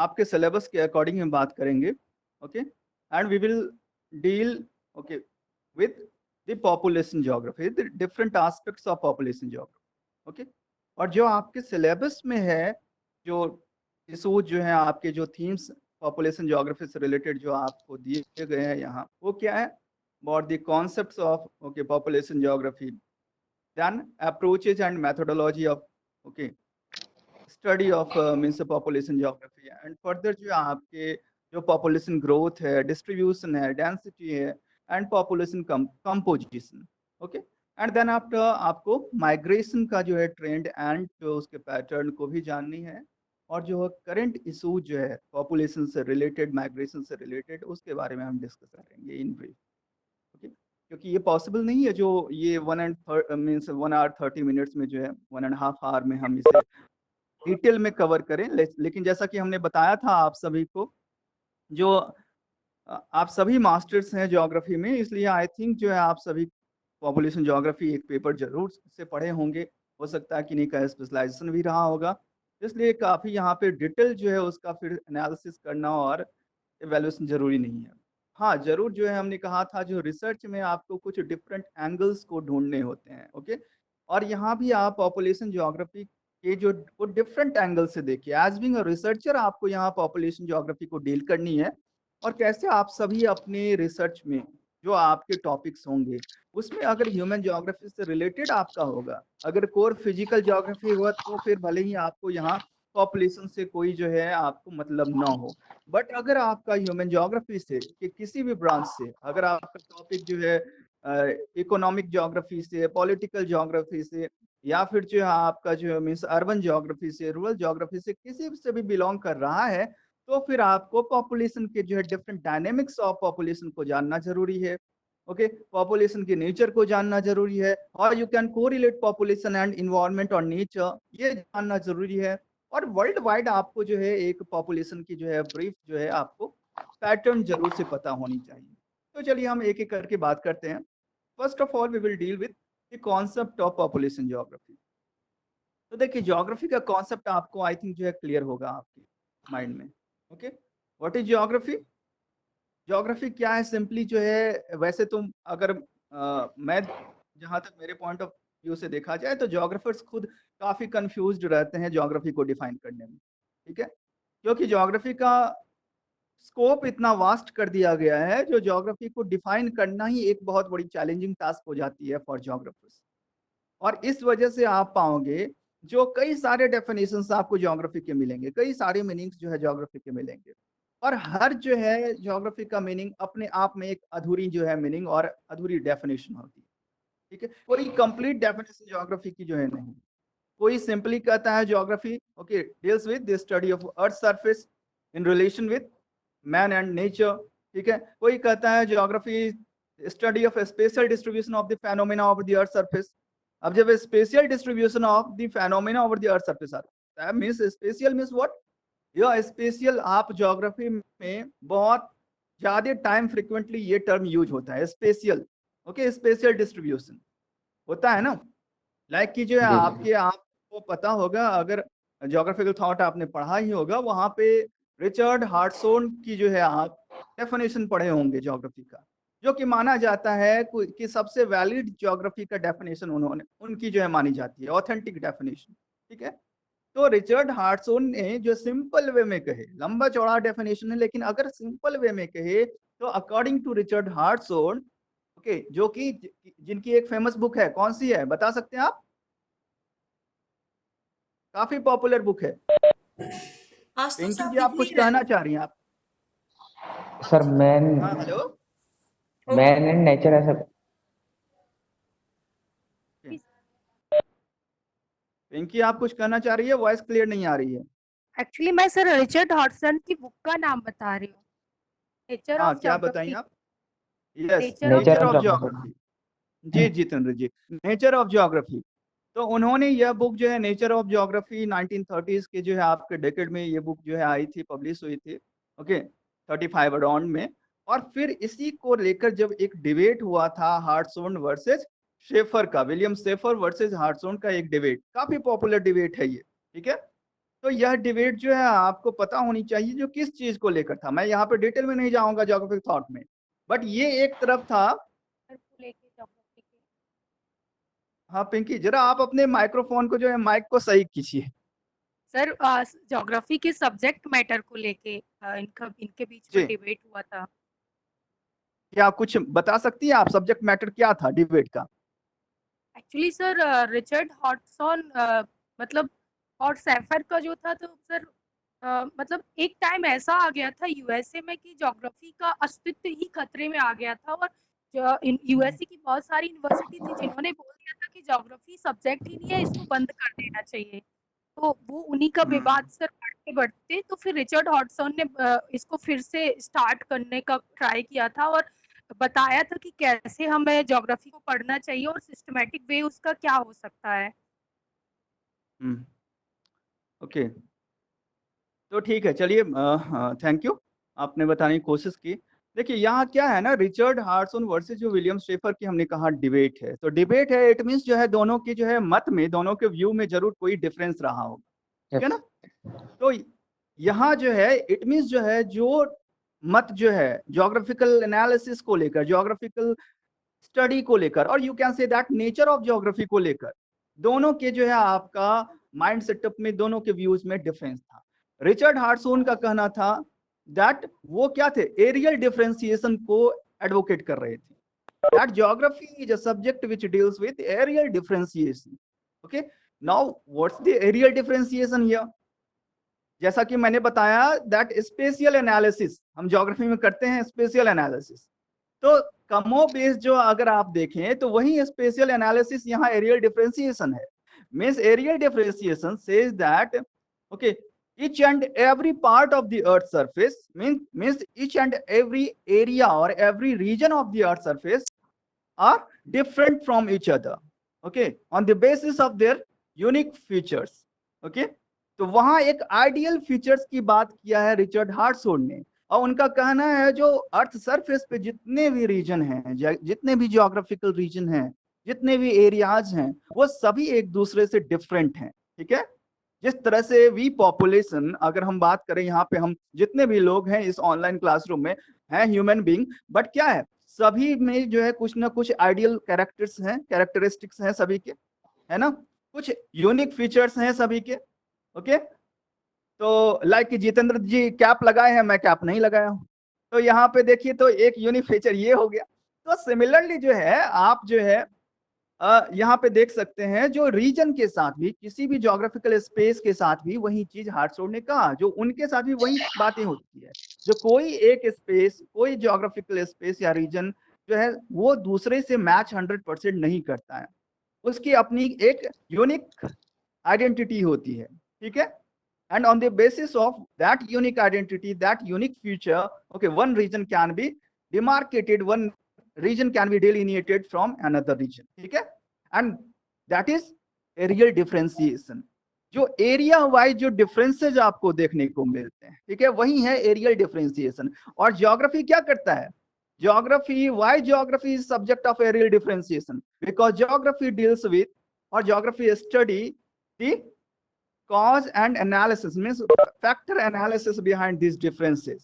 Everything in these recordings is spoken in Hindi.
आपके सिलेबस के अकॉर्डिंग हम बात करेंगे, okay, and we will deal, okay, with the population geography, the different aspects of population geography, okay. और जो आपके सिलेबस में है, जो इशूज जो है आपके, जो थीम्स पॉपुलेशन ज्योग्राफी से रिलेटेड जो आपको दिए गए हैं यहाँ, वो क्या है? About the concepts of, okay, population geography, then approaches and methodology of, okay, study of means population geography, and further जो आपके जो पॉपुलेशन ग्रोथ है, डिस्ट्रीब्यूशन है, डेंसिटी है, and population composition, okay. And then after आपको माइग्रेशन का जो है ट्रेंड एंड जो उसके पैटर्न को भी जाननी है, और जो करंट इशू जो है पॉपुलेशन से रिलेटेड, माइग्रेशन से रिलेटेड, उसके बारे में हम डिस्कस करेंगे इन ब्रीफ, ओके। क्योंकि ये पॉसिबल नहीं है जो ये 1 hour 30 minutes में जो है 1.5 hour में हम इसे डिटेल में कवर करें, लेकिन जैसा कि हमने बताया था आप सभी को, जो आप सभी मास्टर्स हैं ज्योग्राफी में, इसलिए आई थिंक जो है आप सभी पॉपुलेशन ज्योग्राफी एक पेपर जरूर से पढ़े होंगे, हो सकता है कि नहीं का स्पेशलाइजेशन भी रहा होगा, इसलिए काफ़ी यहाँ पे डिटेल जो है उसका फिर एनालिसिस करना और एवेल्यूशन जरूरी नहीं है। हाँ, जरूर जो है हमने कहा था, जो रिसर्च में आपको कुछ डिफरेंट एंगल्स को ढूंढने होते हैं, ओके। और यहाँ भी आप पॉपुलेशन ज्योग्राफी के जो वो डिफरेंट एंगल से देखिए, एज बीइंग अ रिसर्चर आपको यहाँ पॉपुलेशन ज्योग्राफी को डील करनी है, और कैसे आप सभी अपने रिसर्च में जो आपके टॉपिक्स होंगे, उसमें अगर ह्यूमन ज्योग्राफी से रिलेटेड आपका होगा, अगर कोर फिजिकल ज्योग्राफी हुआ, तो फिर भले ही आपको यहाँ पॉपुलेशन से कोई जो है आपको मतलब ना हो, बट अगर आपका ह्यूमन ज्योग्राफी से कि किसी भी ब्रांच से अगर आपका टॉपिक जो है इकोनॉमिक ज्योग्राफी से, पॉलिटिकल ज्योग्राफी से, या फिर जो है आपका जो मीन्स अर्बन ज्योग्राफी से, रूरल ज्योग्राफी से, किसी से भी बिलोंग कर रहा है, तो फिर आपको पॉपुलेशन के जो है डिफरेंट डायनेमिक्स ऑफ पॉपुलेशन को जानना जरूरी है, ओके। पॉपुलेशन के नेचर को जानना जरूरी है, और you can correlate population and environment और नेचर, ये जानना जरूरी है। और वर्ल्ड वाइड आपको जो है एक पॉपुलेशन की जो है ब्रीफ जो है आपको पैटर्न जरूर से पता होनी चाहिए। तो चलिए हम एक एक करके बात करते हैं। First of all we will deal with the concept of population geography. तो देखिए, ज्योग्राफी का कॉन्सेप्ट आपको आई थिंक जो है क्लियर होगा आपके माइंड में, okay. What is geography? Geography क्या है? सिंपली जो है, वैसे तो अगर मैं, जहां तक मेरे पॉइंट ऑफ व्यू से देखा जाए, तो ज्योग्राफर्स खुद काफी कंफ्यूज्ड रहते हैं ज्योग्राफी को डिफाइन करने में, ठीक है। क्योंकि ज्योग्राफी का स्कोप इतना वास्ट कर दिया गया है, जो ज्योग्राफी को डिफाइन करना ही एक बहुत बड़ी चैलेंजिंग टास्क हो जाती है फॉर ज्योग्राफर्स। और इस वजह से आप पाओगे जो कई सारे डेफिनेशंस आपको ज्योग्राफी के मिलेंगे, कई सारे मीनिंग्स जो है ज्योग्राफी के मिलेंगे, और हर जो है ज्योग्राफी का मीनिंग अपने आप में एक अधूरी जो है मीनिंग और अधूरी डेफिनेशन होती है, ठीक है। कोई कंप्लीट डेफिनेशन ज्योग्राफी की जो है नहीं। कोई सिंपली कहता है geography, okay, deals with the study of earth surface in relation with man and nature, ठीक है। कोई कहता है geography study of special distribution of the phenomena of the earth surface. अब जब special distribution of the phenomena over the earth surface आता है, मींस स्पेशल मींस व्हाट? यह स्पेशल आप ज्योग्राफी में बहुत ज्यादा टाइम फ्रीक्वेंटली ये टर्म यूज होता है, स्पेशल, ओके, स्पेशल डिस्ट्रीब्यूशन होता है ना। लाइक कि जो है जी जी। आपको पता होगा, अगर ज्योग्राफिकल थॉट आपने पढ़ा ही होगा, वहां पे रिचर्ड हार्टसोन की जो है आप डेफिनेशन पढ़े होंगे ज्योग्राफी का, जो कि माना जाता है कि सबसे वैलिड ज्योग्राफी का डेफिनेशन उन्होंने, उनकी जो है मानी जाती है ऑथेंटिक डेफिनेशन, ठीक है। तो रिचर्ड हार्टसोन ने जो सिंपल वे में कहे, लंबा चौड़ा डेफिनेशन है, लेकिन अगर सिंपल वे में कहे, तो अकॉर्डिंग टू रिचर्ड हार्टसोन, ओके, जो कि जिनकी एक फेमस बुक है, कौन सी है बता सकते हैं आप? काफी पॉपुलर बुक है। आज तो पिंकी सब जी, आप दिख कुछ नहीं रहे कहना हैं। चाह रही हैं आप? सर मैन, हाँ, hello. Okay. Man and nature है सर। पिंकी, आप कुछ कहना चाह रही है? वॉइस क्लियर नहीं आ रही है। एक्चुअली मैं सर रिचर्ड हॉटसन की बुक का नाम बता रही हूँ, नेचर हाँ, ऑफ क्या बताइए ज्योग्राफी। आप? Yes, nature of nature nature of of geography. Geography. जी Jitendra ji, nature of geography. तो उन्होंने यह बुक जो है नेचर ऑफ ज्योग्राफी 1930s के जो है आपके डेकेड में ये बुक जो है आई थी, पब्लिश हुई थी, ओके, 35 अराउंड में। और फिर इसी को लेकर जब एक डिबेट हुआ था हार्टसोन वर्सेस शेफर का, विलियम शेफर वर्सेस हार्टसोन का एक डिबेट, काफी पॉपुलर डिबेट है ये, ठीक है। तो यह डिबेट जो है आपको पता होनी चाहिए जो किस चीज को लेकर था। मैं यहाँ पे डिटेल में नहीं जाऊंगा ज्योग्राफिक थॉट में, बट ये एक तरफ था। को लेके ज्योग्राफी के। हाँ पिंकी, जरा आप अपने माइक्रोफोन को जो है माइक को सही कीजिए। सर ज्योग्राफी के सब्जेक्ट मैटर को लेके इनके बीच में जी, डिबेट हुआ था। क्या कुछ बता सकती है आप, सब्जेक्ट मैटर क्या था डिबेट का? एक्चुअली सर रिचर्ड हॉटसन मतलब और सैफर का जो था, तो सर मतलब एक टाइम ऐसा आ गया था यूएसए में कि ज्योग्राफी का अस्तित्व ही खतरे में आ गया था, और यूएसए की बहुत सारी यूनिवर्सिटी थी जिन्होंने बोल दिया था कि ज्योग्राफी सब्जेक्ट ही नहीं है, इसको बंद कर देना चाहिए। तो वो उन्हीं का विवाद सर बढ़ते बढ़ते, तो फिर रिचर्ड हॉटसन ने इसको फिर से स्टार्ट करने का ट्राई किया था और बताया था कि कैसे हमें ज्योग्राफी को पढ़ना चाहिए और सिस्टमैटिक वे उसका क्या हो सकता है। ओके, तो ठीक है, चलिए थैंक यू, आपने बताने की कोशिश की। देखिए यहाँ क्या है ना, रिचर्ड हार्टसन वर्सेस जो विलियम शेफर की हमने कहा डिबेट है, तो डिबेट है इट मींस जो है दोनों के जो है मत में, दोनों के व्यू में जरूर कोई डिफरेंस रहा होगा, ठीक है ना। तो यहाँ जो है इट मींस जो है जो मत जो है ज्योग्राफिकल एनालिसिस को लेकर, ज्योग्राफिकल स्टडी को लेकर, और you can say that nature of geography को लेकर, दोनों के जो है आपका माइंड सेटअप में, दोनों के व्यूज में डिफरेंस था। रिचर्ड हार्टसन का कहना था दैट वो क्या थे, एरियल डिफरेंशिएशन को एडवोकेट कर रहे थे, that geography is a subject which deals with areal differentiation. Okay, now what's the areal differentiation here? जैसा कि मैंने बताया दैट स्पेशियल एनालिसिस हम ज्योग्राफी में करते हैं, स्पेशियल एनालिसिस। तो कमो बेस जो अगर आप देखें तो वही स्पेशियल एनालिसिस यहाँ एरियल डिफरेंशिएशन है। Means areal differentiation says that okay, each and every part of the earth surface means each and every area or every region of the earth surface are different from each other, okay, on the basis of their unique features, okay। तो वहां एक आइडियल फीचर्स की बात किया है रिचर्ड हार्टसन ने, और उनका कहना है जो अर्थ सरफेस पे जितने भी रीजन हैं, जितने भी जियोग्राफिकल रीजन हैं, जितने भी एरियाज हैं, वो सभी एक दूसरे से डिफरेंट हैं, ठीक है। जिस तरह से वी पॉपुलेशन, अगर हम बात करें यहाँ पे, हम जितने भी लोग हैं इस ऑनलाइन क्लासरूम में हैं ह्यूमन बीइंग, बट क्या है, सभी में जो है कुछ ना कुछ आइडियल कैरेक्टर्स हैं, कैरेक्टरिस्टिक्स हैं सभी के, है ना, कुछ यूनिक फीचर्स हैं सभी के, ओके। तो लाइक जितेंद्र जी कैप लगाए हैं, मैं कैप नहीं लगाया हूं, तो यहाँ पे देखिए तो एक यूनिक फीचर ये हो गया। तो सिमिलरली जो है आप जो है यहाँ पे देख सकते हैं जो रीजन के साथ भी, किसी भी ज्योग्राफिकल स्पेस के साथ भी वही चीज हार्टसन ने कहा, जो उनके साथ भी वही बातें होती है। जो कोई एक स्पेस, कोई ज्योग्राफिकल स्पेस या रीजन जो है वो दूसरे से मैच 100% नहीं करता है, उसकी अपनी एक यूनिक आइडेंटिटी होती है, ठीक है। And on the basis of that unique identity, that unique feature, okay, one region can be demarcated, one region can be delineated from another region, ठीक है। And that is areal differentiation, जो एरिया वाइज जो डिफरेंसेज आपको देखने को मिलते हैं, ठीक है, वही है एरियल डिफरेंशिएशन। और ज्योग्राफी क्या करता है, geography, why geography is subject of areal differentiation, because geography deals with, और geography study the cause and analysis means factor analysis behind these differences।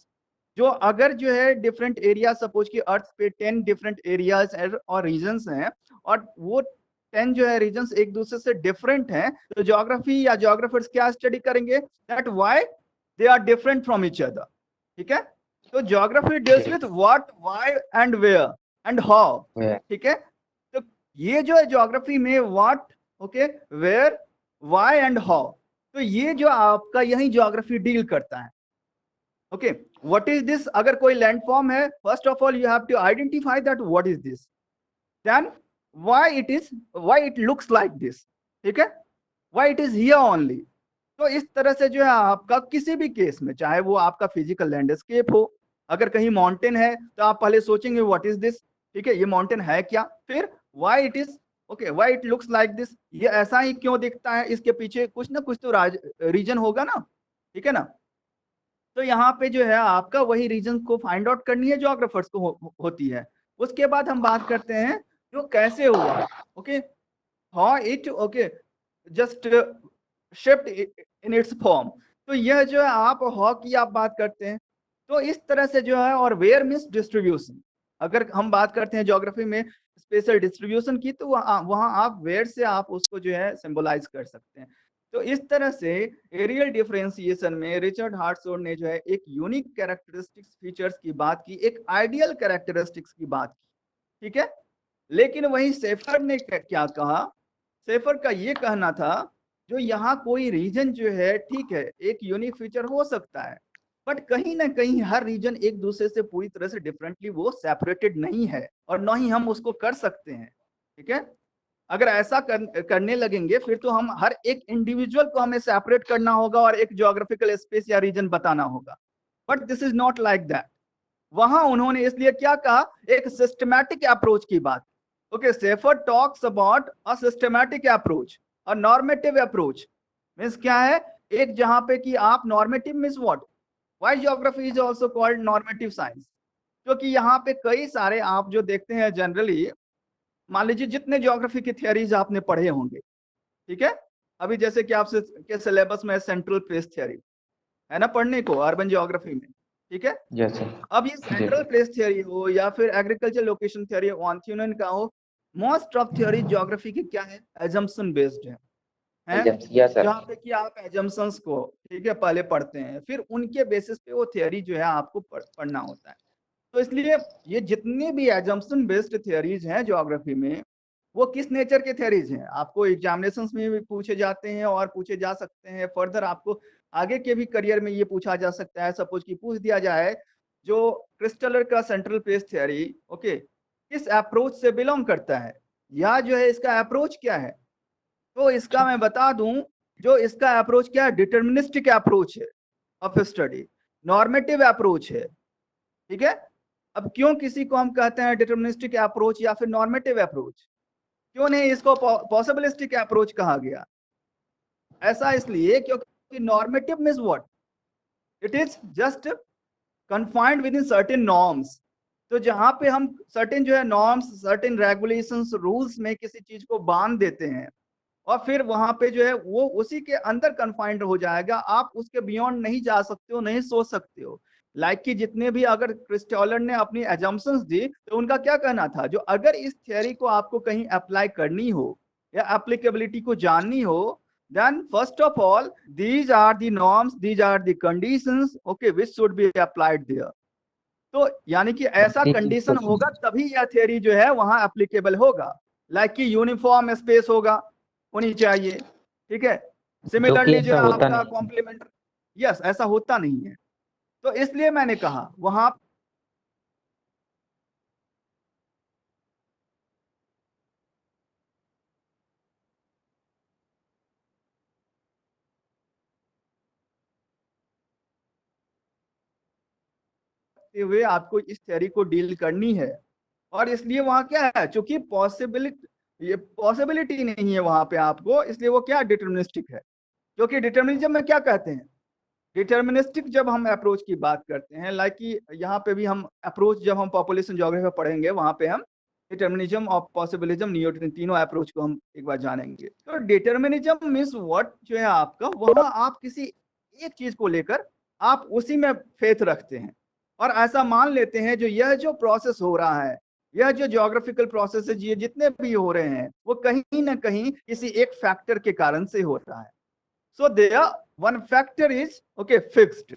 जो अगर जो है डिफरेंट एरिया, सपोज कि अर्थ पे 10 डिफरेंट एरियाज और रीजन्स हैं, और वो 10 जो है रीजन्स एक दूसरे से डिफरेंट हैं, तो ज्योग्राफी या ज्योग्राफर्स क्या स्टडी करेंगे, that why they are different from each other, ठीक है। तो geography deals with what, why and where and how, ठीक है। तो ये जो है ज्योग्राफी में what, okay, where, why and how, तो ये जो आपका यही ज्योग्राफी डील करता है, ओके। व्हाट इज दिस, अगर कोई लैंडफॉर्म है, first of all you have to identify that what is this, then why it is, why it looks like this, ठीक है, why it is here only. तो इस तरह से जो है आपका किसी भी केस में, चाहे वो आपका फिजिकल लैंडस्केप हो, अगर कहीं माउंटेन है तो आप पहले सोचेंगे व्हाट इज दिस, ठीक है, ये माउंटेन है क्या, फिर why it is, okay, why it looks like this, ये ऐसा ही क्यों दिखता है, इसके पीछे कुछ ना कुछ तो रीजन होगा ना, ठीक है ना। तो यहाँ पे जो है आपका वही रीजन को फाइंड आउट करनी है, ज्योग्राफर्स को होती है। उसके बाद हम बात करते हैं जो कैसे हुआ, okay, how it, okay, just shift in its form. तो यह जो है आप हॉ की आप बात करते हैं, तो इस तरह से जो है, और वेयर मीन्स डिस्ट्रीब्यूशन। अगर हम बात करते हैं ज्योग्राफी में स्पेशल डिस्ट्रीब्यूशन की, तो वहां आप वेयर से आप उसको जो है सिंबलाइज कर सकते हैं। तो इस तरह से एरियल डिफरेंशिएशन में रिचर्ड हार्टसोन ने जो है एक यूनिक कैरेक्टरिस्टिक्स फीचर्स की बात की, एक आइडियल कैरेक्टरिस्टिक्स की बात की, ठीक है। लेकिन वहीं सेफर ने क्या कहा, सेफर का ये कहना था जो यहाँ कोई रीजन जो है, ठीक है, एक यूनिक फीचर हो सकता है, बट कहीं ना कहीं हर रीजन एक दूसरे से पूरी तरह से डिफरेंटली वो सेपरेटेड नहीं है, और ना ही हम उसको कर सकते हैं, ठीक है। अगर ऐसा करने लगेंगे फिर तो हम हर एक इंडिविजुअल को हमें सेपरेट करना होगा और एक ज्योग्राफिकल स्पेस या रीजन बताना होगा, but this is not like that. वहां उन्होंने इसलिए क्या कहा, एक सिस्टमैटिक अप्रोच की बात। Okay, safer talks about a systematic approach, a normative approach. Means क्या है, एक जहां पे कि आप normative means what, why geography is also called normative science, क्योंकि यहाँ पे कई सारे आप जो देखते हैं जनरली, मान लीजिए जितने ज्योग्राफी की थियरीज आपने पढ़े होंगे, ठीक है, अभी जैसे कि आपसे के सिलेबस में सेंट्रल प्लेस थियरी है ना पढ़ने को अर्बन ज्योग्राफी में, ठीक है। Yes sir. अब ये सेंट्रल प्लेस थियरी हो या फिर एग्रीकल्चर लोकेशन थियरी वांथ्यूनन का हो, मोस्ट ऑफ थियरी ज्योग्राफी की क्या है, एजम्पशन बेस्ड है यस सर। जहाँ पे कि आप एजम्पशंस को, ठीक है, पहले पढ़ते हैं, फिर उनके बेसिस पे वो थियरी जो है आपको पढ़ना होता है। तो इसलिए ये जितने भी एजम्पशन बेस्ड थियरीज हैं ज्योग्राफी में, वो किस नेचर के थियरीज हैं, आपको एग्जामिनेशंस में भी पूछे जाते हैं और पूछे जा सकते हैं, फर्दर आपको आगे के भी करियर में ये पूछा जा सकता है। सपोज कि पूछ दिया जाए जो क्रिस्टलर का सेंट्रल प्लेस थियरी, ओके, किस अप्रोच से बिलोंग करता है, या जो है इसका अप्रोच क्या है, तो इसका मैं बता दूं, जो इसका अप्रोच क्या है, डिटर्मिनिस्टिक अप्रोच है ऑफ स्टडी, नॉर्मेटिव अप्रोच है, ठीक है। अब क्यों किसी को हम कहते हैं डिटर्मिनिस्टिक अप्रोच या फिर नॉर्मेटिव अप्रोच, क्यों नहीं इसको पॉसिबिलिस्टिक अप्रोच कहा गया, ऐसा इसलिए क्योंकि normative means what, it is just confined with in certain norms. तो जहां पे हम सर्टेन जो है नॉर्म्स, सर्टेन रेगुलेशंस, रूल्स में किसी चीज को बांध देते हैं और फिर वहां पे जो है वो उसी के अंदर कन्फाइंड हो जाएगा, आप उसके बियॉन्ड नहीं जा सकते हो, नहीं सोच सकते हो। लाइक कि जितने भी अगर क्रिस्टोलर ने अपनी एजम्पशंस दी, तो उनका क्या कहना था, जो अगर इस थियरी को आपको कहीं अप्लाई करनी हो या एप्लीकेबिलिटी को जाननी हो, then first of all these are the norms, these are the conditions, okay, which should be applied there। तो यानी कि ऐसा कंडीशन होगा तभी यह थियरी जो है वहां एप्लीकेबल होगा, लाइक कि यूनिफॉर्म स्पेस होगा, होनी चाहिए, ठीक है। सिमिलरली जो है आपका कॉम्प्लीमेंट, यस, ऐसा होता नहीं है। तो इसलिए मैंने कहा वहां हुए आपको इस थियरी को डील करनी है, और इसलिए वहां क्या है, चूंकि पॉसिबिलिटी नहीं है वहां पे आपको, इसलिए वो क्या डिटर्मिनिस्टिक है। क्योंकि डिटर्मिनिज्म में क्या कहते हैं, डिटर्मिनिस्टिक जब हम अप्रोच की बात करते हैं, लाइक कि यहाँ पे भी हम अप्रोच जब हम पॉपुलेशन ज्योग्राफी में पढ़ेंगे, वहां पे हम डिटर्मिनिज्म और पॉसिबिलिज्म, नियोटन, तीनों अप्रोच को हम एक बार जानेंगे। तो डिटर्मिनिज्म मींस व्हाट जो है आपका, वहां आप किसी एक चीज को लेकर आप उसी में फेथ रखते हैं और ऐसा मान लेते हैं जो यह जो प्रोसेस हो रहा है, यह जो ज्योग्राफिकल प्रोसेस ये जितने भी हो रहे हैं, वो कहीं ना कहीं किसी एक फैक्टर के कारण से हो रहा है। So there one factor is okay fixed।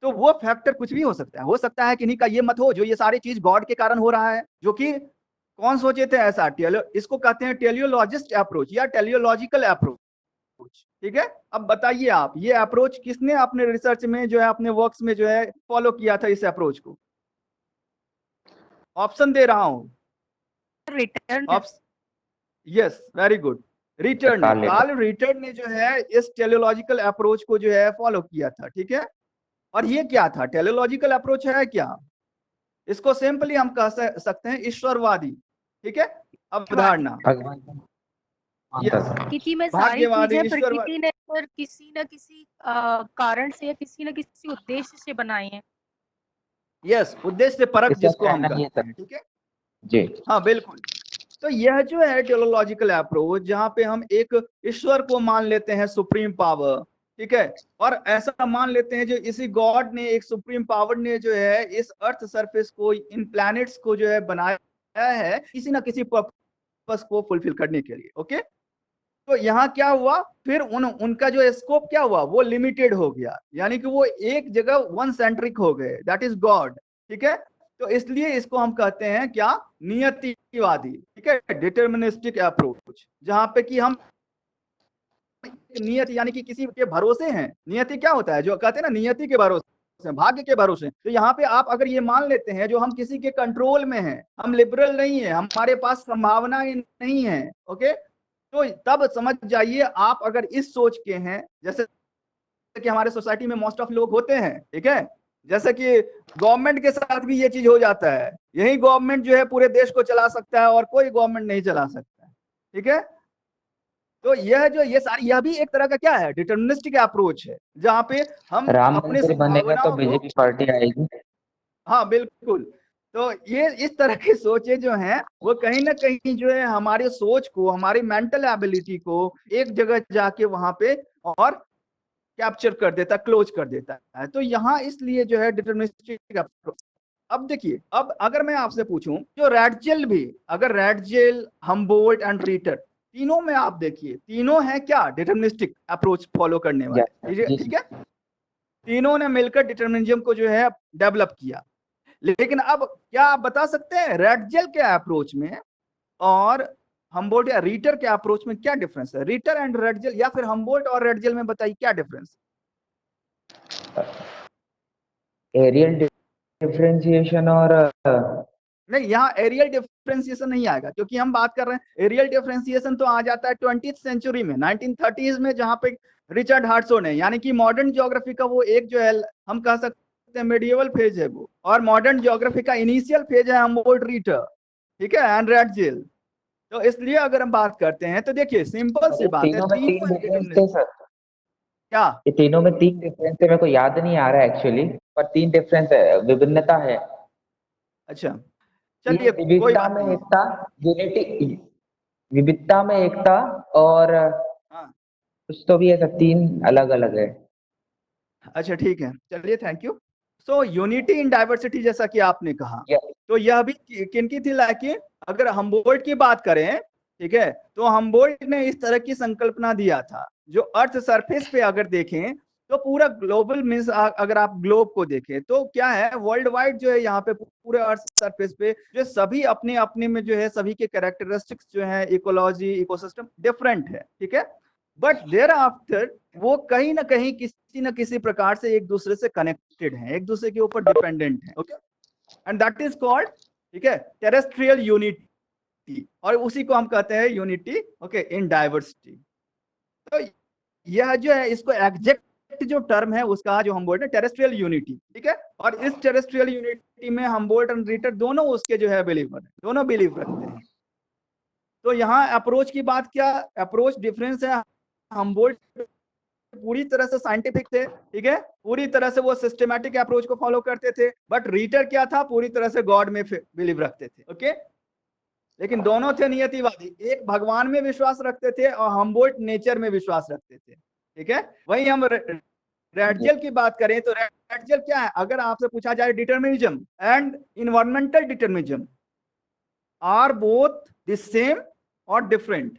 तो वो फैक्टर कुछ भी हो सकता है कि नहीं का ये मत हो जो ये सारी चीज गॉड के कारण हो रहा है, जो कि कौन सोचे थे ऐसा, इसको कहते हैं टेलियोलॉजिस्ट अप्रोच या टेलियोलॉजिकल अप्रोच, ठीक है। अब बताइए आप, ये अप्रोच किसने अपने रिसर्च में जो है, अपने वर्क्स में जो है फॉलो किया था इस अप्रोच को, ऑप्शन दे रहा हूं, यस, वेरी गुड, रिटर्न ने, कार्ल रिटर्न ने जो है इस टेलियोलॉजिकल अप्रोच को जो है फॉलो किया था, ठीक है। और ये क्या था, टेलियोलॉजिकल अप्रोच है क्या, इसको सिंपली हम कह सकते हैं ईश्वरवादी, ठीक है, अवधारणा, प्रकृति में सारी चीजें प्रकृति ने पर किसी न किसी कारण से या किसी न किसी उद्देश्य से बनाई है। यस, उद्देश्य परक जिसको हम कहते हैं, ठीक है जी, हाँ बिल्कुल। तो यह जो है टेलोलॉजिकल अप्रोच, जहां पे हम एक ईश्वर को मान लेते हैं सुप्रीम पावर, ठीक है, और ऐसा मान लेते हैं जो इसी गॉड ने, एक सुप्रीम पावर ने जो है इस अर्थ सरफेस को, इन प्लैनेट्स को जो है बनाया है किसी ना किसी पर्पस को फुलफिल करने के लिए। ओके, तो यहाँ क्या हुआ, फिर उनका जो स्कोप क्या हुआ, वो लिमिटेड हो गया, यानी कि वो एक जगह वन सेंट्रिक हो गए, दैट इज गॉड। ठीक है, तो इसलिए इसको हम कहते हैं क्या, नियतिवादी। ठीक है, डिटर्मिनिस्टिक अप्रोच, जहां पे कि हम नियति यानी कि किसी के भरोसे हैं। नियति क्या होता है, जो कहते हैं ना नियति के भरोसे, भाग्य के भरोसे। तो यहाँ पे आप अगर ये मान लेते हैं जो हम किसी के कंट्रोल में हैं, हम लिबरल नहीं है, हमारे पास संभावना नहीं है, ओके, तो तब समझ जाइए आप अगर इस सोच के हैं, जैसे कि हमारे सोसाइटी में मोस्ट ऑफ लोग होते हैं, ठीक है, जैसे कि गवर्नमेंट के साथ भी ये चीज हो जाता है, यही गवर्नमेंट जो है पूरे देश को चला सकता है और कोई गवर्नमेंट नहीं चला सकता है। ठीक है, तो यह जो ये सारी, यह भी एक तरह का क्या है, डिटर्मिनिस्टिक अप्रोच है, जहां पे हम राम अपने मंदिर बनेगा तो भावनाओं को, बीजेपी पार्टी आएगी। हाँ बिल्कुल, तो ये इस तरह की सोचे जो हैं वो कहीं ना कहीं जो है हमारी सोच को, हमारी मेंटल एबिलिटी को एक जगह जाके वहां पे और कैप्चर कर देता, क्लोज कर देता है। तो यहाँ इसलिए जो है डिटर्मिनिस्टिक अप्रोच। अब देखिए, अब अगर मैं आपसे पूछूं, जो रैडजेल भी, अगर रैडजेल, हम्बोल्ट एंड रीटर, तीनों में आप देखिए, तीनों है क्या, डिटर्मिनिस्टिक अप्रोच फॉलो करने वाले। ठीक है, तीनों ने मिलकर डिटर्मिनिज्म को जो है डेवलप किया। लेकिन अब क्या आप बता सकते हैं रैडजेल के अप्रोच में और हम्बोल्ट या रीटर के अप्रोच में क्या डिफरेंस है? रीटर एंड रैडजेल, या फिर हम्बोल्ट और रैडजेल में बताइए क्या डिफरेंस? एरियल डिफरेंशिएशन और नहीं, यहाँ एरियल डिफरेंशिएशन नहीं आएगा, क्योंकि हम बात कर रहे हैं एरियल डिफरेंशिएशन तो आ जाता है 20th सेंचुरी में, 1930s में, जहां पे रिचर्ड हार्टसो ने, यानी कि मॉडर्न ज्योग्राफी का वो एक जो है हम कह सकते हैं मेडिएवल फेज है वो, और मॉडर्न ज्योग्राफी का इनिशियल फेज है हम्बोल्ट रीटर, ठीक है, एंड रैडजेल। तो इसलिए अगर हम बात करते हैं तो देखिए सिंपल सी बात है, तीनों में तीन डिफरेंस थे सर। क्या, ये तीनों में तीन डिफरेंस है, मेरे को याद नहीं आ रहा है एक्चुअली, पर तीन डिफरेंस है, विभिन्नता है। अच्छा ये चलिए कोई विविधता बात में नहीं। एकता, यूनिटी, विविधता में एकता, और हाँ कुछ तो भी है सर, तीन अलग अलग है। अच्छा ठीक है, चलिए thank you. So unity in diversity, जैसा कि आपने कहा, तो यह भी किनकी थी, लाइक अगर हम्बोल्ट की बात करें, ठीक है, तो हम्बोल्ट ने इस तरह की संकल्पना दिया था, जो अर्थ सरफेस पे अगर देखें तो पूरा ग्लोबल मीन्स, अगर आप ग्लोब को देखें तो क्या है, वर्ल्ड वाइड जो है यहाँ पे पूरे अर्थ सरफेस पे जो सभी अपने अपने में जो है सभी के कैरेक्टरिस्टिक्स जो है, इकोलॉजी, इकोसिस्टम डिफरेंट है। ठीक है, बट देयर आफ्टर वो कहीं ना कहीं किसी न किसी प्रकार से एक दूसरे से कनेक्टेड हैं, एक दूसरे के ऊपर डिपेंडेंट हैं। Okay, and that is called, ठीक है, टेरेस्ट्रियल यूनिटी, और उसी को हम कहते हैं यूनिटी, ओके, इन डाइवर्सिटी। तो यह जो है, इसको एग्जैक्ट जो टर्म है उसका जो हम बोलते हैं टेरेस्ट्रियल यूनिटी। ठीक है, और इस टेरेस्ट्रियल यूनिटी में हम्बोल्ट एंड रीटर दोनों उसके जो है बिलीवर हैं, दोनों बिलीव रखते हैं। तो यहाँ अप्रोच की बात, क्या अप्रोच डिफरेंस है, हम्बोल्ट पूरी तरह से साइंटिफिक थे, ठीक है, पूरी तरह से वो सिस्टमैटिक अप्रोच को फॉलो करते थे, बट रीटर क्या था, पूरी तरह से गॉड में बिलीव रखते थे। ओके, लेकिन दोनों थे नियतिवादी, एक भगवान में विश्वास रखते थे और हम्बोल्ट नेचर में विश्वास रखते थे। ठीक है, वही हम रैडजेल की बात करें तो रैडजेल क्या है, अगर आपसे पूछा जाए determinism and environmental determinism are both the same और different.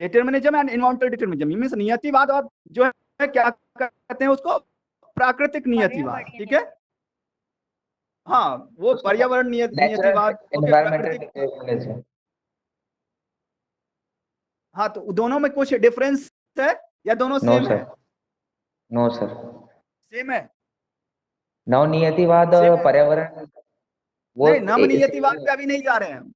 Determinism and environmental determinism means नियतिवाद, और जो है क्या कहते हैं उसको, प्राकृतिक नियतिवाद। ठीक है, हाँ वो पर्यावरण नियतिवाद, ओके, प्राकृतिक। एनवायरमेंटल। हाँ, तो दोनों में कुछ डिफरेंस है या दोनों नो सेम है? सर, नो सर, सेम है, नवनियतिवाद सेम है। पर्यावरण वो नहीं, नवनियतिवाद पे अभी नहीं जा रहे हैं हम।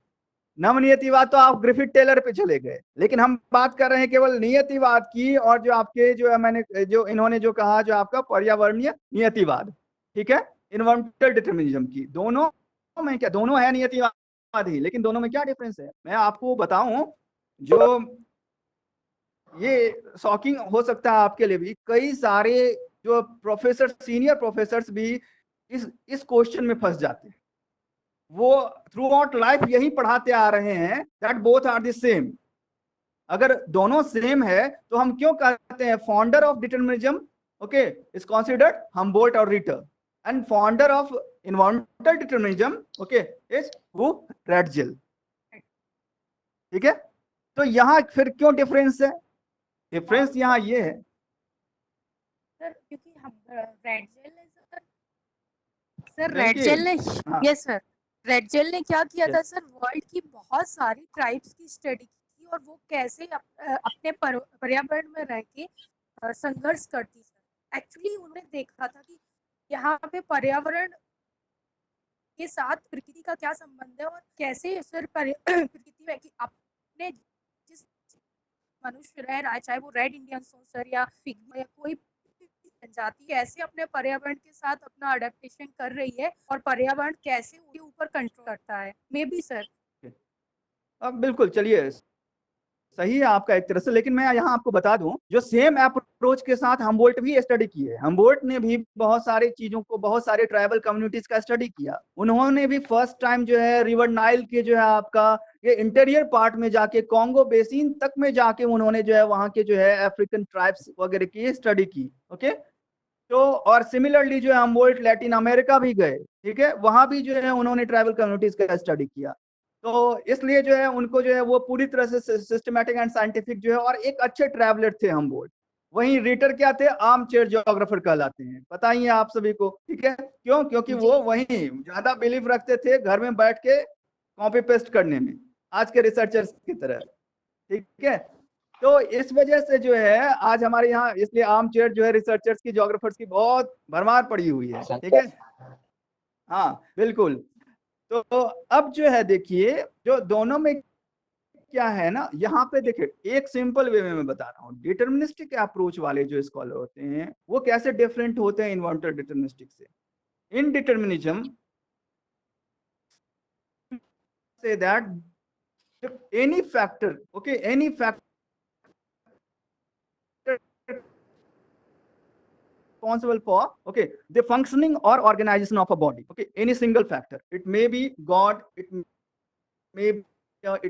नवनियतिवाद तो आप ग्रिफिथ टेलर पे चले गए, लेकिन हम बात कर रहे हैं केवल नियतिवाद की, और जो आपके जो है मैंने जो इन्होंने जो कहा, जो आपका पर्यावरणीय नियतिवाद, ठीक है, इन्वायरमेंटल डिटर्मिनिज्म की, दोनों में क्या, दोनों है नियतिवाद ही, लेकिन दोनों में क्या डिफरेंस है मैं आपको बताऊं, जो ये शॉकिंग हो सकता है आपके लिए भी, कई सारे जो प्रोफेसर, सीनियर प्रोफेसर भी इस क्वेश्चन में फंस जाते हैं। वो थ्रू आउट लाइफ यही पढ़ाते आ रहे हैं that both are the same. अगर दोनों सेम है तो हम क्यों कहते हैं founder of determinism okay is considered Humboldt और Ritter, and founder of environmental determinism okay is who? Ratzel. ठीक है, तो यहाँ फिर क्यों डिफरेंस है? डिफरेंस यहाँ ये है सर क्योंकि हम रैटजेल ने सर क्योंकि रैटजेल ने हाँ यस सर रैटजेल ने क्या किया yes, था सर, वर्ल्ड की बहुत सारी ट्राइब्स की स्टडी की और वो कैसे अपने पर्यावरण में रह के संघर्ष करती सर। एक्चुअली उन्होंने देखा था कि यहाँ पे पर्यावरण के साथ प्रकृति का क्या संबंध है और कैसे सर प्रकृति में कि अपने जिस मनुष्य रह रहा है, चाहे वो रेड इंडियंस हो सर या फिग्मा या कोई जनजाति ऐसे अपने पर्यावरण के साथ अपना अडेप्टेशन कर रही है और पर्यावरण कैसे उनके ऊपर कंट्रोल करता है, मे बी सर। अब बिल्कुल चलिए सही है आपका एक तरह से, लेकिन मैं यहाँ आपको बता दूं जो सेम अप्रोच के साथ हम्बोल्ट भी स्टडी किए। हम्बोल्ट ने भी बहुत सारी चीजों को, बहुत सारे ट्राइबल कम्युनिटीज का स्टडी किया। उन्होंने भी फर्स्ट टाइम जो है रिवर नाइल के जो है आपका ये इंटीरियर पार्ट में जाके कॉन्गो बेसिन तक में जाके उन्होंने जो है वहां के जो है अफ्रीकन ट्राइब्स वगैरह की स्टडी की। ओके, तो और सिमिलरली जो है हम्बोल्ट लैटिन अमेरिका भी गए, ठीक है, वहां भी जो है उन्होंने ट्राइबल कम्युनिटीज का स्टडी किया। तो इसलिए जो है उनको जो है वो पूरी तरह से सिस्टमैटिक एंड साइंटिफिक जो है और एक अच्छे ट्रैवलर थे हम्बोल्ट। वहीं रीटर क्या थे? आर्म चेयर ज्योग्राफर कहलाते हैं, पता ही है आप सभी को। ठीक है, क्यों? क्योंकि वो वहीं ज्यादा बिलीव रखते थे घर में बैठ के कॉपी पेस्ट करने में, आज के रिसर्चर्स की तरह। ठीक है, तो इस वजह से जो है आज हमारे यहाँ इसलिए आर्म चेयर जो है रिसर्चर्स की, ज्योग्राफर्स की बहुत भरमार पड़ी हुई है। ठीक है, हाँ बिल्कुल। तो अब जो है देखिए जो दोनों में क्या है ना, यहाँ पे देखिए एक सिंपल वे में मैं बता रहा हूँ। डिटर्मिनिस्टिक अप्रोच वाले जो स्कॉलर होते हैं वो कैसे डिफरेंट होते हैं इन्वायरमेंटल डिटर्मिनिस्टिक से। इन डिटर्मिनिज्म से that any factor okay any factor responsible for okay the functioning or organization of a body, okay, any single factor, it may be god, it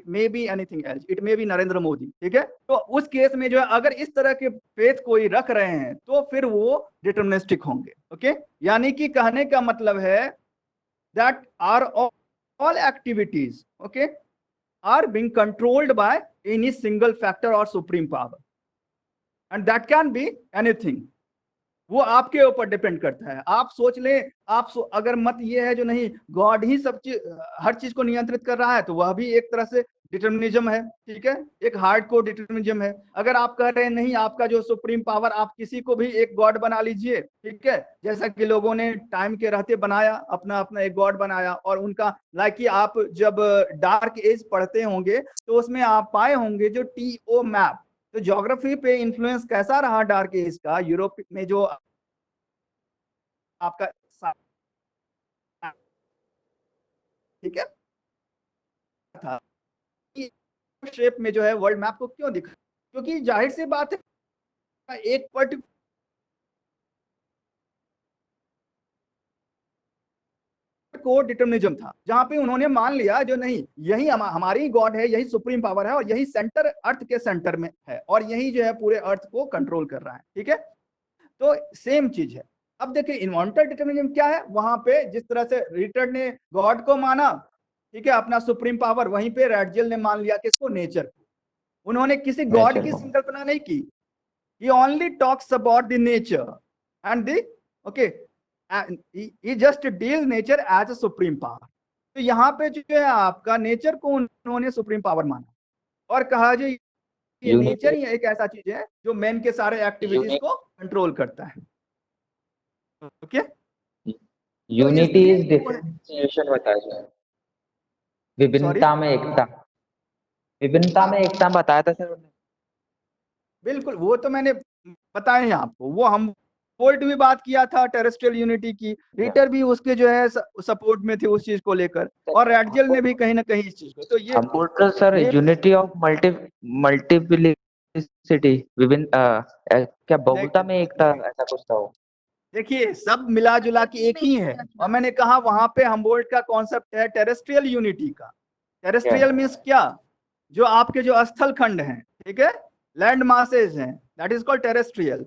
may be anything else, it may be Narendra Modi. ठीक है, तो उस केस में जो है अगर इस तरह के फेथ कोई रख रहे हैं तो फिर वो डिटर्मिनिस्टिक होंगे। ओके, यानी कि कहने का मतलब है that are all activities okay are being controlled by any single factor और supreme power, and that can be anything. वो आपके ऊपर डिपेंड करता है। आप सोच ले, अगर मत ये है जो नहीं गॉड ही सब चीज हर चीज को नियंत्रित कर रहा है तो वह भी एक तरह से डिटर्मिनिज्म है। ठीक है, एक हार्डकोर डिटर्मिनिज्म है। अगर आप कह रहे हैं नहीं आपका जो सुप्रीम पावर, आप किसी को भी एक गॉड बना लीजिए, ठीक है, जैसा कि लोगों ने टाइम के रहते बनाया, अपना अपना एक गॉड बनाया। और उनका लाइक कि आप जब डार्क एज पढ़ते होंगे तो उसमें आप पाए होंगे जो TO मैप, तो ज्योग्राफी पे इन्फ्लुएंस कैसा रहा डार्क एज का यूरोप में, जो आपका ठीक है था शेप में जो है वर्ल्ड मैप को क्यों दिखा? क्योंकि जाहिर सी बात है एक पर्टिकुलर को डिटर्मिनिज्म था जहां पे उन्होंने मान लिया जो नहीं यही हमारी गॉड है, यही सुप्रीम पावर है और यही सेंटर अर्थ के सेंटर में है और यही जो है पूरे अर्थ को कंट्रोल कर रहा है। ठीक है, तो सेम चीज है। अब देखिए इन्वायरमेंटल डिटर्मिनिज्म क्या है, वहां पे जिस तरह से रिटर्ड ने गॉड को माना, ठीक है, अपना सुप्रीम पावर, वहीं पे रैटजेल ने मान लिया किसको? नेचर को। उन्होंने किसी गॉड की संकल्पना नहीं की, he only talks about the nature and the okay he just deals nature as a supreme power। तो यहाँ पे जो है आपका नेचर को उन्होंने सुप्रीम पावर माना और कहा जो ये नेचर ही एक ऐसा चीज है जो मैन के सारे एक्टिविटीज को कंट्रोल करता है। ओके, यूनिटी इज डिफरेंशिएशन बताया जाए, विभिन्नता में एकता, विभिन्नता में एकता बताया था सर। बिल्कुल, वो तो मैंने बताया है आपको। वो हम बोल्ट भी बात किया था टेरेस्ट्रियल यूनिटी की, रीटर भी उसके जो है सपोर्ट में थे उस चीज को लेकर, और रैटजेल ने भी कहीं ना कहीं इस चीज को। तो ये computer sir unity of multiplicity, विभिन्न क्या बहुलता में एकता, ऐसा कुछ था वो। देखिए सब मिला जुला के एक ही है, और मैंने कहा वहां पे हमबोल्ट का कॉन्सेप्ट है टेरेस्ट्रियल यूनिटी का। टेरेस्ट्रियल मीन्स क्या, जो आपके जो स्थल खंड हैं, ठीक है, लैंड मासेज हैं, दैट इज कॉल्ड टेरेस्ट्रियल।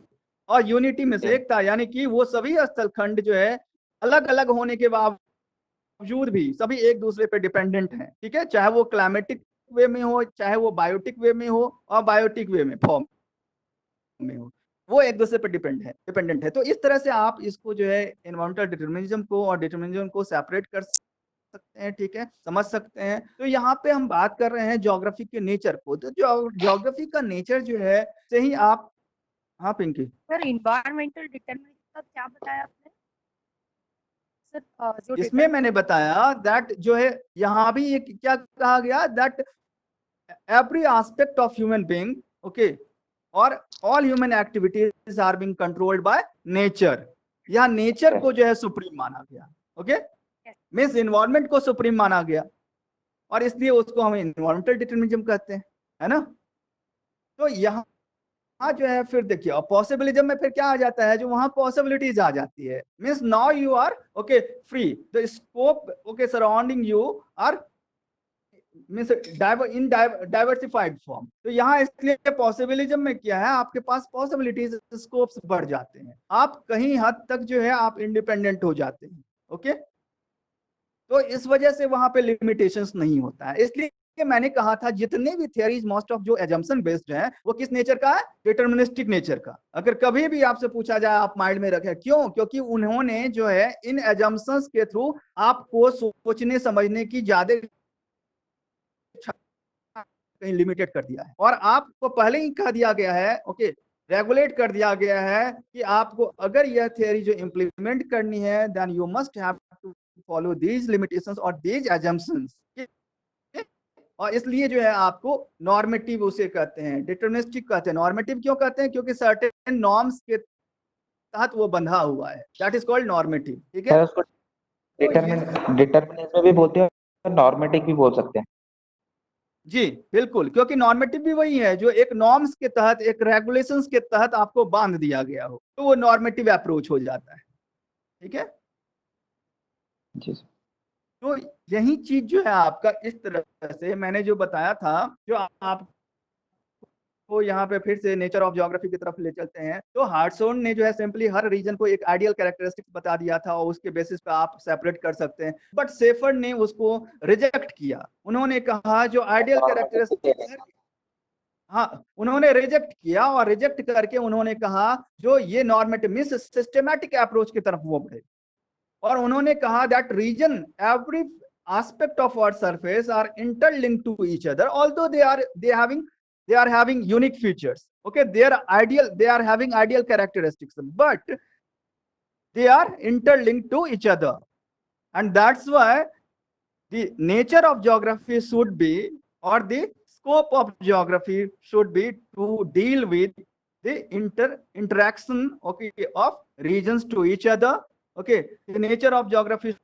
और यूनिटी में से एकता, यानी कि वो सभी स्थल खंड जो है अलग अलग होने के बावजूद भी सभी एक दूसरे पे डिपेंडेंट हैं, ठीक है, चाहे वो क्लाइमेटिक वे में हो, चाहे वो बायोटिक वे में हो, और बायोटिक वे में फॉर्म में हो, वो एक दूसरे पर डिपेंडेंट है। तो इस तरह से आप इसको जो है एनवायरमेंटल डिटरमिनिज्म को और डिटरमिनिज्म को सेपरेट कर सकते हैं, ठीक है, समझ सकते हैं। तो यहाँ पे हम बात कर रहे हैं ज्योग्राफी के नेचर को, तो ज्योग्राफी का नेचर जो है से ही आप, हाँ पिंकी सर इन्वायरमेंटल डिटरमिनिज्म का क्या बताया आपने सर? जो इसमें मैंने बताया दैट जो है यहाँ भी एक क्या कहा गया, that every aspect of human being, okay, or all human activities are being controlled by nature। यहाँ नेचर को जो है सुप्रीम माना गया, ओके, मीन्स इन्वायरमेंट को सुप्रीम माना गया, और इसलिए उसको हम इन्वायरमेंटल डिटरमिनिज्म कहते हैं, है ना। तो यहाँ जो है फिर देखिए पॉसिबिलिज्म में फिर क्या आ जाता है, जो वहां पॉसिबिलिटीज आ जाती है, means now you are okay free, the scope okay surrounding you are means in diversified form. तो यहाँ इसलिए पॉसिबिलिज्म में क्या है, आपके पास पॉसिबिलिटीज स्कोप्स बढ़ जाते हैं, आप कहीं हद तक जो है आप इंडिपेंडेंट हो जाते हैं, ओके। तो इस वजह से वहां पे लिमिटेशंस नहीं होता है। इसलिए मैंने कहा था जितने भी थियरीज मोस्ट ऑफ जो एजम्पशन बेस्ड हैं वो किस नेचर का है, डिटर्मिनिस्टिक नेचर का। अगर कभी भी आपसे पूछा जाए आप माइंड में रखें, क्यों, क्योंकि उन्होंने जो है इन एजम्पशंस के थ्रू आपको सोचने समझने की ज्यादा कहीं लिमिटेड कर दिया है, और आपको पहले ही कह दिया गया है, ओके, रेगुलेट कर दिया गया है कि आपको अगर यह थियरी जो इंप्लीमेंट करनी है, then you must have to follow these limitations और दीज एजम्पशंस। और इसलिए जो है आपको नॉर्मेटिव उसे कहते हैं, डिटरमिनिस्टिक कहते हैं। नॉर्मेटिव क्यों कहते हैं, क्योंकि सर्टेन नॉर्म्स के तहत वो बंधा हुआ है, दैट इज कॉल्ड नॉर्मेटिव, ठीक है। उसको डिटरमिनिज्म भी बोलते हैं, नॉर्मेटिव भी बोल सकते हैं। जी बिल्कुल, क्योंकि नॉर्मेटिव भी वही है जो एक नॉर्म्स के तहत, एक रेगुलेशंस के तहत आपको बांध दिया गया हो, तो वो नॉर्मेटिव अप्रोच हो जाता है, ठीक है जी। तो यही चीज जो है आपका इस तरह से मैंने जो बताया था, जो आपको यहाँ पे फिर से नेचर ऑफ ज्योग्राफी की तरफ ले चलते हैं। तो हार्टसोन ने जो है सिंपली हर रीजन को एक आइडियल कैरेक्टरिस्टिक्स बता दिया था और उसके बेसिस पे आप सेपरेट कर सकते हैं, बट सेफर्ड ने उसको रिजेक्ट किया। उन्होंने कहा जो आइडियल कैरेक्टरिस्टिक्स, हाँ उन्होंने रिजेक्ट किया, और रिजेक्ट करके उन्होंने कहा जो ये नॉर्मेटिव मींस सिस्टमैटिक अप्रोच की तरफ वो बढ़े, और उन्होंने कहा that region every aspect of our surface are interlinked to each other, although they are having unique features, okay, they are having ideal characteristics, but they are interlinked to each other, and that's why the nature of geography should be, or the scope of geography should be to deal with the interaction, okay, of regions to each other, okay. The nature of geography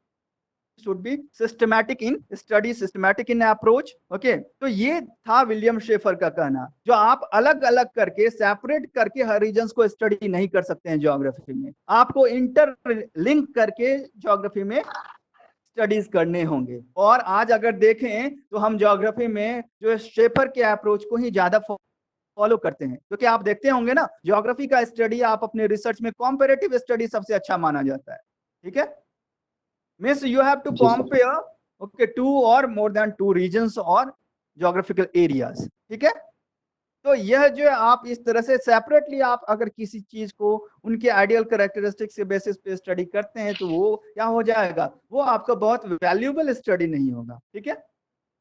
should be systematic in study, systematic in approach, okay। तो ये था विलियम शेफर का कहना, जो आप अलग अलग करके सेपरेट करके हर रीजन्स को स्टडी नहीं कर सकते हैं ज्योग्राफी में, आपको इंटरलिंक करके ज्योग्राफी में स्टडीज करने होंगे। और आज अगर देखें तो हम ज्योग्राफी में जो शेफर के अप्रोच को ही ज्यादा फॉलो करते हैं, क्योंकि आप देखते होंगे ना ज्योग्राफी का स्टडी आप अपने रिसर्च में कॉम्पेरेटिव स्टडी सबसे अच्छा माना जाता है, ठीक है। Means you have to compare, okay, 2 or more than 2 regions or geographical areas, ठीक है। तो यह जो है आप इस तरह से सेपरेटली आप अगर किसी चीज को उनके आइडियल कैरेक्टरिस्टिक्स के बेसिस पे स्टडी करते हैं तो वो क्या हो जाएगा, वो आपका बहुत वैल्यूएबल स्टडी नहीं होगा, ठीक है।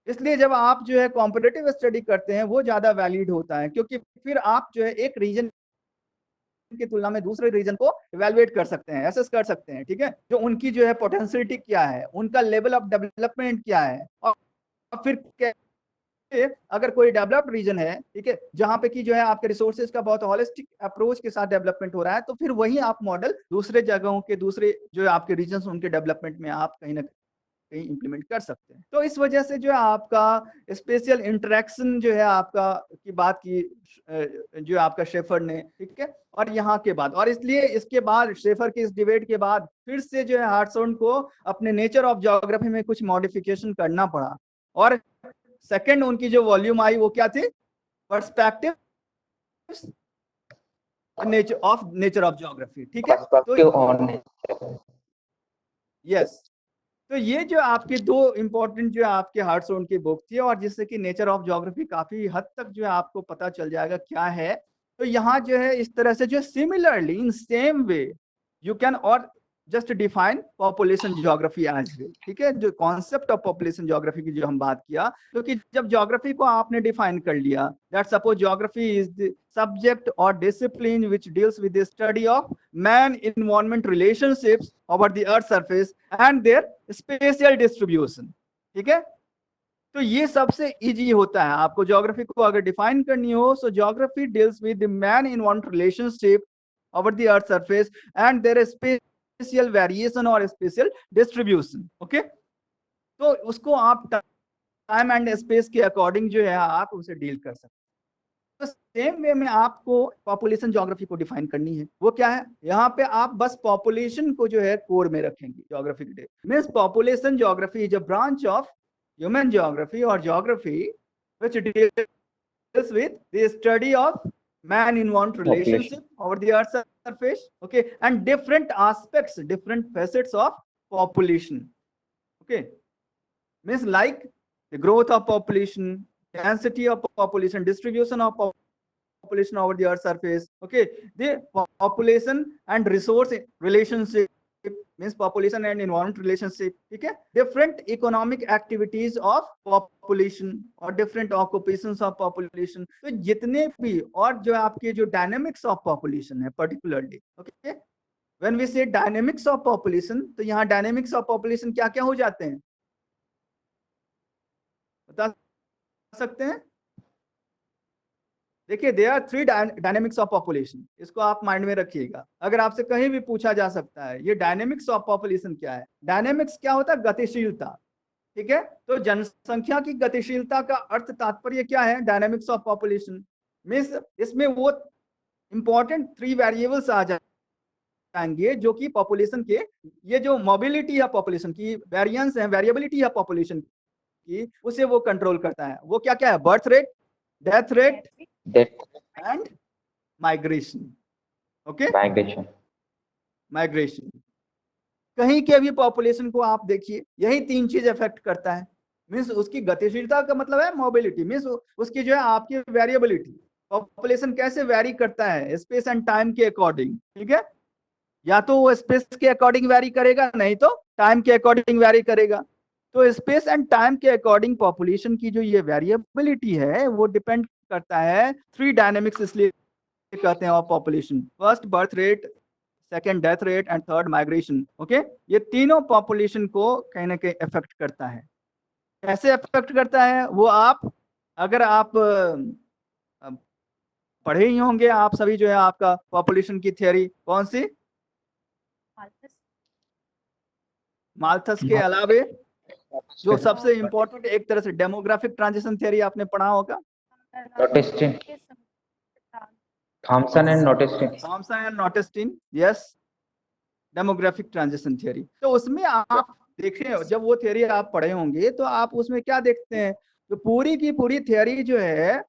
इसलिए जब आप जो है कॉम्पिटिटिव स्टडी करते हैं वो ज्यादा वैलिड होता है, क्योंकि फिर आप जो है एक रीजन की तुलना में दूसरे रीजन को इवैल्यूएट कर सकते हैं, एसेस कर सकते हैं, ठीक है, जो उनकी जो है पोटेंशियलिटी क्या है, उनका लेवल ऑफ डेवलपमेंट क्या है, और फिर अगर कोई डेवलप्ड रीजन है, ठीक है, जहां पे कि जो है आपके रिसोर्सेज का बहुत होलिस्टिक अप्रोच के साथ डेवलपमेंट हो रहा है, तो फिर वही आप मॉडल दूसरे जगहों के दूसरे जो आपके रीजन उनके डेवलपमेंट में आप कहीं ना कहीं इम्प्लीमेंट कर सकते हैं। तो इस वजह से जो है आपका स्पेशल इंटरेक्शन जो है आपका की बात की जो आपका शेफर ने, ठीक है, और यहाँ के बाद, और इसलिए इसके बाद शेफर के इस डिबेट के बाद फिर से जो है हार्टसॉन को अपने नेचर ऑफ ज्योग्राफी में कुछ मॉडिफिकेशन करना पड़ा, और सेकंड उनकी जो वॉल्यूम आई वो क्या थी, पर्सपेक्टिव नेचर ऑफ ज्योग्राफी, ठीक है। तो यस, तो ये जो आपके दो इंपॉर्टेंट जो आपके हार्टसॉन की बुक थी, और जिससे कि नेचर ऑफ ज्योग्राफी काफी हद तक जो है आपको पता चल जाएगा क्या है। तो यहाँ जो है इस तरह से जो similarly in same way you can और just define population geography as well, ठीक है। जो कॉन्सेप्ट ऑफ पॉपुलेशन ज्योग्राफी की जो हम बात किया, क्योंकि जब ज्योग्राफी को आपने डिफाइन कर लिया, that suppose geography is the subject और discipline which deals with the study of man environment relationships over the earth surface and their spatial distribution, ठीक है। तो ये सबसे इजी होता है, आपको ज्योग्राफी को अगर डिफाइन करनी हो, so geography deals with the man environment relationship over the earth surface and their special variation और स्पेशल डिस्ट्रीब्यूशन, ओके। तो उसको आप टाइम एंड स्पेस के अकॉर्डिंग जो है आप उसे डील कर सकते हैं। तो सेम वे में आपको पॉपुलेशन ज्योग्राफी को डिफाइन करनी है, वो क्या है, यहाँ पे आप बस पॉपुलेशन को जो है कोर में रखेंगे ज्योग्राफी के day means population geography is a branch of human geography और geography which deals with the study of man environment relationship over the earth's surface, okay, and different aspects, different facets of population, okay, means like the growth of population, density of population, distribution of population over the earth's surface, okay, the population and resource relationship means population and environment relationship, ठीक है, different economic activities of population और different occupations of population, तो जितने भी और जो आपके जो dynamics of population है particularly, okay, when we say dynamics of population, तो यहाँ dynamics of population क्या क्या हो जाते हैं बता सकते हैं? देखिए, there are three dynamics of population, इसको आप माइंड में रखिएगा, अगर आपसे कहीं भी पूछा जा सकता है ये डायनेमिक्स ऑफ पॉपुलेशन क्या है। डायनेमिक्स क्या होता है, गतिशीलता, ठीक है। तो जनसंख्या की गतिशीलता का अर्थ तात्पर्य क्या है, डायनेमिक्स ऑफ पॉपुलेशन मींस इसमें वो इंपॉर्टेंट थ्री वेरिएबल्स आ जाएंगे जो कि पॉपुलेशन के ये जो मोबिलिटी है पॉपुलेशन की, वेरिएंस है, वेरिएबिलिटी है पॉपुलेशन की, उसे वो कंट्रोल करता है। वो क्या क्या है, birth rate, death rate and migration, okay, migration. कहीं के भी पॉपुलेशन को आप देखिए, यही तीन चीज इफेक्ट करता है, मींस उसकी गतिशीलता का मतलब है मोबिलिटी, मींस उसकी जो है आपकी वेरिएबिलिटी, पॉपुलेशन कैसे वेरी करता है स्पेस एंड टाइम के अकॉर्डिंग, ठीक है, या तो वो स्पेस के अकॉर्डिंग वेरी करेगा, नहीं तो टाइम के अकॉर्डिंग वेरी करेगा। तो स्पेस एंड टाइम के अकॉर्डिंग पॉपुलेशन की जो ये वेरिएबिलिटी है वो डिपेंड करता है थ्री डायनेमिक्स, इसलिए कहते हैं of population, first birth rate, second death rate and third migration, okay. ये तीनों पॉपुलेशन को कहीं ना कहीं इफेक्ट करता है। कैसे इफेक्ट करता है वो आप अगर आप पढ़े ही होंगे आप सभी, जो है आपका पॉपुलेशन की थ्योरी कौन सी, माल्थस के अलावे जो सबसे इंपॉर्टेंट एक तरह से डेमोग्राफिक ट्रांजिशन थ्योरी आपने पढ़ा होगा, Thompson and Notestein, yes, demographic transition theory. तो उसमें आप देखें, जब वो थ्योरी आप पढ़े होंगे तो आप उसमें क्या देखते हैं, तो पूरी की पूरी थ्योरी जो है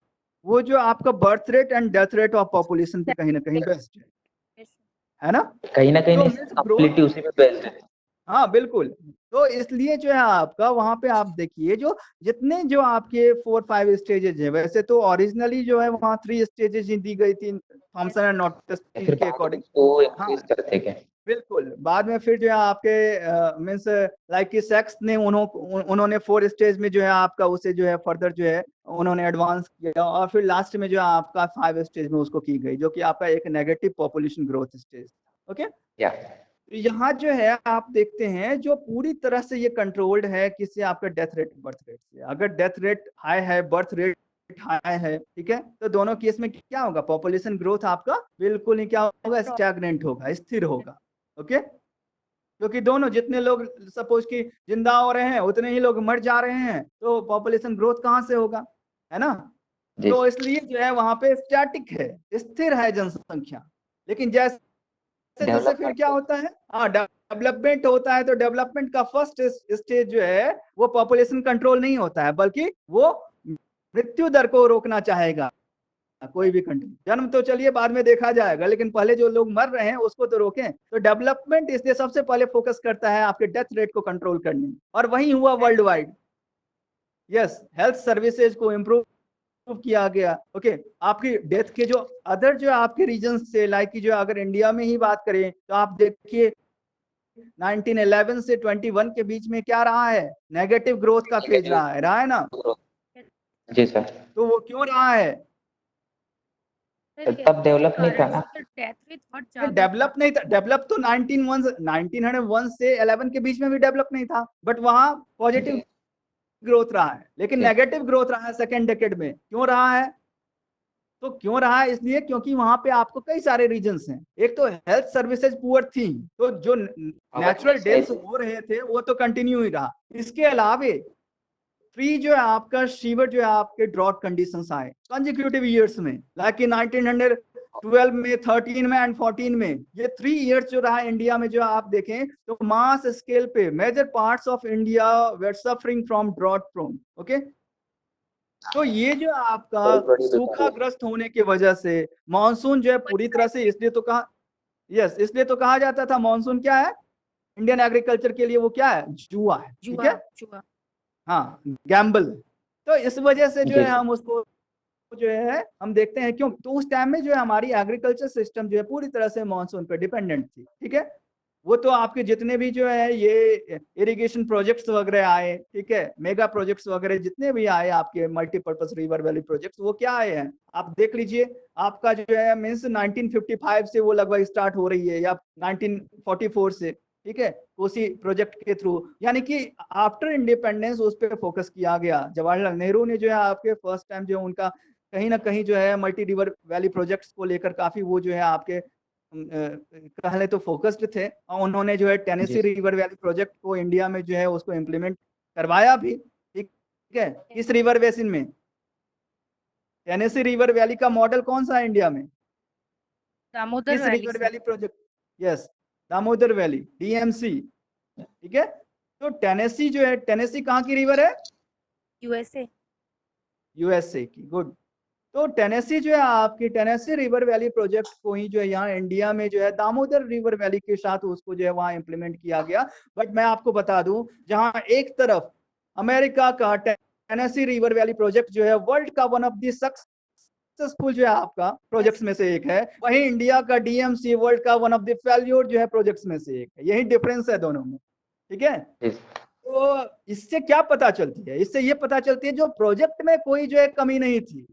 वो जो आपका birth rate and death rate of population पे कहीं ना कहीं बेस्ड है ना, कहीं ना कहीं तो कंप्लीटली उसी पे बेस्ड है। हाँ बिल्कुल, तो इसलिए जो है आपका वहां पे आप देखिए जो जितने जो आपके 4-5 स्टेजेस हैं, वैसे तो ओरिजिनली जो है वहाँ 3 स्टेजेस ही दी गई थी थॉमसन एंड नोटेस्टिन के अकॉर्डिंग, हाँ बिल्कुल। बाद में फिर जो है आपके मींस लाइक कि सेक्स ने उन्होंने 4 स्टेज में जो है आपका उसे जो है फर्दर जो है उन्होंने एडवांस किया, और फिर लास्ट में जो है आपका 5 स्टेज में उसको की गई, जो कि आपका एक negative population growth stage, okay. यहाँ जो है आप देखते हैं जो पूरी तरह से ये कंट्रोल्ड है किससे, आपका डेथ रेट बर्थ रेट से। अगर डेथ रेट हाई है, बर्थ रेट हाई है, ठीक है, तो दोनों केस में क्या होगा, पॉपुलेशन ग्रोथ आपका बिल्कुल ही क्या होगा, स्टैग्नेंट होगा, स्थिर होगा, ओके। क्योंकि दोनों जितने लोग सपोज कि जिंदा हो रहे हैं उतने ही लोग मर जा रहे हैं, तो पॉपुलेशन ग्रोथ कहाँ से होगा, है ना। जी तो इसलिए जो है वहां पे स्टैटिक है, स्थिर है जनसंख्या। लेकिन जैसे जैसे फिर क्या होता है, हाँ डेवलपमेंट होता है, तो डेवलपमेंट का फर्स्ट स्टेज जो है वो पॉपुलेशन कंट्रोल नहीं होता है, बल्कि वो मृत्यु दर को रोकना चाहेगा। कोई भी कंट्री, जन्म तो चलिए बाद में देखा जाएगा, लेकिन पहले जो लोग मर रहे हैं उसको तो रोकें। तो डेवलपमेंट इसलिए सबसे पहले फोकस करता है आपके डेथ रेट को कंट्रोल करने में, और वही हुआ world wide. Yes, health services को इम्प्रूव किया गया। ओके, आपकी डेथ के जो अदर जो आपके रीजन से, लाइक की जो अगर इंडिया में ही बात करें तो आप देखिए 1911 से 21 के बीच में क्या रहा है, नेगेटिव ग्रोथ का फेज रहा है ना। जी सर। तो वो क्यों रहा है, तब डेवलप नहीं था ना, डेवलप नहीं था। डेवलप तो 1901 से 11 के बीच में भी डेवलप नहीं था, बट वहां पॉजिटिव ग्रोथ रहा है, लेकिन नेगेटिव ग्रोथ रहा है सेकेंड डेकेड में। क्यों रहा है, तो क्यों रहा है, इसलिए क्योंकि वहां पे आपको कई सारे रीजंस हैं। एक तो हेल्थ सर्विसेज पुअर थी, तो जो नेचुरल डेथ्स हो रहे थे वो तो कंटिन्यू ही रहा। इसके अलावे फ्री जो है आपका सीवर जो है आपके ड्रॉट कंडीशंस आए कंसेक्यूटिव ईयर्स में, लाइक 1912 में, 13 में एंड 14 में। ये 3 इयर्स जो रहा इंडिया में, जो आप देखें तो मास स्केल पे major parts of India were suffering from drought prone. Okay, तो ये जो आपका सूखाग्रस्त होने की वजह से मानसून जो है पूरी तरह से, इसलिए तो कहा, यस, इसलिए तो कहा जाता था मानसून क्या है इंडियन एग्रीकल्चर के लिए, वो क्या है, जुआ है। ठीक है, जुआ, हाँ, गैम्बल। तो इस वजह से जो है हम उसको जो है हम देखते हैं क्यों, तो उस टाइम में जो है हमारी एग्रीकल्चर सिस्टम जो है पूरी तरह से मानसून पर डिपेंडेंट थी। ठीक है, वो तो आपके जितने भी जो है ये इरिगेशन प्रोजेक्ट्स वगैरह आए, ठीक है, मेगा प्रोजेक्ट्स वगैरह जितने भी आए आपके मल्टीपर्पज रिवर वैली प्रोजेक्ट्स, वो क्या आए हैं आप देख लीजिए। आपका जो है मीन्स 1955 से वो लगभग स्टार्ट हो रही है, या 1944 से, ठीक है, उसी प्रोजेक्ट के थ्रू, यानी कि आफ्टर इंडिपेंडेंस उस पर फोकस किया गया। जवाहरलाल नेहरू ने जो है आपके फर्स्ट टाइम जो उनका कहीं ना कहीं जो है मल्टी रिवर वैली प्रोजेक्ट्स को लेकर काफी वो जो है आपके पहले तो फोकस्ड थे, और उन्होंने जो है टेनेसी रिवर वैली प्रोजेक्ट को इंडिया में जो है उसको इम्प्लीमेंट करवाया भी। ठीक है, किस रिवर बेसिन में, टेनेसी रिवर वैली का मॉडल कौन सा है इंडिया में, दामोदर किस river valley project, yes, Damodar valley, DMC. ठीक है, तो टेनेसी जो है, टेनेसी कहाँ की रिवर है, यूएसए की। गुड। तो टेनेसी जो है आपकी टेनेसी रिवर वैली प्रोजेक्ट को ही जो है यहाँ इंडिया में जो है दामोदर रिवर वैली के साथ उसको जो है वहां इंप्लीमेंट किया गया। बट मैं आपको बता दूं, जहां एक तरफ अमेरिका का टेनेसी रिवर वैली प्रोजेक्ट जो है वर्ल्ड का वन ऑफ द सक्सेसफुल जो है आपका प्रोजेक्ट्स में से एक है, वहीं इंडिया का डीएमसी वर्ल्ड का वन ऑफ द फेल्योर जो है प्रोजेक्ट्स में से एक है। यही डिफरेंस है दोनों में। ठीक है, तो इससे क्या पता चलती है, इससे ये पता चलती है जो प्रोजेक्ट में कोई जो है कमी नहीं थी,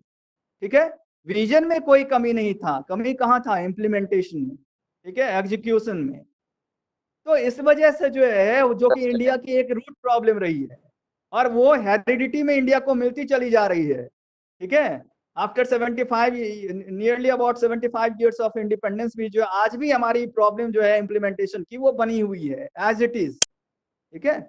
ठीक है, विजन में कोई कमी नहीं था, कमी कहाँ था, इम्प्लीमेंटेशन में, ठीक है, एग्जीक्यूशन में। तो इस वजह से जो है, जो कि इंडिया की एक रूट प्रॉब्लम रही है, और वो हेरिडिटी में इंडिया को मिलती चली जा रही है। ठीक है, after 75 nearly about 75 years of independence भी जो है आज भी हमारी प्रॉब्लम जो है इम्प्लीमेंटेशन की वो बनी हुई है एज इट इज। ठीक है,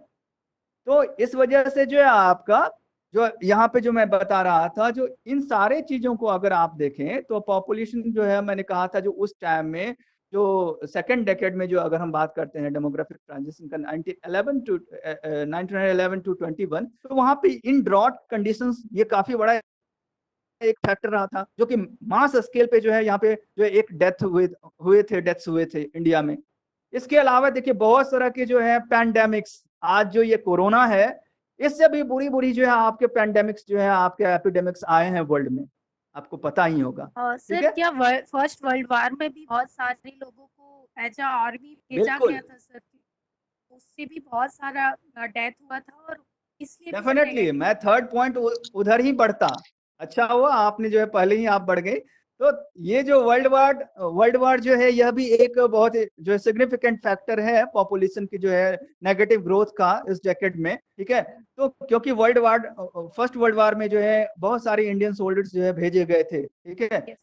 तो इस वजह से जो है आपका जो यहाँ पे जो मैं बता रहा था, जो इन सारे चीजों को अगर आप देखें तो पॉपुलेशन जो है, मैंने कहा था जो उस टाइम में जो सेकंड डेकेड में जो अगर हम बात करते हैं डेमोग्राफिक ट्रांजिशन का 1911 टू 21, तो वहां पे इन ड्रॉट कंडीशंस ये काफी बड़ा एक फैक्टर रहा था, जो कि मास स्केल पे जो है यहाँ पे जो एक डेथ्स हुए थे इंडिया में। इसके अलावा देखिए बहुत तरह के जो है पैंडेमिक्स, आज जो ये कोरोना है, इससे भी बुरी बुरी जो है आपके पैंडेमिक्स जो है आपके एपिडेमिक्स आए हैं वर्ल्ड में, आपको पता ही होगा। सर क्या फर्स्ट वर्ल्ड वार में भी बहुत सारे लोगों को एज अ आर्मी भेजा गया था सर, उससे भी बहुत सारा डेथ हुआ था, और इसलिए डेफिनेटली मैं थर्ड पॉइंट उधर ही बढ़ता। अच्छा हुआ आपने जो है पहले ही आप बढ़ गए। तो ये जो वर्ल्ड वार जो है, यह भी एक बहुत जो है सिग्निफिकेंट फैक्टर है पॉपुलेशन की जो है नेगेटिव ग्रोथ का इस डेकेड में। ठीक है, तो क्योंकि फर्स्ट वर्ल्ड वार में जो है बहुत सारे इंडियन सोल्जर्स जो है भेजे गए थे। ठीक है,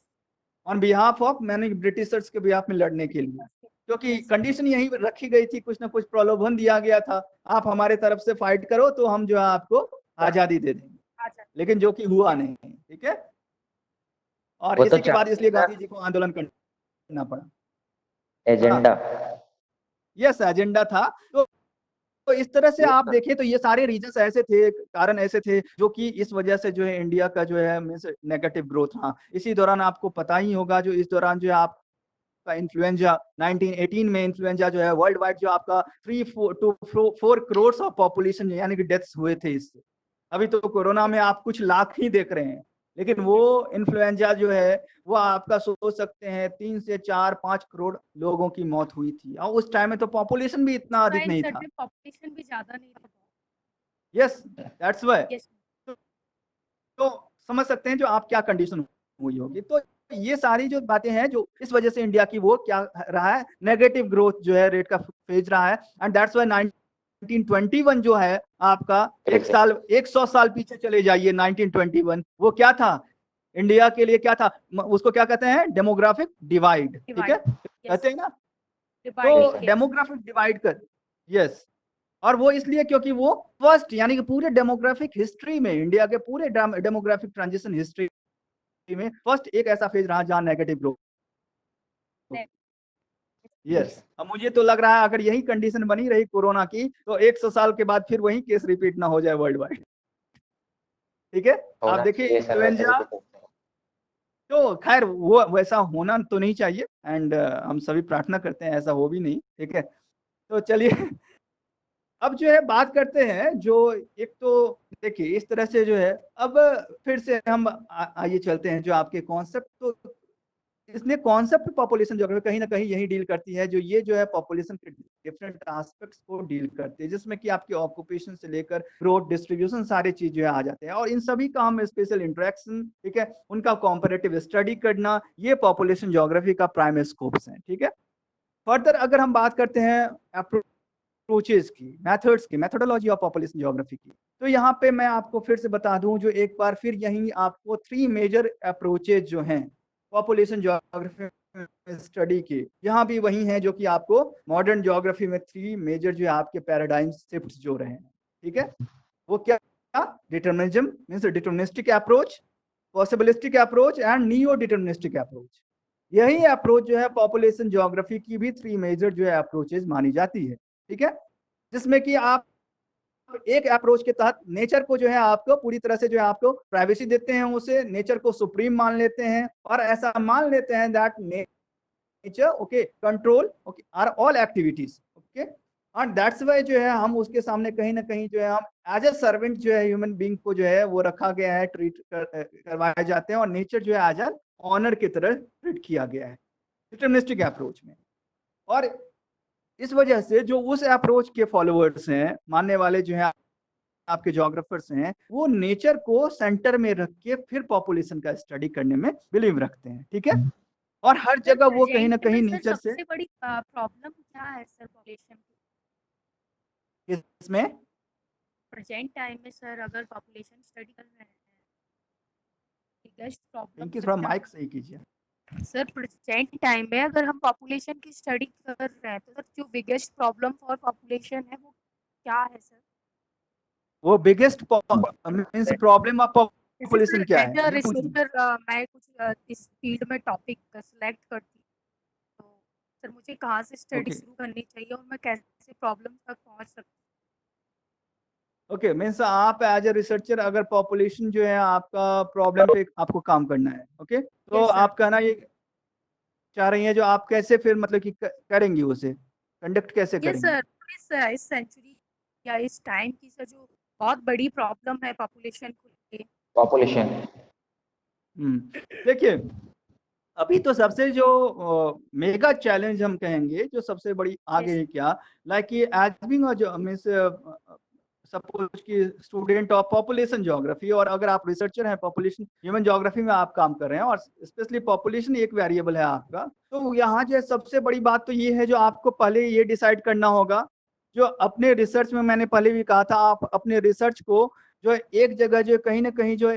ऑन बिहाफ ऑफ मैंने ब्रिटिशर्स के बिहाफ में लड़ने के लिए, क्योंकि कंडीशन यही रखी गई थी, कुछ ना कुछ प्रलोभन दिया गया था, आप हमारे तरफ से फाइट करो तो हम जो है आपको आजादी दे देंगे, लेकिन जो कि हुआ नहीं। ठीक है, और वो तो इसी के बाद इसलिए गांधी जी को आंदोलन करना पड़ा। एजेंडा। यस, एजेंडा था। तो इस तरह से आप देखें तो ये सारे रीजंस ऐसे थे, कारण ऐसे थे जो कि इस वजह से जो है इंडिया का जो है नेगेटिव ग्रोथ रहा। इसी दौरान आपको पता ही होगा जो इस दौरान जो है आपका इन्फ्लुएंजा 1918 में इन्फ्लुएंजा जो है वर्ल्ड वाइड जो आपका 3 to 4 करोड़ ऑफ पॉपुलेशन यानी कि डेथ्स हुए थे इससे। अभी तो कोरोना में आप कुछ लाख ही देख रहे हैं, लेकिन वो इन्फ्लुएंजा जो है वो आपका सोच सकते हैं 3 से 4-5 करोड़ लोगों की मौत हुई थी, और उस टाइम में तो पॉपुलेशन भी इतना अधिक नहीं था। पॉपुलेशन भी ज्यादा नहीं था। Yes, that's why. तो समझ सकते हैं जो आप क्या कंडीशन हुई होगी। तो ये सारी जो बातें हैं जो इस वजह से इंडिया की वो क्या रहा है, नेगेटिव ग्रोथ जो है रेट का फेज रहा है, एंड दैट्स व्हाई 1921 जो है आपका 100 साल पीछे चले जाइए, 1921 वो क्या था इंडिया के लिए, क्या था, उसको क्या कहते हैं, डेमोग्राफिक डिवाइड। ठीक है, कहते हैं ना, तो डेमोग्राफिक डिवाइड कर, यस। और वो इसलिए क्योंकि वो फर्स्ट यानी कि पूरे डेमोग्राफिक हिस्ट्री में, इंडिया के पूरे डेमोग्राफिक ट्रांजिशन हिस्ट्री में फर्स्ट एक ऐसा फेज रहा जहां नेगेटिव ग्रोथ। यस, अब मुझे तो लग रहा है अगर यही कंडीशन बनी रही कोरोना की तो 100 साल के बाद फिर वही केस रिपीट ना हो जाए वर्ल्ड वाइड। ठीक है, आप देखिए इन्फ्लुएंजा, तो खैर वो वैसा होना तो नहीं चाहिए, एंड हम सभी प्रार्थना करते हैं ऐसा हो भी नहीं। ठीक है, तो चलिए अब जो है बात करते हैं जो एक तो देखिए इस तरह से जो है, अब फिर से हम आइए चलते हैं जो आपके कॉन्सेप्ट, तो इसलिए कॉन्सेप्ट पॉपुलेशन ज्योग्राफी कहीं ना कहीं यही डील करती है, जो ये जो है पॉपुलेशन के डिफरेंट एस्पेक्ट्स को डील करती है, जिसमें कि आपके ऑक्यूपेशन से लेकर ग्रोथ, डिस्ट्रीब्यूशन, सारी चीज जो है आ जाते हैं, और इन सभी का हम स्पेशल इंटरेक्शन, ठीक है, उनका कॉम्पैरेटिव स्टडी करना, ये पॉपुलेशन ज्योग्राफी का प्राइम स्कोप्स है। ठीक है, फर्दर अगर हम बात करते हैं अप्रोचेज की, मेथड्स की, मेथोडोलॉजी ऑफ पॉपुलेशन ज्योग्राफी की, तो यहाँ पे मैं आपको फिर से बता दूं, जो एक बार फिर यही आपको 3 मेजर अप्रोचेज जो हैं पॉपुलेशन ज्योग्राफी स्टडी के, यहाँ भी वही है जो कि आपको मॉडर्न ज्योग्राफी में 3 मेजर जो है आपके पैराडाइम शिफ्ट्स जो रहे हैं। ठीक है, वो क्या, determinism means deterministic approach, possibilistic approach and neo deterministic approach. यही अप्रोच जो है पॉपुलेशन ज्योग्राफी की भी 3 मेजर जो है अप्रोचेज मानी जाती है। ठीक है, जिसमें कि आप एक अप्रोच के तहत नेचर को जो है आपको पूरी तरह से जो है आपको प्राइवेसी देते हैं, उसे नेचर को सुप्रीम मान लेते हैं, और ऐसा मान लेते हैं that nature okay control okay are all activities okay, and that's why जो है हम उसके सामने कहीं ना कहीं जो है हम एज ए सर्वेंट जो है ह्यूमन बीइंग को जो है वो रखा गया है, ट्रीट करवाए जाते हैं, और नेचर जो है एज एन ऑनर की तरह ट्रीट किया गया है डिटर्मिनिस्टिक अप्रोच में। और इस वजह से जो उस अप्रोच के फॉलोअर्स हैं, मानने वाले जो है आपके ज्योग्राफर्स हैं, वो नेचर को सेंटर में रख के फिर पॉपुलेशन का स्टडी करने में बिलीव रखते हैं। ठीक है, और हर जगह वो कहीं ना कहीं नेचर से, सबसे बड़ी प्रॉब्लम क्या है सर पॉपुलेशन की इसमें प्रेजेंट टाइम में सर, अगर पॉपुलेशन स्टडी कर रहे हैं, बिगेस्ट प्रॉब्लम इनकी थोड़ा माइक सही कीजिए सर, प्रेजेंट टाइम में अगर हम पॉपुलेशन की स्टडी कर रहे हैं तो सर जो बिगेस्ट प्रॉब्लम फॉर पॉपुलेशन है वो क्या है सर? वो biggest means problem of population क्या है, ये पूछिए। मैं कुछ इस फील्ड में टॉपिक सेलेक्ट करती हूँ, तो सर मुझे कहाँ से स्टडी शुरू करनी चाहिए और मैं कैसे प्रॉब्लम तक पहुँच सकती हूँ? ओके, मीन्स आप एज ए रिसर्चर अगर पॉपुलेशन जो है आपका प्रॉब्लम पे आपको काम करना है, ओके, तो आप कहना ये चाह रही हैं जो आप कैसे फिर मतलब कि करेंगी, उसे कंडक्ट कैसे करेंगी? सर इस सेंचुरी या इस टाइम की सर जो बहुत बड़ी प्रॉब्लम है पॉपुलेशन को लेके, पॉपुलेशन। देखिए अभी तो सबसे जो मेगा चैलेंज हम कहेंगे, जो सबसे बड़ी आगे है क्या, लाइक ये एज बीइंग जो मींस सपोज कि स्टूडेंट ऑफ पॉपुलेशन ज्योग्राफी, और अगर आप रिसर्चर हैं पॉपुलेशन ह्यूमन ज्योग्राफी में आप काम कर रहे हैं, और स्पेशली पॉपुलेशन एक वेरिएबल है आपका, तो यहाँ जो सबसे बड़ी बात तो ये है जो आपको पहले ये डिसाइड करना होगा, जो अपने रिसर्च में मैंने पहले भी कहा था, आप अपने रिसर्च को जो एक जगह जो कहीं ना कहीं जो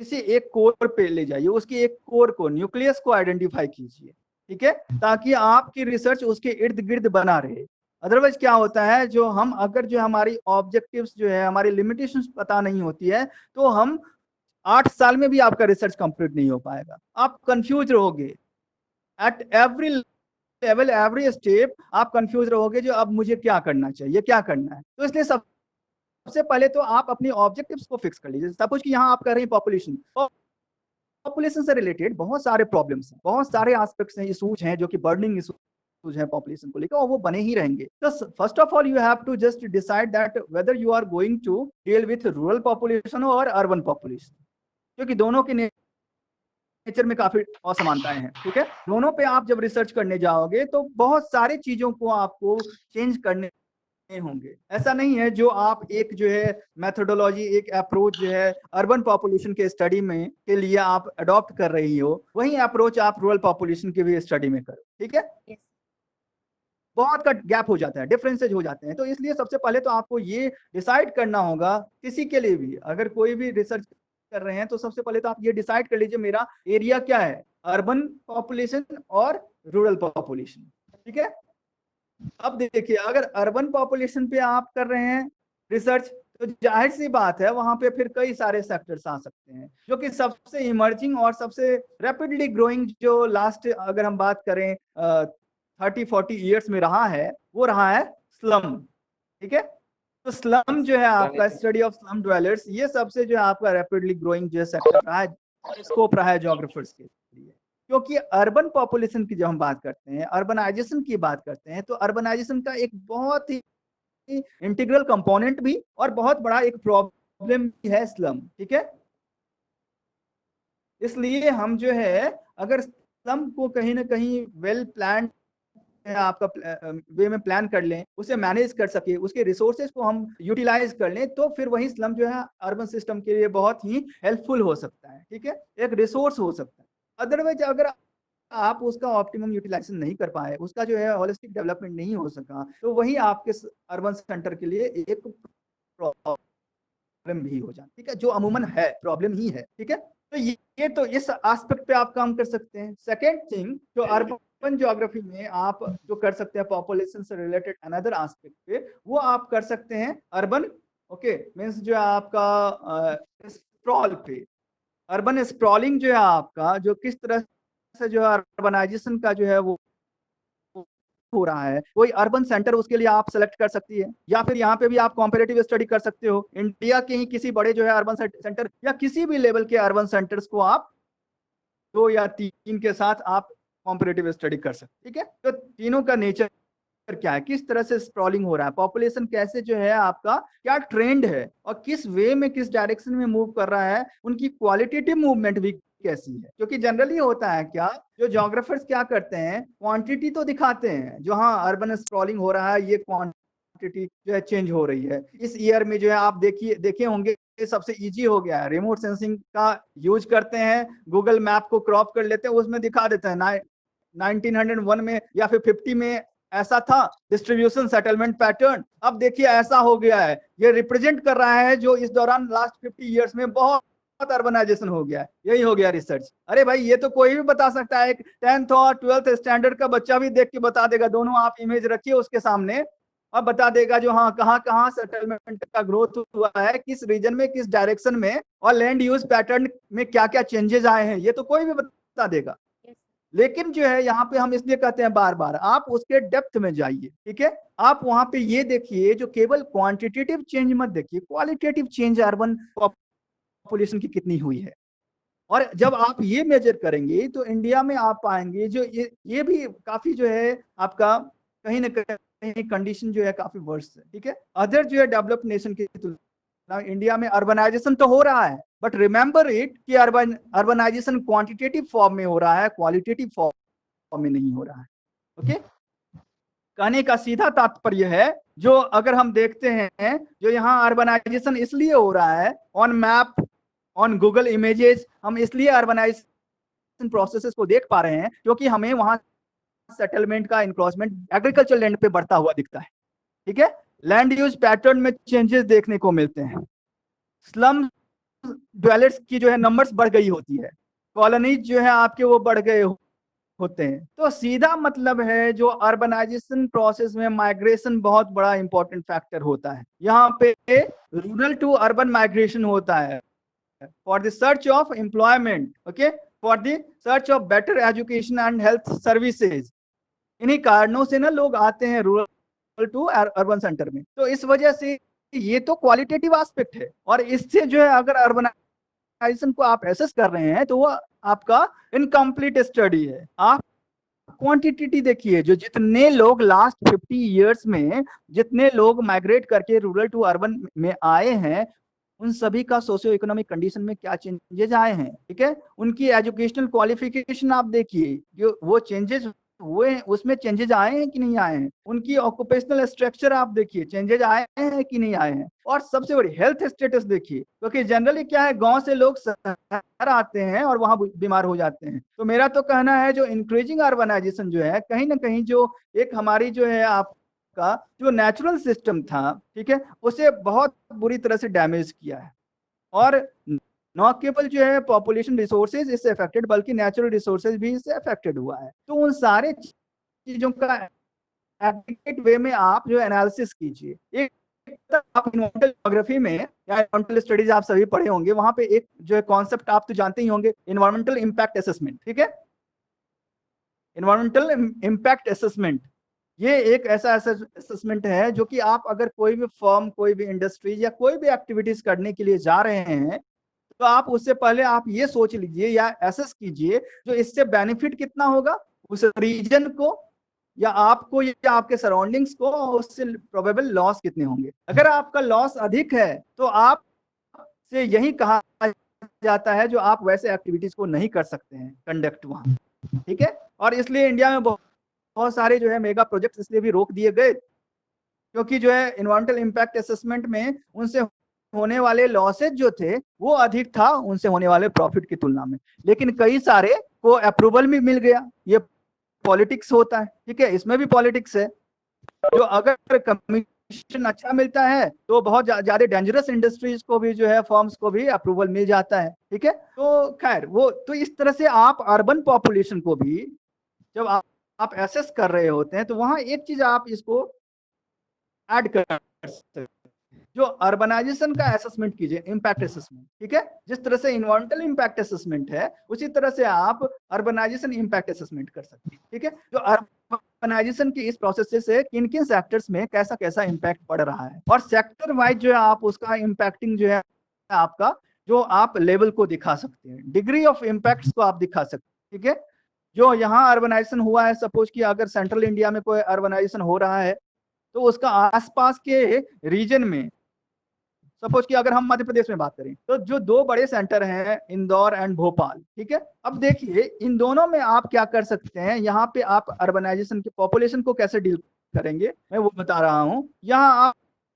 किसी एक कोर पे ले जाइए, उसकी एक कोर को, न्यूक्लियस को आइडेंटिफाई कीजिए, ठीक है, ताकि आपकी रिसर्च उसके इर्द गिर्द बना रहे। अदरवाइज क्या होता है, जो हम अगर जो हमारी ऑब्जेक्टिव्स जो है, हमारी लिमिटेशंस पता नहीं होती है, तो हम 8 साल में भी आपका रिसर्च कंप्लीट नहीं हो पाएगा, आप कंफ्यूज रहोगे at every level, every step आप कंफ्यूज रहोगे, जो अब मुझे क्या करना चाहिए, क्या करना है। तो इसलिए सबसे पहले तो आप अपनी ऑब्जेक्टिव्स को फिक्स कर लीजिए। सपोज कि यहाँ आप कर रहे हैं पॉपुलेशन, पॉपुलेशन से रिलेटेड बहुत सारे प्रॉब्लम्स हैं, बहुत सारे एस्पेक्ट्स हैं, इशूज हैं जो कि बर्निंग इशूज हैं पॉपुलेशन को लेकर, और वो बने ही रहेंगे। तो first of all you have to just decide that whether you are going to deal with rural population और अर्बन पॉपुलेशन, क्योंकि दोनों के नेचर में काफी असमानताएं हैं, ठीक है। दोनों पे आप जब रिसर्च करने जाओगे तो बहुत सारी चीजों को आपको चेंज करने होंगे। ऐसा नहीं है जो आप एक जो है मेथोडोलॉजी, एक अप्रोच जो है अर्बन पॉपुलेशन के स्टडी में के लिए आप अडॉप्ट कर रही हो, वही अप्रोच आप रूरल पॉपुलेशन की भी स्टडी में करो, ठीक है। बहुत का गैप हो जाता है, डिफरेंसेज हो जाते हैं। तो इसलिए सबसे पहले तो आपको ये डिसाइड करना होगा, किसी के लिए भी अगर कोई भी रिसर्च कर रहे हैं तो सबसे पहले तो आप ये डिसाइड कर लीजिए मेरा एरिया क्या है, अर्बन पॉपुलेशन और रूरल पॉपुलेशन, ठीक है। अब देखिए, अगर अर्बन पॉपुलेशन पे आप कर रहे हैं रिसर्च, तो जाहिर सी बात है वहां पे फिर कई सारे सेक्टर्स आ सकते हैं, जो कि सबसे इमर्जिंग और सबसे रैपिडली ग्रोइंग जो लास्ट अगर हम बात करें 30-40 ईयर्स में रहा है, वो रहा है स्लम, ठीक है। तो स्लम जो है आपका, स्टडी ऑफ स्लम ड्वेलर्स, ये सबसे जो है आपका रैपिडली ग्रोइंग जो सेक्टर रहा है, स्कोप रहा है जोग्राफर्स के लिए। क्योंकि अर्बन पॉपुलेशन की जब हम बात करते हैं, अर्बनाइजेशन की बात करते हैं, तो अर्बनाइजेशन का एक बहुत ही इंटीग्रल कंपोनेंट भी और बहुत बड़ा एक प्रॉब्लम भी है स्लम, ठीक है। इसलिए हम जो है अगर स्लम को कहीं ना कहीं वेल प्लान आपका वे में प्लान कर लें, उसे मैनेज कर सके, उसके रिसोर्सेज को हम यूटिलाइज कर लें, तो फिर वही स्लम जो है अर्बन सिस्टम के लिए बहुत ही हेल्पफुल हो सकता है, ठीक है, एक रिसोर्स हो सकता है। अदरवाइज अगर आप उसका ऑप्टिमम यूटिलाइजेशन नहीं कर पाए, उसका जो है होलिस्टिक डेवलपमेंट नहीं हो सका, तो वही आपके अर्बन सेंटर के लिए एक प्रॉब्लम भी हो जाती, ठीक है, जो अमूमन है प्रॉब्लम ही है, ठीक है। तो ये तो इस एस्पेक्ट पे आप काम कर सकते हैं। सेकेंड थिंग, जो अर्बन ज्योग्राफी में आप जो कर सकते हैं पॉपुलेशन से रिलेटेड अनदर एस्पेक्ट पे, वो आप कर सकते हैं अर्बन, ओके, मींस जो है आपका स्प्रॉल पे, अर्बन स्प्रॉलिंग जो है आपका, जो किस तरह से जो है अर्बनाइजेशन का जो है वो हो रहा है, कोई अर्बन सेंटर उसके लिए आप सेलेक्ट कर सकती है, या फिर यहाँ पे भी आप कॉम्पेरेटिव स्टडी कर सकते हो, इंडिया के ही किसी बड़े जो है अर्बन सेंटर या किसी भी लेवल के अर्बन सेंटर्स को आप 2 या 3 के साथ आप कॉम्पेरेटिव स्टडी कर सकते, ठीक है। तो तीनों का नेचर क्या है, किस तरह से स्प्रॉलिंग हो रहा है, पॉपुलेशन कैसे जो है आपका क्या ट्रेंड है, और किस वे में, किस डायरेक्शन में मूव कर रहा है, उनकी क्वालिटेटिव मूवमेंट भी कैसी है। क्योंकि जनरली होता है क्या, जो ज्योग्राफर्स क्या करते हैं, क्वांटिटी तो दिखाते हैं, जो हाँ अर्बन स्प्रॉलिंग हो रहा है, ये क्वांटिटी जो है चेंज हो रही है। इस ईयर में जो है आप देखे होंगे, सबसे इजी हो गया है, रिमोट सेंसिंग का यूज करते हैं, गूगल मैप को क्रॉप कर लेते हैं, उसमें दिखा देते हैं 1901 में या फिर 50 में ऐसा था डिस्ट्रीब्यूशन सेटलमेंट पैटर्न, अब देखिए ऐसा हो गया है। ये रिप्रेजेंट कर रहा है जो इस दौरान लास्ट 50 ईयर्स में बहुत अर्बनाइजेशन हो गया है, यही हो गया रिसर्च। अरे भाई, ये तो कोई भी बता सकता है, एक 10th और 12th स्टैंडर्ड का बच्चा भी देख के बता देगा, दोनों आप इमेज रखिए उसके सामने और बता देगा जो हाँ कहाँ सेटलमेंट का ग्रोथ हुआ है, किस रीजन में, किस डायरेक्शन में, और लैंड यूज पैटर्न में क्या क्या चेंजेस आए हैं, ये तो कोई भी बता देगा। लेकिन जो है यहाँ पे हम इसलिए कहते हैं बार बार आप उसके डेप्थ में जाइए, ठीक है। आप वहां पे ये देखिए, जो केवल क्वांटिटेटिव चेंज मत देखिए, क्वालिटेटिव चेंज अर्बन पॉपुलेशन की कितनी हुई है। और जब आप ये मेजर करेंगे तो इंडिया में आप पाएंगे जो ये भी काफी जो है आपका कहीं ना कहीं कंडीशन जो है काफी वर्स है, ठीक है। अदर जो है डेवलप्ड नेशन की तुलना इंडिया में अर्बनाइजेशन तो हो रहा है, बट रिमेंबर इट कि अर्बनाइजेशन क्वांटिटेटिव फॉर्म में हो रहा है, क्वालिटेटिव फॉर्म में नहीं हो रहा है, ओके। कहने का सीधा तात्पर्य है, जो अगर हम देखते हैं जो यहाँ अर्बनाइजेशन इसलिए हो रहा है, on map, on Google images हम इसलिए अर्बनाइजेशन प्रोसेसेस को देख पा रहे हैं क्योंकि हमें वहां सेटलमेंट का इंक्रोचमेंट एग्रीकल्चर लैंड पे बढ़ता हुआ दिखता है, ठीक है। लैंड यूज पैटर्न में चेंजेस देखने को मिलते हैं, स्लम ड्वेलर्स की जो है नंबर्स बढ़ गई होती है, कॉलोनीज जो है आपके वो बढ़ गए होते हैं। तो सीधा मतलब है जो अर्बनाइजेशन प्रोसेस में माइग्रेशन बहुत बड़ा इंपॉर्टेंट फैक्टर होता है। यहाँ पे रूरल टू अर्बन माइग्रेशन होता है for the search of employment, okay, for the search of better education and health services. इन्हीं कारणों से ना लोग आते हैं रूरल टू अर्बन सेंटर में। तो इस वजह से ये तो क्वालिटेटिव एस्पेक्ट है, और इससे जो है अगर अर्बनाइजेशन को आप एसेस कर रहे हैं तो वो आपका इनकम्प्लीट स्टडी है। आप क्वांटिटी देखिए, जो जितने लोग लास्ट 50 इयर्स में जितने लोग माइग्रेट करके रूरल टू अर्बन में आए हैं, उन सभी का सोशियो इकोनॉमिक कंडीशन में क्या चेंजेस आए हैं, ठीक है। उनकी एजुकेशनल क्वालिफिकेशन आप देखिए, जो वो चेंजेस हुए हैं उसमें चेंजेस आए हैं कि नहीं आए हैं। उनकी ऑक्यूपेशनल स्ट्रक्चर आप देखिए, चेंजेस आए हैं कि नहीं आए हैं। और सबसे बड़ी हेल्थ स्टेटस देखिए, क्योंकि जनरली क्या है, गांव से लोग शहर आते हैं और वहां बीमार हो जाते हैं। तो मेरा तो कहना है जो इंक्रीजिंग अर्बनाइजेशन जो है, कहीं ना कहीं जो एक हमारी जो है आप का जो नेचुरल सिस्टम था, ठीक है, उसे बहुत बुरी तरह से डैमेज किया है। और न केवल जो है पॉपुलेशन रिसोर्सेज इससे अफेक्टेड, बल्कि नेचुरल रिसोर्सेज भी इससे अफेक्टेड हुआ है। तो उन सारे चीजों का एग्रीगेट वे में आप जो एनालिसिस कीजिए। एक आप इन्वायरमेंटल ज्योग्राफी में या इन्वायरमेंटल स्टडीज आप सभी पढ़े होंगे, वहां पे एक जो है कॉन्सेप्ट आप तो जानते ही होंगे, इन्वायरमेंटल इम्पैक्ट असेसमेंट, ठीक है। इन्वायरमेंटल इम्पैक्ट असेसमेंट ये एक ऐसा असेसमेंट है जो कि आप अगर कोई भी फर्म, कोई भी इंडस्ट्रीज या कोई भी एक्टिविटीज करने के लिए जा रहे हैं, तो आप उससे पहले आप ये सोच लीजिए या एसेस कीजिए जो इससे बेनिफिट कितना होगा उस रीजन को या आपको या आपके सराउंडिंग्स को, उससे प्रोबेबल लॉस कितने होंगे। अगर आपका लॉस अधिक है तो आप से यही कहा जाता है जो आप वैसे एक्टिविटीज को नहीं कर सकते हैं कंडक्ट वहां, ठीक है। और इसलिए इंडिया में बहुत सारे जो है मेगा प्रोजेक्ट्स इसलिए भी रोक दिए गए, क्योंकि जो है इन्वायरमेंटल इम्पैक्ट असेसमेंट में उनसे होने वाले लॉसेज जो थे वो अधिक था उनसे होने वाले प्रॉफिट की तुलना में। लेकिन कई सारे को अप्रूवल भी मिल गया। ये पॉलिटिक्स होता है, ठीक है, इसमें भी पॉलिटिक्स है। जो अगर कमीशन अच्छा मिलता है तो बहुत ज्यादा डेंजरस इंडस्ट्रीज को भी जो है फर्म्स को भी अप्रूवल मिल जाता है, ठीक है। तो खैर वो तो इस तरह से आप अर्बन पॉपुलेशन को भी जब आप एसेस कर रहे होते हैं तो वहां एक चीज आप इसको ऐड कर सकते हैं, जो अर्बनाइजेशन का असेसमेंट कीजिए, इम्पैक्ट असेसमेंट, ठीक है। जिस तरह से इन्वायरमेंटल इम्पैक्ट असेसमेंट है उसी तरह से आप अर्बनाइजेशन इम्पैक्ट असेसमेंट कर सकते हैं, ठीक है। जो अर्बनाइजेशन की इस प्रोसेस से किन किन सेक्टर्स में कैसा कैसा इम्पैक्ट पड़ रहा है, और सेक्टर वाइज जो है आप उसका इम्पैक्टिंग जो है आपका जो आप लेवल को दिखा सकते हैं, डिग्री ऑफ इम्पैक्ट को आप दिखा सकते हैं, ठीक है। जो यहाँ अर्बनाइजेशन हुआ है, सपोज कि अगर सेंट्रल इंडिया में कोई अर्बनाइजेशन हो रहा है तो उसका आसपास के रीजन में, सपोज कि अगर हम मध्य प्रदेश में बात करें तो जो दो बड़े सेंटर हैं इंदौर एंड भोपाल, ठीक है। अब देखिए इन दोनों में आप क्या कर सकते हैं, यहाँ पे आप अर्बनाइजेशन की पॉपुलेशन को कैसे डील करेंगे मैं वो बता रहा हूँ। यहाँ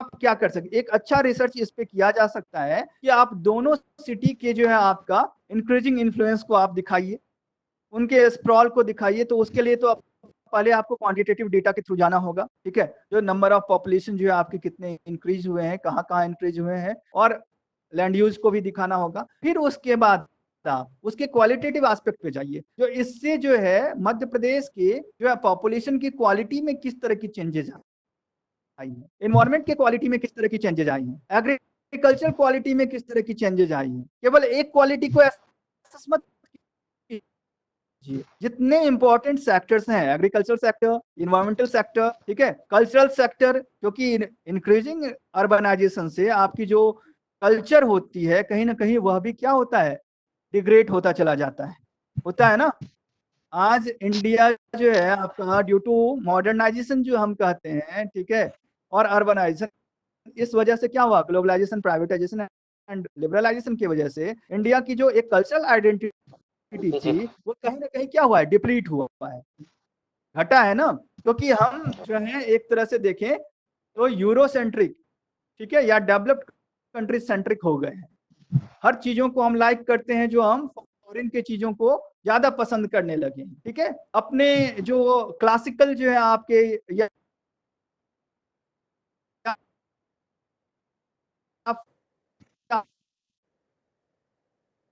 आप क्या कर सकते, एक अच्छा रिसर्च इस पे किया जा सकता है कि आप दोनों सिटी के जो है आपका इंक्रीजिंग इन्फ्लुएंस को आप दिखाइए, उनके स्प्रॉल को दिखाइए। तो उसके लिए तो आप पहले आपको क्वांटिटेटिव डेटा के थ्रू जाना होगा, ठीक है। जो नंबर ऑफ पॉपुलेशन जो है आपके कितने इंक्रीज हुए हैं, कहाँ कहाँ इंक्रीज हुए हैं, और लैंड यूज को भी दिखाना होगा। फिर उसके बाद आप उसके क्वालिटेटिव एस्पेक्ट पे जाइए, जो इससे जो है मध्य प्रदेश के जो है पॉपुलेशन की क्वालिटी में किस तरह की चेंजेस आई है, एनवायरमेंट के क्वालिटी में किस तरह की चेंजेस आई हैं, एग्रीकल्चर क्वालिटी में किस तरह की चेंजेस आई हैं। केवल एक क्वालिटी को एसेस मत जी, जितने इंपॉर्टेंट सेक्टर्स हैं, एग्रीकल्चर सेक्टर, इन्वायरमेंटल सेक्टर, ठीक है, कल्चरल सेक्टर, क्योंकि इंक्रीजिंग अर्बनाइजेशन से आपकी जो कल्चर होती है कहीं ना कहीं वह भी क्या होता है, डिग्रेड होता चला जाता है, होता है ना। आज इंडिया जो है आपका ड्यू टू मॉडर्नाइजेशन जो हम कहते हैं, ठीक है, और अर्बनाइजेशन, इस वजह से क्या हुआ, ग्लोबलाइजेशन, प्राइवेटाइजेशन एंड लिबरलाइजेशन की वजह से इंडिया की जो एक कल्चरल आइडेंटिटी थी वो कहीं ना कहीं क्या हुआ है, डिप्लीट हुआ है, घटा है ना। क्योंकि हम जो है एक तरह से देखें तो यूरोसेंट्रिक, ठीक है, या डेवलप्ड कंट्री सेंट्रिक हो गए हैं। हर चीजों को हम लाइक करते हैं, जो हम फॉरेन के चीजों को ज्यादा पसंद करने लगे हैं, ठीक है। अपने जो क्लासिकल जो है आपके या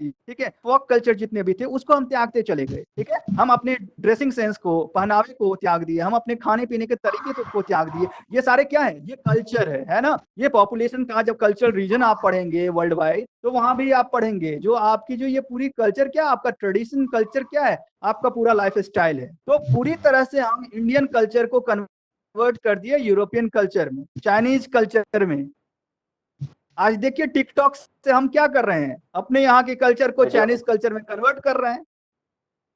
थी, ठीक है, फोक कल्चर जितने भी थे उसको हम त्यागते चले गए, ठीक है, हम अपने ड्रेसिंग सेंस को, पहनावे को त्याग दिए, हम अपने खाने पीने के तरीके को त्याग दिए। ये सारे क्या है, ये कल्चर है ना। ये पॉपुलेशन का जब कल्चरल रीजन आप पढ़ेंगे वर्ल्ड वाइड, तो वहां भी आप पढ़ेंगे जो आपकी जो ये पूरी कल्चर क्या, आपका ट्रेडिशन कल्चर क्या है, आपका पूरा लाइफ स्टाइल है। तो पूरी तरह से हम इंडियन कल्चर को कन्वर्ट कर दिया यूरोपियन कल्चर में, चाइनीज कल्चर में। आज देखिए टिकटॉक से हम क्या कर रहे हैं, अपने यहाँ के कल्चर को चाइनीज कल्चर में कन्वर्ट कर रहे हैं,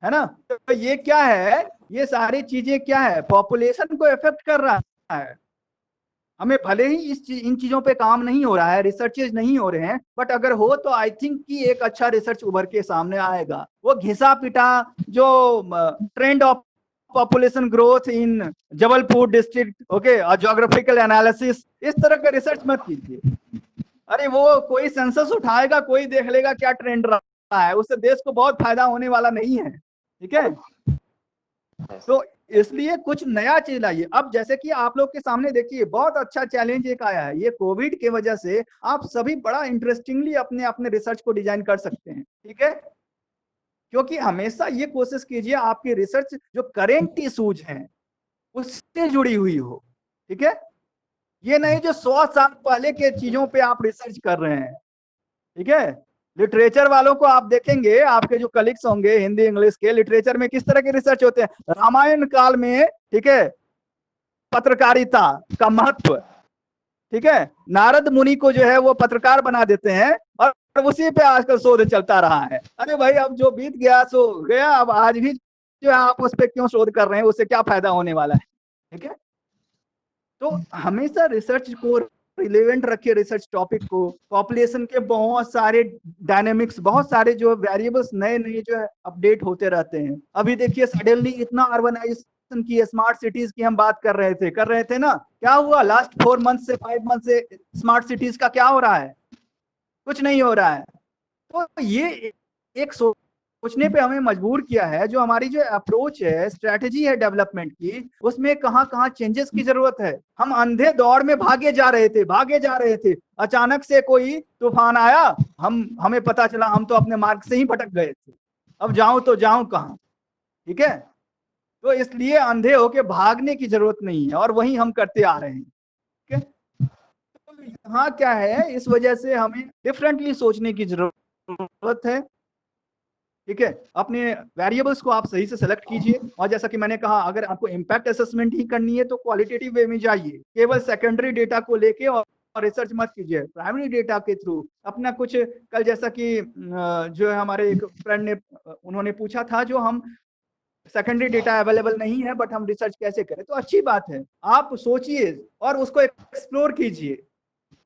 है ना। तो ये क्या है, ये सारी चीजें क्या है, पॉपुलेशन को इफेक्ट कर रहा है। हमें भले ही इन चीजों पे काम नहीं हो रहा है, रिसर्चेज नहीं हो रहे हैं, बट अगर हो तो आई थिंक कि एक अच्छा रिसर्च उभर के सामने आएगा। वो घिसा पिटा जो trend of population growth in Jabalpur district, okay, और ज्योग्राफिकल एनालिसिस, इस तरह का रिसर्च मत कीजिए। अरे वो कोई सेंसस उठाएगा, कोई देख लेगा क्या ट्रेंड रहा है, उससे देश को बहुत फायदा होने वाला नहीं है, ठीक है। तो इसलिए कुछ नया चीज लाइए। अब जैसे कि आप लोग के सामने देखिए बहुत अच्छा चैलेंज एक आया है, ये कोविड के वजह से आप सभी बड़ा इंटरेस्टिंगली अपने अपने रिसर्च को डिजाइन कर सकते हैं, ठीक है। क्योंकि हमेशा ये कोशिश कीजिए आपकी रिसर्च जो करेंट इशूज हैं उससे जुड़ी हुई हो, ठीक है। ये नहीं जो 100 साल पहले के चीजों पे आप रिसर्च कर रहे हैं, ठीक है। लिटरेचर वालों को आप देखेंगे, आपके जो कलीग्स होंगे हिंदी इंग्लिश के, लिटरेचर में किस तरह के रिसर्च होते हैं, रामायण काल में, ठीक है, पत्रकारिता का महत्व, ठीक है, नारद मुनि को जो है वो पत्रकार बना देते हैं और उसी पे आजकल शोध चलता रहा है। अरे भाई अब जो बीत गया सो गया, अब आज भी जो है आप उस पर क्यों शोध कर रहे हैं, उससे क्या फायदा होने वाला है, ठीक है। तो हमेशा रिसर्च को रिलेवेंट रखिए, रिसर्च टॉपिक को। पॉपुलेशन के बहुत सारे डायनेमिक्स, बहुत सारे जो वेरिएबल्स नए नए जो है अपडेट होते रहते हैं। अभी देखिए सडनली इतना अर्बनाइजेशन की, स्मार्ट सिटीज की हम बात कर रहे थे ना, क्या हुआ लास्ट 4 मंथ से 5 मंथ से स्मार्ट सिटीज का क्या हो रहा है, कुछ नहीं हो रहा है। तो ये एक सोचने पे हमें मजबूर किया है, जो हमारी जो अप्रोच है, स्ट्रेटेजी है डेवलपमेंट की, उसमें कहाँ कहाँ चेंजेस की जरूरत है। हम अंधे दौड़ में भागे जा रहे थे, अचानक से कोई तूफान आया, हमें पता चला हम तो अपने मार्ग से ही भटक गए थे, अब जाऊं तो जाऊं कहाँ, ठीक है। तो इसलिए अंधे होके भागने की जरूरत नहीं है, और वही हम करते आ रहे हैं, ठीक है। तो यहाँ क्या है, इस वजह से हमें डिफरेंटली सोचने की जरूरत है, ठीक है। अपने वेरिएबल्स को आप सही से सेलेक्ट कीजिए, और जैसा कि मैंने कहा अगर आपको इम्पैक्ट असेसमेंट ही करनी है तो क्वालिटेटिव वे में जाइए, केवल सेकेंडरी डेटा को लेके और रिसर्च मत कीजिए, प्राइमरी डेटा के थ्रू अपना कुछ। कल जैसा कि जो है हमारे एक फ्रेंड ने उन्होंने पूछा था, जो हम सेकेंडरी डेटा अवेलेबल नहीं है बट हम रिसर्च कैसे करें, तो अच्छी बात है, आप सोचिए और उसको एक्सप्लोर कीजिए,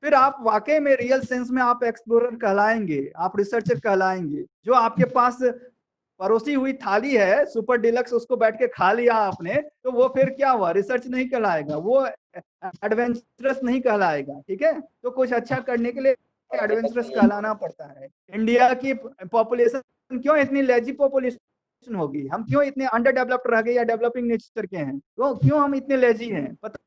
फिर आप वाकई में रियल सेंस में आप एक्सप्लोरर कहलाएंगे, आप रिसर्चर कहलाएंगे। जो आपके पास परोसी हुई थाली है सुपर डिलक्स, उसको बैठ के खा लिया आपने, तो वो फिर क्या हुआ, रिसर्च नहीं कहलाएगा, वो एडवेंचरस नहीं कहलाएगा, ठीक है। तो कुछ अच्छा करने के लिए एडवेंचरस कहलाना पड़ता है। इंडिया की पॉपुलेशन क्यों इतनी लेजी पॉपुलेशन होगी, हम क्यों इतने अंडर डेवलप्ड रह गए या डेवलपिंग नेचर के हैं, तो क्यों हम इतने लेजी हैं, पता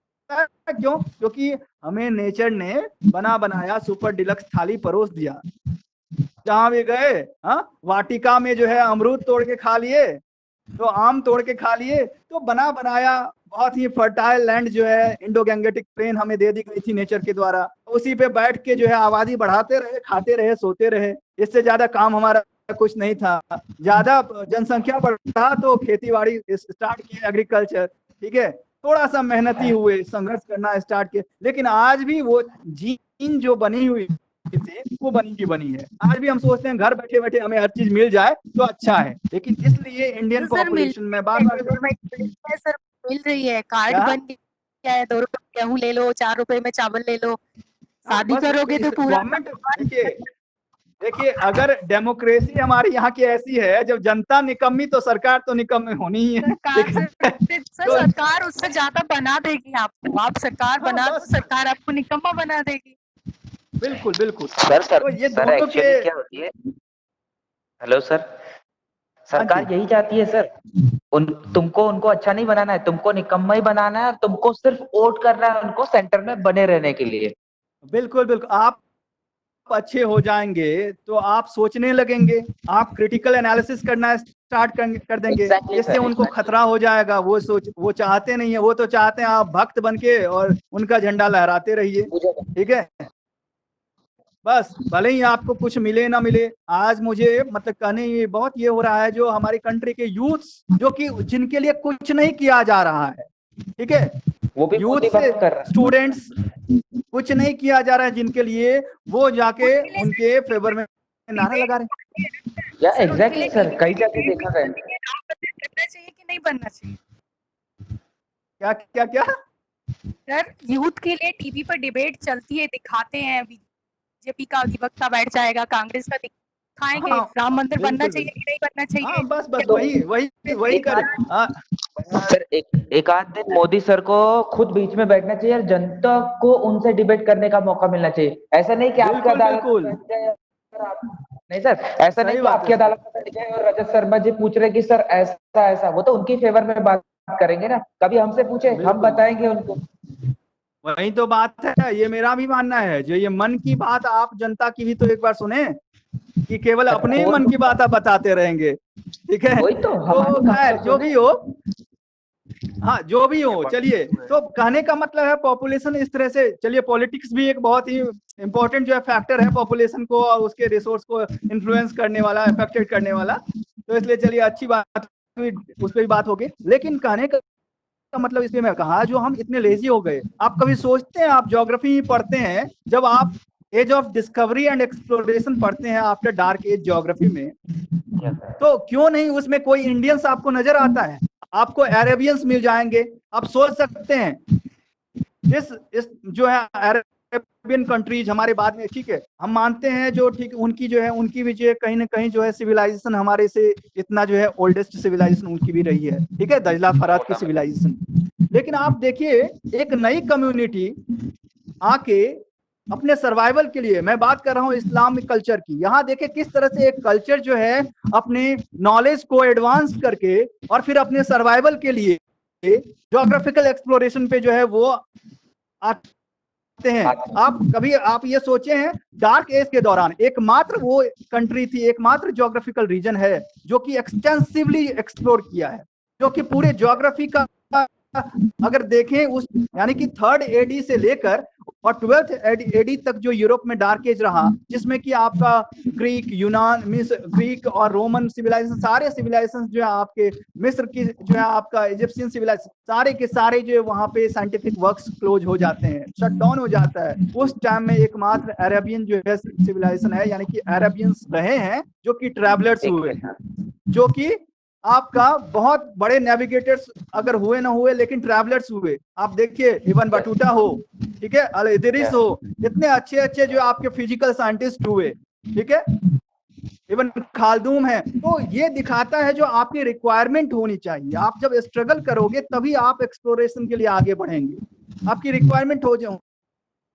क्यों, क्योंकि हमें नेचर ने बना बनाया सुपर डिलक्स थाली परोस दिया। जहां भी गए, हाँ, वाटिका में जो है अमरूद तोड़ के खा लिए, तो आम तोड़ के खा लिए, तो बना बनाया बहुत ही फर्टाइल लैंड जो है इंडो गैंगेटिक प्लेन हमें दे दी गई थी नेचर के द्वारा। उसी पे बैठ के जो है आबादी बढ़ाते रहे, खाते रहे, सोते रहे, इससे ज्यादा काम हमारा कुछ नहीं था। ज्यादा जनसंख्या बढ़ा तो खेती बाड़ी स्टार्ट की, एग्रीकल्चर, ठीक है, थोड़ा सा मेहनती हुए, संघर्ष करना स्टार्ट किए, लेकिन आज भी वो जीन जो बनी हुई थी वो बनी की बनी है। आज भी हम सोचते हैं घर बैठे बैठे हमें हर चीज मिल जाए तो अच्छा है, लेकिन इसलिए इंडियन पॉपुलेशन में बार बार सर मिल रही है, कार्ड बन गया है, 2 रुपए गेहूं ले लो, 4 रुपए में चावल ले लो, शादी करोगे तो पूरा गवर्नमेंट। देखिए अगर डेमोक्रेसी हमारी यहाँ की ऐसी है, जब जनता निकम्मी तो सरकार तो निकम्मी होनी ही है। सरकार उससे ज्यादा बना देगी आपको, आप सरकार बना दो, सरकार आपको निकम्मा बना देगी। बिल्कुल बिल्कुल सर तो ये दोनों के क्या होती है, हेलो सर, सरकार यही चाहती है सर, तुमको उनको अच्छा नहीं बनाना है, तुमको निकम्मा ही बनाना है, और तुमको सिर्फ वोट करना है उनको सेंटर में बने रहने के लिए। बिल्कुल बिल्कुल, आप अच्छे हो जाएंगे तो आप सोचने लगेंगे, आप क्रिटिकल एनालिसिस करना स्टार्ट कर देंगे। Exactly, इससे sir, उनको exactly. खतरा हो जाएगा। वो चाहते नहीं है, वो तो चाहते हैं आप भक्त बन के और उनका झंडा लहराते रहिए, ठीक है। बस भले ही आपको कुछ मिले ना मिले। आज मुझे मतलब कहने ये बहुत ये हो रहा है, जो हमारी कंट्री के यूथ्स जो कि जिनके लिए कुछ नहीं किया जा रहा है, ठीक है, वो भी यूथ मोदी से भक्त कर रहे हैं। स्टूडेंट्स कुछ नहीं किया जा रहा है जिनके लिए, वो जाके उनके फेवर में नारा लगा रहे हैं। या एग्जैक्टली सर, कई जगह देखा गया। बनना चाहिए कि नहीं बनना चाहिए? क्या क्या क्या सर, यूथ के लिए टीवी पर डिबेट चलती है, दिखाते हैं बीजेपी का अधिवक्ता बैठ जाएगा, कांग्रेस का दिखाएंगे, हाँ, राम मंदिर बनना बिल्कुल चाहिए कि नहीं बनना चाहिए? हाँ, बस बस तो वही वही वही एक करें। सर, एक आध दिन मोदी सर को खुद बीच में बैठना चाहिए और जनता को उनसे डिबेट करने का मौका मिलना चाहिए। ऐसा नहीं कि आपकी बिल्कुल अदालत में बिल्कुल बैठ जाए और नहीं सर, ऐसा नहीं सही कि बात आपकी है। अदालत में बैठ जाए और रजत शर्मा जी पूछ रहे कि सर ऐसा ऐसा, वो तो उनकी फेवर में बात करेंगे ना। कभी हमसे पूछे, हम बिल्कुल बताएंगे उनको। वही तो बात है, ये मेरा भी मानना है। जो ये मन की बात, आप जनता की भी तो एक बार सुने, कि केवल अपने ही मन की बात आप बताते रहेंगे, ठीक है। वही तो तो हमारी बात खैर तो जो सुने। भी हो, हाँ जो भी हो, चलिए। तो कहने का मतलब है पॉपुलेशन इस तरह से, चलिए पॉलिटिक्स भी एक बहुत ही इंपॉर्टेंट जो है फैक्टर है पॉपुलेशन को और उसके रिसोर्स को इन्फ्लुएंस करने वाला, अफेक्टेड करने वाला। तो इसलिए चलिए अच्छी बात हुई, उस पर भी बात होगी। लेकिन कहने का मतलब इसलिए मैं कहा, जो हम इतने लेजी हो गए। आप कभी सोचते हैं, आप ज्योग्राफी पढ़ते हैं, जब आप age of discovery and exploration पढ़ते हैं आफ्टर डार्क एज ज्योग्राफी में, तो क्यों नहीं उसमें कोई इंडियंस आपको नजर आता है? आपको अरेबियंस मिल जाएंगे। आप सोच सकते हैं इस जो है अरेबियन कंट्रीज हमारे बाद में, ठीक है, हम मानते हैं जो, ठीक, उनकी जो है, उनकी भी जो है कहीं ना कहीं जो है सिविलाइजेशन हमारे से इतना जो है ओल्डेस्ट सिविलाइजेशन उनकी भी रही है, ठीक है, दजला फरात की सिविलाइजेशन। लेकिन आप देखिए, एक नई कम्युनिटी आके अपने सर्वाइवल के लिए, मैं बात कर रहा हूं इस्लामिक कल्चर की, यहाँ देखे किस तरह से एक कल्चर जो है अपने नॉलेज को एडवांस करके और फिर अपने सर्वाइवल के लिए ज्योग्राफिकल एक्सप्लोरेशन पे जो है वो आते हैं। आप कभी आप ये सोचे हैं, डार्क एज के दौरान एकमात्र वो कंट्री थी, एकमात्र ज्योग्राफिकल रीजन है जो कि एक्सटेंसिवली एक्सप्लोर किया है, जो कि पूरे ज्योग्राफी का अगर देखें उस, यानी कि 3rd AD से लेकर और 12th AD तक जो यूरोप में डार्क एज रहा, जिसमें कि आपका ग्रीक, यूनान, मिस्र, ग्रीक और रोमन सिविलाइजेशन, सारे सिविलाइजेशन जो है आपके, मिस्र की जो है आपका इजिप्शियन सिविलाइजेशन, सारे के सारे जो है वहां पे साइंटिफिक वर्क्स क्लोज हो जाते हैं, शट डाउन हो जाता है। उस टाइम में एकमात्र अरेबियन जो है सिविलाइजेशन है, यानी कि अरेबियंस रहे हैं जो कि ट्रैवलर्स हुए, जो कि आपका बहुत बड़े नेविगेटर्स अगर हुए ना हुए, लेकिन ट्रैवलर्स हुए। आप देखिए इब्न बटूता हो, ठीक है, अल इदरिस हो, इतने अच्छे अच्छे जो आपके फिजिकल साइंटिस्ट हुए, ठीक है, इवन खालदूम है। तो ये दिखाता है जो आपकी रिक्वायरमेंट होनी चाहिए। आप जब स्ट्रगल करोगे तभी आप एक्सप्लोरेशन के लिए आगे बढ़ेंगे, आपकी रिक्वायरमेंट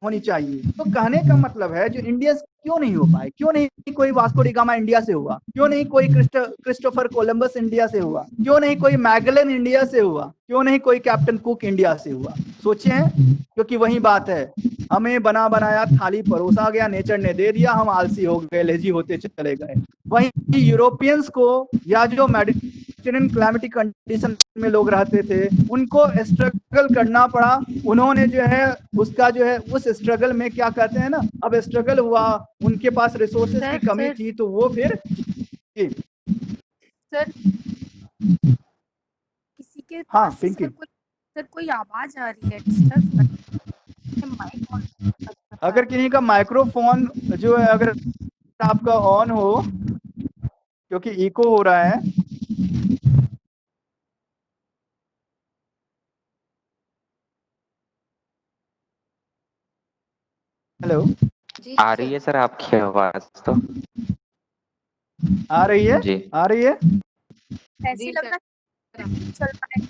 होनी चाहिए। तो कहने का मतलब है, जो इंडियंस क्यों नहीं हो पाए, क्यों नहीं कोई वास्को डी गामा इंडिया से हुआ, क्यों नहीं कोई क्रिस्टोफर कोलंबस इंडिया से हुआ, क्यों नहीं कोई मैगलन इंडिया से हुआ, क्यों नहीं कोई कैप्टन कुक इंडिया से हुआ? सोचे हैं? क्योंकि वही बात है, हमें बना बनाया थाली परोसा गया, नेचर ने दे दिया, हम आलसी हो गए, लेजी होते चले गए। वहीं यूरोपियंस को या जो मेडिटेरेनियन क्लाइमेटिक कंडीशन में लोग रहते थे, उनको स्ट्रगल करना पड़ा। उन्होंने जो है उसका जो है उस स्ट्रगल में क्या कहते हैं ना, अब स्ट्रगल हुआ, उनके पास रिसोर्सेज की कमी थी, तो वो फिर सर किसी के हाँ पास पिंकी, सर कोई आवाज आ रही है, डिस्टर्ब माइक। अगर किसी का माइक्रोफोन जो है अगर आपका ऑन हो, क्योंकि इको हो रहा है। हेलो, आ रही है सर आपकी आवाज तो? आ रही है जी, आ रही है। ऐसी लग रहा है चल रहा है।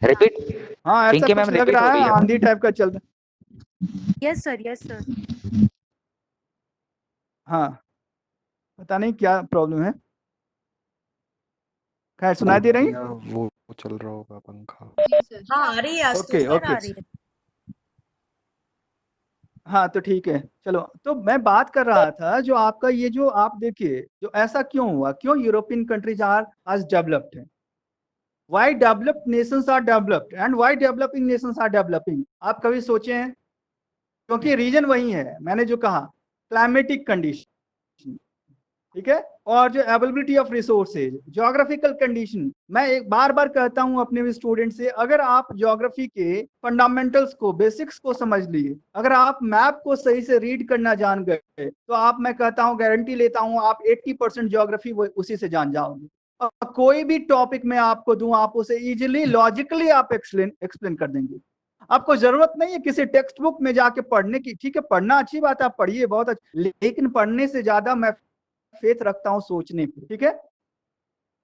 रिपीट। हाँ ऐसा पिंकी कुछ मैम लग रिपीट हो रहा रही है, है। आंधी टाइप का चल रहा। Yes sir. हाँ पता नहीं क्या प्रॉब्लम है, खैर सुनाई दे रही। वो चल रहा होगा पंखा। हाँ आ रही है, आज तो ओके सर ओके आ रही है। हाँ तो ठीक है, चलो। तो मैं बात कर रहा था जो आपका ये जो आप देखिए जो ऐसा क्यों हुआ, क्यों यूरोपियन कंट्रीज आर आज डेवलप्ड है, why developed nations are developed and why developing nations are developing, आप कभी सोचे हैं? क्योंकि रीजन वही है, मैंने जो कहा क्लाइमेटिक कंडीशन, ठीक है, और जो availability of resources, geographical condition. मैं एक बार बार कहता हूं अपने भी स्टूडेंट से, अगर आप ज्योग्राफी के फंडामेंटल्स को, बेसिक्स को समझ लिए, अगर आप मैप को सही से रीड करना जान गए, तो आप, मैं कहता हूं, गारंटी लेता हूं, आप 80% ज्योग्राफी उसी से जान जाओगे। और कोई भी टॉपिक मैं आपको दूं, आप उसे इजिली लॉजिकली आप एक्सप्लेन कर देंगे। आपको जरूरत नहीं है किसी टेक्स्ट बुक में जाके पढ़ने की, ठीक है, पढ़ना अच्छी बात है, आप पढ़िए, बहुत अच्छी, लेकिन पढ़ने से ज्यादा मैं फेथ रखता हूं सोचने पे, ठीक है।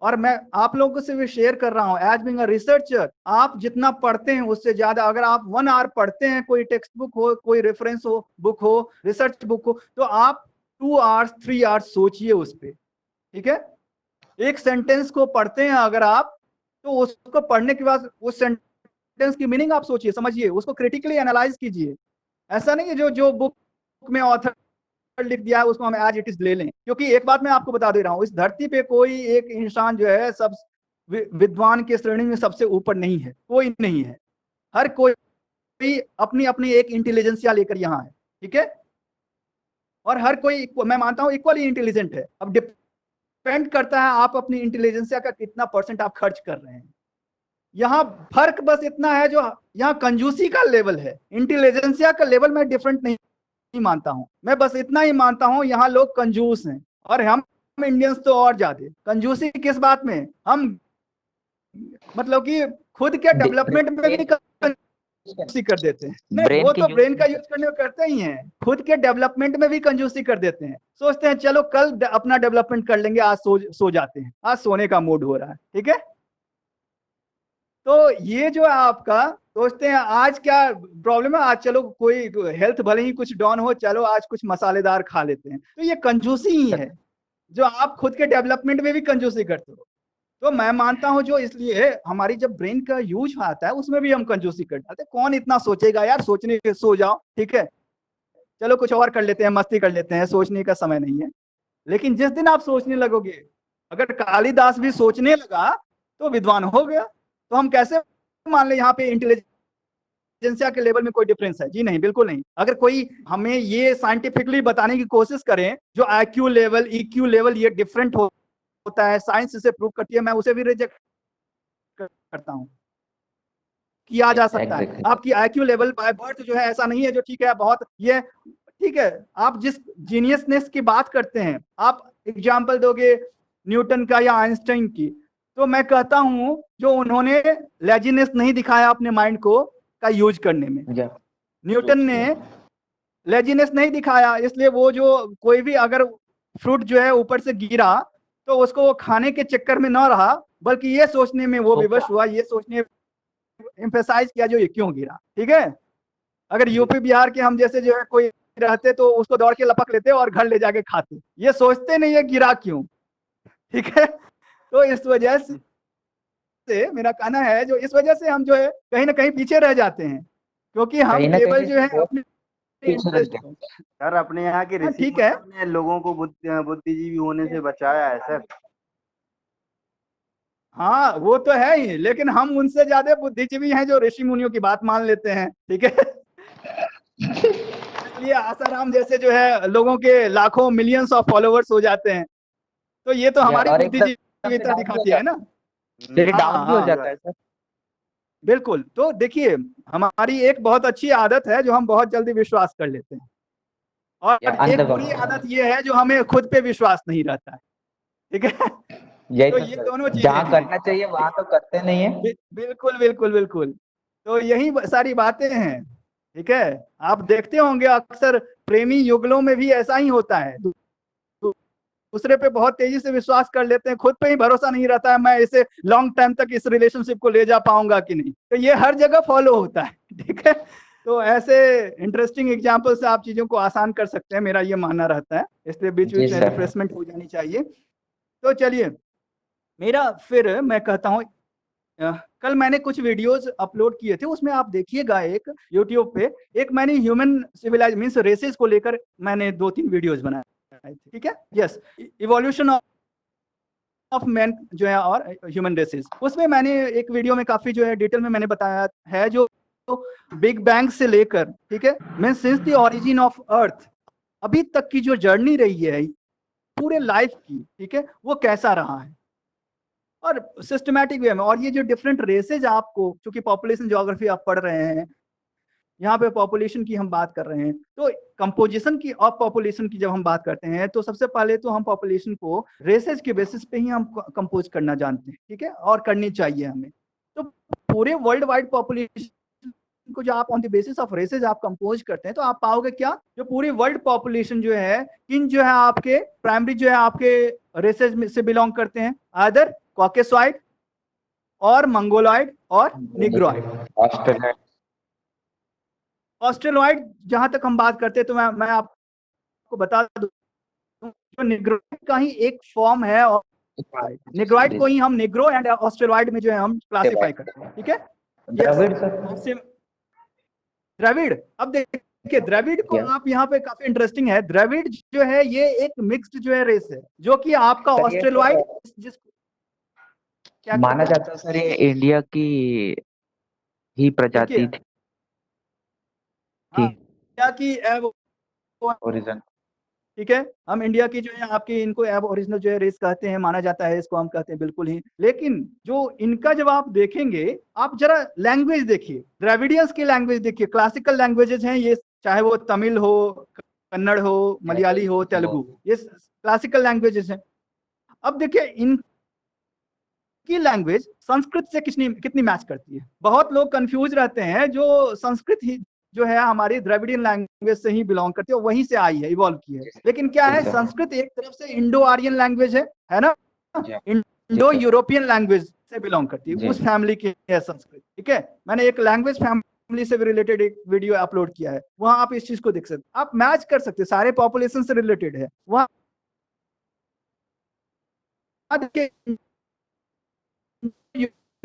और मैं आप लोगों से भी शेयर कर रहा हूं, एज बीइंग अ रिसर्चर, आप जितना पढ़ते हैं उससे ज्यादा, अगर आप 1 आवर पढ़ते हैं, कोई टेक्स्ट बुक हो, कोई रेफरेंस हो, बुक हो, रिसर्च बुक हो, तो आप 2 आवर्स 3 आवर्स सोचिए उस पर, ठीक है। एक सेंटेंस को पढ़ते हैं अगर आप, तो उसको पढ़ने के बाद उस सेंटेंस की मीनिंग आप सोचिए, समझिए, उसको क्रिटिकली एनालाइज कीजिए। ऐसा नहीं है जो जो बुक में ऑथर लिख दिया है उसको हम एज इट इज ले लें, क्योंकि एक बात मैं आपको बता दे रहा हूं, इस धरती पे कोई एक इंसान जो है सब विद्वान के श्रेणी में सबसे ऊपर नहीं है, कोई नहीं है। हर कोई अपनी अपनी एक इंटेलिजेंसिया लेकर यहाँ है, ठीक है। और हर कोई, मैं मानता हूं, इक्वली इंटेलिजेंट है। अब डिपेंड करता है आप अपनी इंटेलिजेंसिया का कितना % आप खर्च कर रहे हैं। यहाँ फर्क बस इतना है, जो यहाँ कंजूसी का लेवल है, इंटेलिजेंसिया का लेवल मैं डिफरेंट नहीं मानता हूं। मैं बस इतना ही मानता हूं, यहाँ लोग कंजूस हैं, और हम इंडियंस तो और ज्यादा। कंजूसी किस बात में? हम मतलब कि खुद के डेवलपमेंट में भी कंजूसी कर देते हैं। नहीं, वो तो ब्रेन का यूज करने में करते ही हैं, खुद के डेवलपमेंट में भी कंजूसी कर देते हैं। सोचते हैं चलो कल अपना डेवलपमेंट कर लेंगे, आज सो जाते हैं, आज सोने का मूड हो रहा है, ठीक है। तो ये जो है आपका, सोचते हैं आज क्या प्रॉब्लम है, आज चलो कोई हेल्थ भले ही कुछ डाउन हो, चलो आज कुछ मसालेदार खा लेते हैं, तो ये कंजूसी ही है, जो आप खुद के डेवलपमेंट में भी कंजूसी करते हो। तो मैं मानता हूं, जो इसलिए हमारी जब ब्रेन का यूज आता है उसमें भी हम कंजूसी कर डालते हैं। कौन इतना सोचेगा यार, सोचने के सो जाओ, ठीक है, चलो कुछ और कर लेते हैं, मस्ती कर लेते हैं, सोचने का समय नहीं है। लेकिन जिस दिन आप सोचने लगोगे, अगर कालिदास भी सोचने लगा तो विद्वान हो गया, तो हम कैसे मान ले यहाँ पे इंटेलिजेंसिया के लेवल में कोई डिफरेंस है? जी नहीं, बिल्कुल नहीं। अगर कोई हमें ये साइंटिफिकली बताने की कोशिश करें जो IQ लेवल, EQ लेवल ये डिफरेंट होता है, साइंस इसे प्रूव करती है, मैं उसे भी रिजेक्ट करता हूं। किया जा सकता है, आपकी IQ लेवल बाय बर्थ जो है ऐसा नहीं है जो ठीक है बहुत ये ठीक है। आप जिस जीनियसनेस की बात करते हैं, आप एग्जाम्पल दोगे न्यूटन का या आइंस्टाइन की, तो मैं कहता हूं जो उन्होंने लेजीनेस नहीं दिखाया अपने माइंड को का यूज करने में, न्यूटन ने लेजीनेस नहीं दिखाया, इसलिए वो जो कोई भी अगर फ्रूट जो है ऊपर से गिरा तो उसको वो खाने के चक्कर में ना रहा, बल्कि ये सोचने में वो विवश हुआ, ये सोचने एम्फेसाइज किया जो ये क्यों गिरा, ठीक है। अगर यूपी बिहार के हम जैसे जो है कोई रहते तो उसको दौड़ के लपक लेते और घर ले जाके खाते, ये सोचते नहीं है गिरा क्यों, ठीक है। तो इस वजह से मेरा कहना है, जो इस वजह से हम जो है कहीं ना कहीं पीछे रह जाते हैं, क्योंकि हम केवल जो है अपने सर अपने यहाँ के ऋषि ठीक है ने लोगों को बुद्धिजीवी होने से बचाया है सर। हाँ वो तो है ही, लेकिन हम उनसे ज्यादा बुद्धिजीवी हैं जो ऋषि मुनियों की बात मान लेते हैं, ठीक है। इसलिए आसाराम जैसे जो है लोगों के लाखों मिलियंस ऑफ फॉलोअर्स हो जाते हैं, तो ये तो हमारी बुद्धिजीविता दिखाती है ना। डाउन भी हो जाता है सर। बिल्कुल। तो देखिए हमारी एक बहुत अच्छी आदत है जो हम बहुत जल्दी विश्वास कर लेते हैं, और एक बुरी आदत ये है जो हमें खुद पे विश्वास नहीं रहता है, ठीक है। तो ये दोनों चीजें जहाँ करना चाहिए वहां तो करते नहीं है। बिल्कुल बिल्कुल बिल्कुल। तो यही सारी बातें हैं, ठीक है। आप देखते होंगे अक्सर प्रेमी युगलों में भी ऐसा ही होता है, दूसरे पे बहुत तेजी से विश्वास कर लेते हैं, खुद पे ही भरोसा नहीं रहता है, मैं इसे लॉन्ग टाइम तक इस रिलेशनशिप को ले जा पाऊंगा कि नहीं। तो ये हर जगह फॉलो होता है, ठीक है। तो ऐसे इंटरेस्टिंग एग्जांपल से आप चीजों को आसान कर सकते हैं, मेरा ये मानना रहता है, इसलिए बीच बीच में रिफ्रेशमेंट हो जानी चाहिए। तो चलिए, मेरा फिर मैं कहता हूँ कल मैंने कुछ वीडियोस अपलोड किए थे, उसमें आप देखिएगा एक यूट्यूब पे, एक मैंने ह्यूमन सिविलाइज मीन्स रेसेस को लेकर मैंने 2-3 वीडियोस बनाए थे, ठीक है। यस, इवोल्यूशन ऑफ मैन जो है और ह्यूमन रेसेस, उसमें मैंने एक वीडियो में काफी जो है डिटेल में मैंने बताया है, जो बिग बैंग से लेकर, ठीक है, mean since the origin of earth अभी तक की जो जर्नी रही है पूरे लाइफ की, ठीक है, वो कैसा रहा है और सिस्टमैटिक वे में। और ये जो डिफरेंट रेसेज आपको, चूंकि पॉपुलेशन ज्योग्राफी आप पढ़ रहे हैं, यहाँ पे पॉपुलेशन की हम बात कर रहे हैं, तो कंपोजिशन की ऑफ पॉपुलेशन की जब हम बात करते हैं तो सबसे पहले तो हम पॉपुलेशन को रेसेज के बेसिस पे ही हम कंपोज करना जानते हैं, ठीक है, और करनी चाहिए हमें। तो पूरे वर्ल्ड वाइड पॉपुलेशन को जो आप on the basis of races आप कंपोज करते हैं, तो आप पाओगे क्या, जो पूरी वर्ल्ड पॉपुलेशन जो है, किन जो है आपके प्राइमरी जो है आपके रेसेज में से बिलोंग करते हैं, आदर कॉकेसॉइड और मंगोलॉइड और निग्रोइड। ऑस्ट्रेलॉइड जहां तक हम बात करते हैं, तो मैं आपको बता दूं, जो निग्रोइड का ही एक फॉर्म है, और निग्रोइड को ही हम निग्रो एंड ऑस्ट्रेलॉइड में जो है हम क्लासिफाई करते हैं, ठीक है। द्रविड़, अब देखिए द्रविड़ को आप यहाँ पे काफी इंटरेस्टिंग है, द्रविड़ जो है ये एक मिक्स्ड जो है रेस है, जो कि आपका ऑस्ट्रेलॉइड जिस क्या माना जाता है सर, ये इंडिया की ही प्रजाति थी, इंडिया की एब ओरिजिन, ठीक है। हम इंडिया की जो है आपकी इनको एब ओरिजिनल जो है रेस कहते हैं, माना जाता है, इसको हम कहते हैं बिल्कुल ही। लेकिन जो इनका जब आप देखेंगे, आप जरा लैंग्वेज देखिए, द्रविडियंस की लैंग्वेज देखिए, क्लासिकल लैंग्वेजेस हैं ये, चाहे वो तमिल हो, कन्नड़ हो, मलयाली हो, तेलुगु, ये क्लासिकल लैंग्वेजेस हैं। अब देखिए इनकी लैंग्वेज संस्कृत से कितनी मैच करती है। बहुत लोग कंफ्यूज रहते हैं, जो संस्कृत ही जो है हमारी द्रविडियन लैंग्वेज से ही बिलोंग करती है, वहीं से आई है, इवॉल्व की है। लेकिन क्या है, संस्कृत एक तरफ से इंडो आर्यन लैंग्वेज है ना, इंडो यूरोपियन लैंग्वेज से बिलोंग करती है, उस फैमिली की है संस्कृत, ठीक है। मैंने एक लैंग्वेज फैमिली से रिलेटेड एक वीडियो अपलोड किया है, वहां आप इस चीज को देख सकते, आप मैच कर सकते, सारे पॉपुलेशन से रिलेटेड है वहां।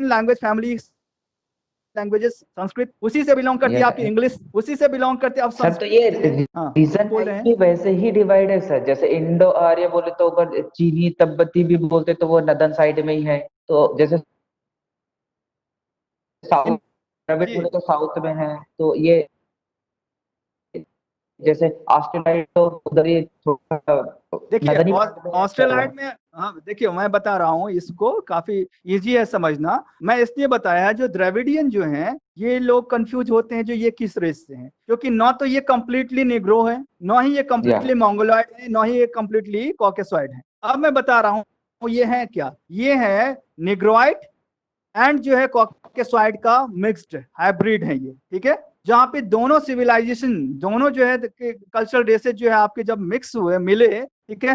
लैंग्वेज फैमिली लैंग्वेजेस, संस्कृत उसी से बिलोंग करती है, आपकी इंग्लिश उसी से बिलोंग करती है। अब सर तो ये रीजन बोल रहे हैं वैसे ही डिवाइड है सर, जैसे इंडो आर्य बोले तो अगर चीनी तिब्बती भी बोलते तो वो नदन साइड में ही है, तो जैसे साउथ द्रविड़ बोले तो साउथ में है, तो ये जैसे ऑस्ट्रेलाइड तो उधर ही देखिए ऑस्ट्रेलाइड में, हाँ देखिए मैं बता रहा हूँ, इसको काफी इजी है समझना, मैं इसलिए बताया जो द्रविडियन जो हैं ये लोग कंफ्यूज होते हैं जो ये किस रेस से हैं, क्योंकि ना तो ये कंप्लीटली निग्रो है, ना ही ये कंप्लीटली मंगोलॉइड है, ना ही ये कंप्लीटली कॉकेसॉइड है। अब मैं बता रहा हूँ ये है क्या, ये है निग्रोइड एंड जो है कॉकेसॉइड का मिक्स्ड हाइब्रिड है ये, ठीक है। जहाँ पे दोनों सिविलाइजेशन, दोनों जो है कल्चरल रेसेस जो है आपके जब मिक्स हुए, मिले, ठीक है,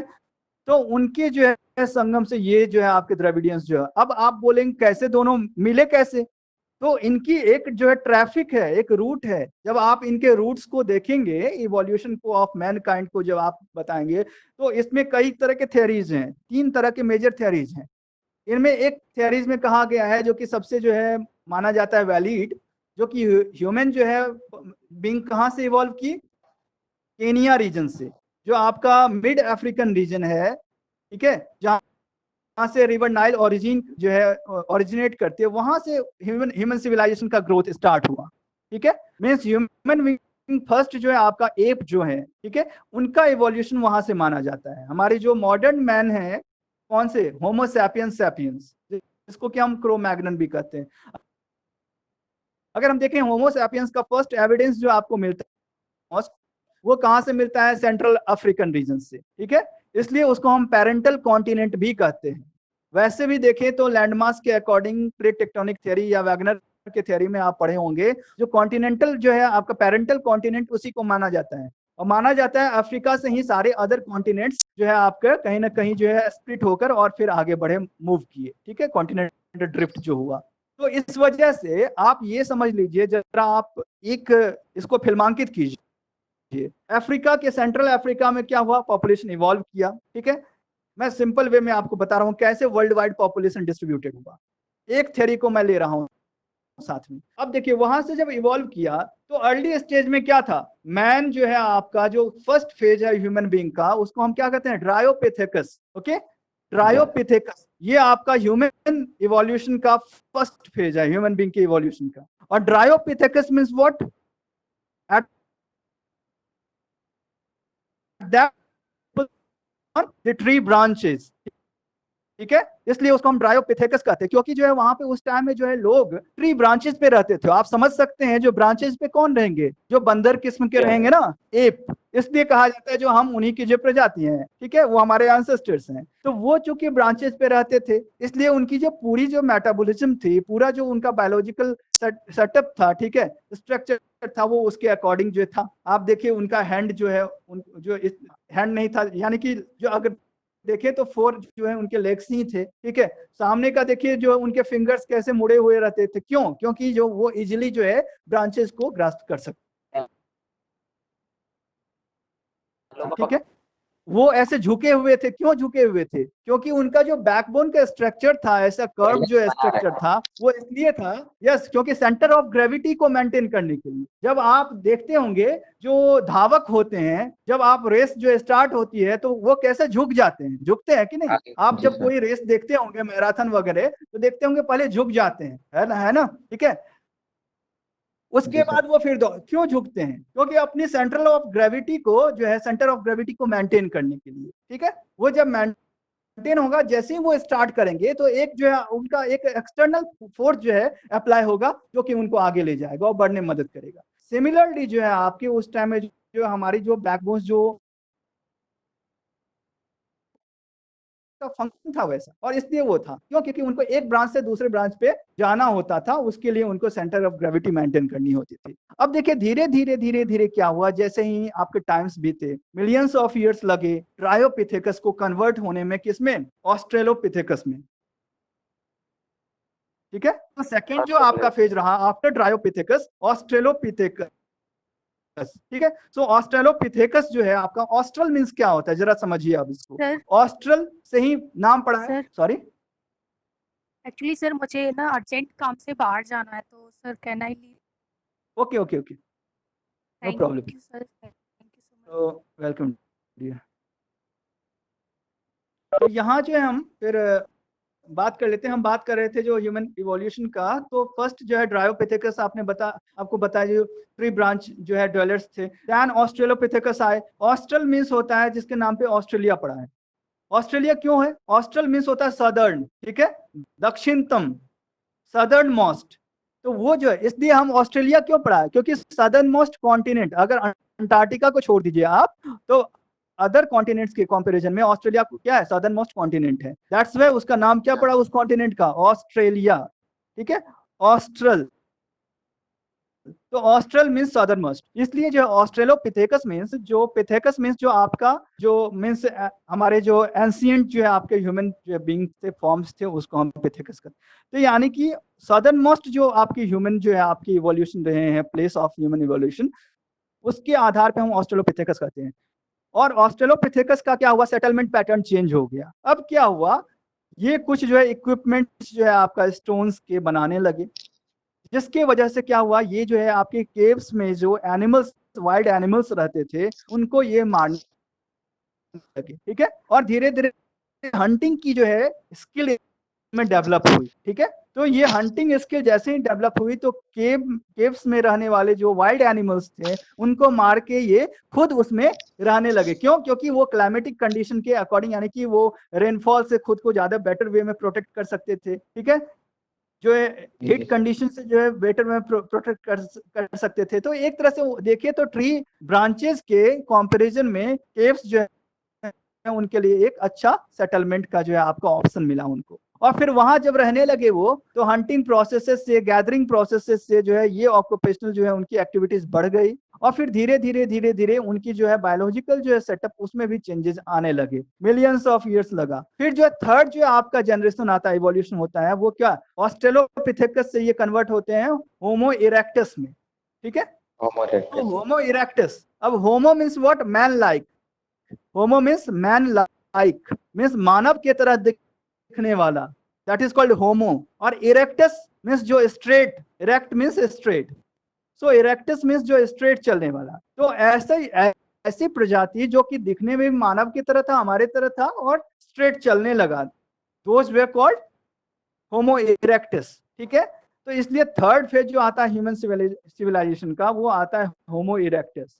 तो उनके जो है संगम से ये जो है आपके द्रविडियंस जो है। अब आप बोलेंगे कैसे दोनों मिले, कैसे, तो इनकी एक जो है ट्रैफिक है, एक रूट है। जब आप इनके रूट्स को देखेंगे, इवोल्यूशन को ऑफ मैनकाइंड को जब आप बताएंगे, तो इसमें कई तरह के थ्योरीज हैं, 3 तरह के मेजर थ्योरीज हैं। इनमें एक थ्योरीज में कहा गया है, जो कि सबसे जो है माना जाता है वैलिड, जो कि ह्यूमन जो है बीइंग कहाँ से इवॉल्व की, केनिया रीजन से, जो आपका मिड अफ्रीकन रीजन है, ठीक है, जहाँ से रिवर नाइल ओरिजिन जो है ओरिजिनेट करती है, वहां से ह्यूमन सिविलाइजेशन का ग्रोथ स्टार्ट हुआ, ठीक है। मीन्स ह्यूमन बीइंग फर्स्ट जो है आपका एप जो है, ठीक है, उनका इवोल्यूशन वहां से माना जाता है। हमारी जो मॉडर्न मैन है, कौन से, होमो सैपियंस सैपियंस, जिसको कि हम क्रो मैग्नन भी कहते हैं। अगर हम देखें होमो सैपियंस का फर्स्ट एविडेंस जो आपको मिलता है, वो कहां से मिलता है, सेंट्रल अफ्रीकन रीजन से, ठीक है, इसलिए उसको हम पेरेंटल कॉन्टिनेंट भी कहते हैं। वैसे भी देखें तो लैंडमास के अकॉर्डिंग प्लेट टेक्टोनिक थ्योरी या वैगनर के थ्योरी में आप पढ़े होंगे, जो कॉन्टिनेंटल जो है आपका पेरेंटल कॉन्टिनेंट उसी को माना जाता है, और माना जाता है अफ्रीका से ही सारे अदर कॉन्टिनेंट्स जो है आपके कहीं ना कहीं जो है स्प्लिट होकर और फिर आगे बढ़े, मूव किए, ठीक है, कॉन्टिनेंटल ड्रिफ्ट जो हुआ। तो इस वजह से आप ये समझ लीजिए, जरा आप एक इसको फिल्मांकित कीजिए, अफ्रीका के, सेंट्रल अफ्रीका में क्या हुआ, पॉपुलेशन इवॉल्व किया, ठीक है। मैं सिंपल वे में आपको बता रहा हूं कैसे वर्ल्ड वाइड पॉपुलेशन डिस्ट्रीब्यूटेड हुआ। एक थ्योरी को मैं ले रहा हूँ साथ में। अब देखिए वहां से जब इवॉल्व किया तो अर्ली स्टेज में क्या था, मैन जो है आपका जो फर्स्ट फेज है ह्यूमन बीइंग का, उसको हम क्या कहते हैं, ड्रायोपिथेकस। ओके, ड्रायोपिथेकस ये आपका ह्यूमन इवोल्यूशन का फर्स्ट फेज है, ह्यूमन बीइंग के इवोल्यूशन का। और Dryopithecus means what, at that the tree branches, ठीक है, इसलिए उसको हम ड्रायोपिथेकस कहते हैं, क्योंकि जो है वहां पे उस टाइम में जो है लोग ट्री ब्रांचेस पे रहते थे। आप समझ सकते हैं जो ब्रांचेस पे कौन रहेंगे, जो बंदर किस्म के रहेंगे ना, एप, इसलिए कहा जाता है जो हम उन्हीं की जो प्रजाति हैं, ठीक है, वो हमारे एंसेस्टर्स हैं। तो वो चूंकि ब्रांचेस पे रहते थे, इसलिए उनकी जो पूरी जो मेटाबॉलिज्म थी, पूरा जो उनका बायोलॉजिकल सेटअप था, ठीक है, स्ट्रक्चर था, वो उसके अकॉर्डिंग जो था। आप देखिए उनका हैंड जो है, जो हैंड नहीं था, यानी कि जो अगर देखें तो 4 जो है उनके लेग्स ही थे, ठीक है। सामने का देखिए जो उनके फिंगर्स कैसे मुड़े हुए रहते थे, क्यों, क्योंकि जो वो इजीली जो है ब्रांचेस को ग्रास्प कर सकते हैं, ठीक है। वो ऐसे झुके हुए थे, क्यों झुके हुए थे, क्योंकि उनका जो बैकबोन का स्ट्रक्चर था, ऐसा कर्व जो स्ट्रक्चर था, वो इसलिए था, यस, क्योंकि सेंटर ऑफ ग्रेविटी को मेंटेन करने के लिए। जब आप देखते होंगे जो धावक होते हैं, जब आप रेस जो स्टार्ट होती है तो वो कैसे झुक जाते हैं, झुकते हैं कि नहीं। आप जब कोई रेस देखते होंगे मैराथन वगैरह, तो देखते होंगे पहले झुक जाते हैं, है ना, ठीक है। उसके बाद वो फिर क्यों झुकते हैं, क्योंकि अपनी सेंट्रल ऑफ ग्रेविटी को जो है, सेंटर ऑफ ग्रेविटी को मेंटेन करने के लिए, ठीक है। वो जब मेंटेन होगा, जैसे ही वो स्टार्ट करेंगे तो एक जो है उनका एक एक्सटर्नल फोर्स जो है अप्लाई होगा, जो कि उनको आगे ले जाएगा और बढ़ने में मदद करेगा। सिमिलरली जो है आपके उस टाइम में जो हमारी जो बैकबोन जो का फंक्शन था वैसा, और इसलिए वो था क्यों, क्योंकि उनको एक ब्रांच से दूसरे ब्रांच पे जाना होता था, उसके लिए उनको सेंटर ऑफ ग्रेविटी मेंटेन करनी होती थी। अब देखिए धीरे धीरे धीरे धीरे क्या हुआ, जैसे ही आपके टाइम्स बीते, मिलियंस ऑफ ईयर्स लगे ट्रायोपिथेकस को कन्वर्ट होने में, किसमें, ऑस्ट्रेलोपिथेकस में, ठीक है। तो सेकेंड जो आपका फेज रहा आफ्टर ड्रायोपिथेकस, ऑस्ट्रेलोपिथेकस, ठीक है। सो ऑस्ट्रेलोपिथेकस जो है आपका, ऑस्ट्रल मींस क्या होता है, जरा समझिए आप इसको। ऑस्ट्रल से ही नाम पड़ा है। सॉरी, एक्चुअली सर मुझे ना अर्जेंट काम से बाहर जाना है, तो sir can I leave. Okay okay okay, no problem. Thank you sir, thank you so तो वेलकम डियर। तो यहाँ जो है हम फिर बात कर लेते हैं। हम बात कर रहे थे जो ह्यूमन इवोल्यूशन का, तो फर्स्ट जो है ड्रायोपिथेकस आपने आपको बताया, जो 3 ब्रांच जो है डेवलप्स थे। दैन ऑस्ट्रेलोपिथेकस आए। ऑस्ट्रल मींस होता है जिसके नाम पे ऑस्ट्रेलिया पड़ा है। ऑस्ट्रेलिया क्यों है, ऑस्ट्रल मींस होता है सदर्न, ठीक है, दक्षिणतम, सदर्न मोस्ट। तो वो जो है, इसलिए हम ऑस्ट्रेलिया क्यों पढ़ा है, क्योंकि सदर्न मोस्ट कॉन्टिनेंट, अगर अंटार्कटिका को छोड़ दीजिए आप, तो अदर कॉन्टिनेंट्स के कंपैरिजन में ऑस्ट्रेलिया क्या है, सदर्न मोस्ट कॉन्टिनेंट है। दैट्स व्हाई उसका नाम क्या पड़ा उस कॉन्टिनेंट का, ऑस्ट्रेलिया, ठीक है, ऑस्ट्रल। तो ऑस्ट्रल मींस सदर्न मोस्ट, इसलिए जो ऑस्ट्रेलोपिथेकस मींस, जो पिथेकस मींस जो आपका जो मींस हमारे जो एंशिएंट जो है आपके ह्यूमन जो बीइंग थे, फॉर्म्स थे, उसको हम पिथेकस कहते हैं। तो यानी कि सदर्न मोस्ट जो आपकी ह्यूमन जो है आपकी इवोल्यूशन रहे हैं, प्लेस ऑफ ह्यूमन इवोल्यूशन, उसके आधार पे हम ऑस्ट्रेलोपिथेकस कहते हैं। और ऑस्ट्रेलोपिथेकस का क्या हुआ, सेटलमेंट पैटर्न चेंज हो गया। अब क्या हुआ, ये कुछ जो है इक्विपमेंट जो है आपका स्टोन्स के बनाने लगे, जिसके वजह से क्या हुआ, ये जो है आपके केव्स में जो एनिमल्स, वाइल्ड एनिमल्स रहते थे, उनको ये मारने लगे, ठीक है। और धीरे धीरे हंटिंग की जो है स्किल में डेवलप हुई, ठीक है। तो ये हंटिंग स्किल जैसे ही डेवलप हुई, तो केव्स में रहने वाले जो वाइल्ड एनिमल्स थे, उनको मार के ये खुद उसमें रहने लगे। क्यों, क्योंकि वो क्लाइमेटिक कंडीशन के अकॉर्डिंग, यानी कि वो रेनफॉल से खुद को ज्यादा बेटर वे में प्रोटेक्ट कर सकते थे, ठीक है, जो है हीट कंडीशन से जो है बेटर में प्रोटेक्ट कर सकते थे। तो एक तरह से देखिए तो ट्री ब्रांचेस के कंपैरिजन में केव्स जो है उनके लिए एक अच्छा सेटलमेंट का जो है आपका ऑप्शन मिला उनको। और फिर वहां जब रहने लगे वो, तो हंटिंग प्रोसेसेस से, गैदरिंग प्रोसेसेस से जो है ये ऑक्यूपेशनल जो है उनकी एक्टिविटीज बढ़ गई। और फिर धीरे धीरे धीरे धीरे उनकी जो है बायोलॉजिकल जो है सेटअप, उसमें भी चेंजेस आने लगे, मिलियंस ऑफ ईयर्स लगा। फिर जो है थर्ड जो है आपका जनरेशन आता है, इवोल्यूशन होता है, वो क्या, ऑस्ट्रेलोपिथेकस से ये कन्वर्ट होते हैं होमो इरेक्टस में, ठीक है। तो होमो इरेक्टस, अब homo means what, man like, homo means man like, means मानव की तरह दिखने वाला, दैट इज कॉल्ड होमो। और इरेक्टस मीन्स जो straight, erect means straight, so erectus means जो स्ट्रेट चलने वाला। तो ऐसी प्रजाति जो कि दिखने में मानव की तरह था, हमारे तरह था और स्ट्रेट चलने लगा, those way called homo erectus. ठीक है, तो इसलिए थर्ड फेज जो आता है ह्यूमन सिविलाइजेशन का, वो आता है होमो इरेक्टस।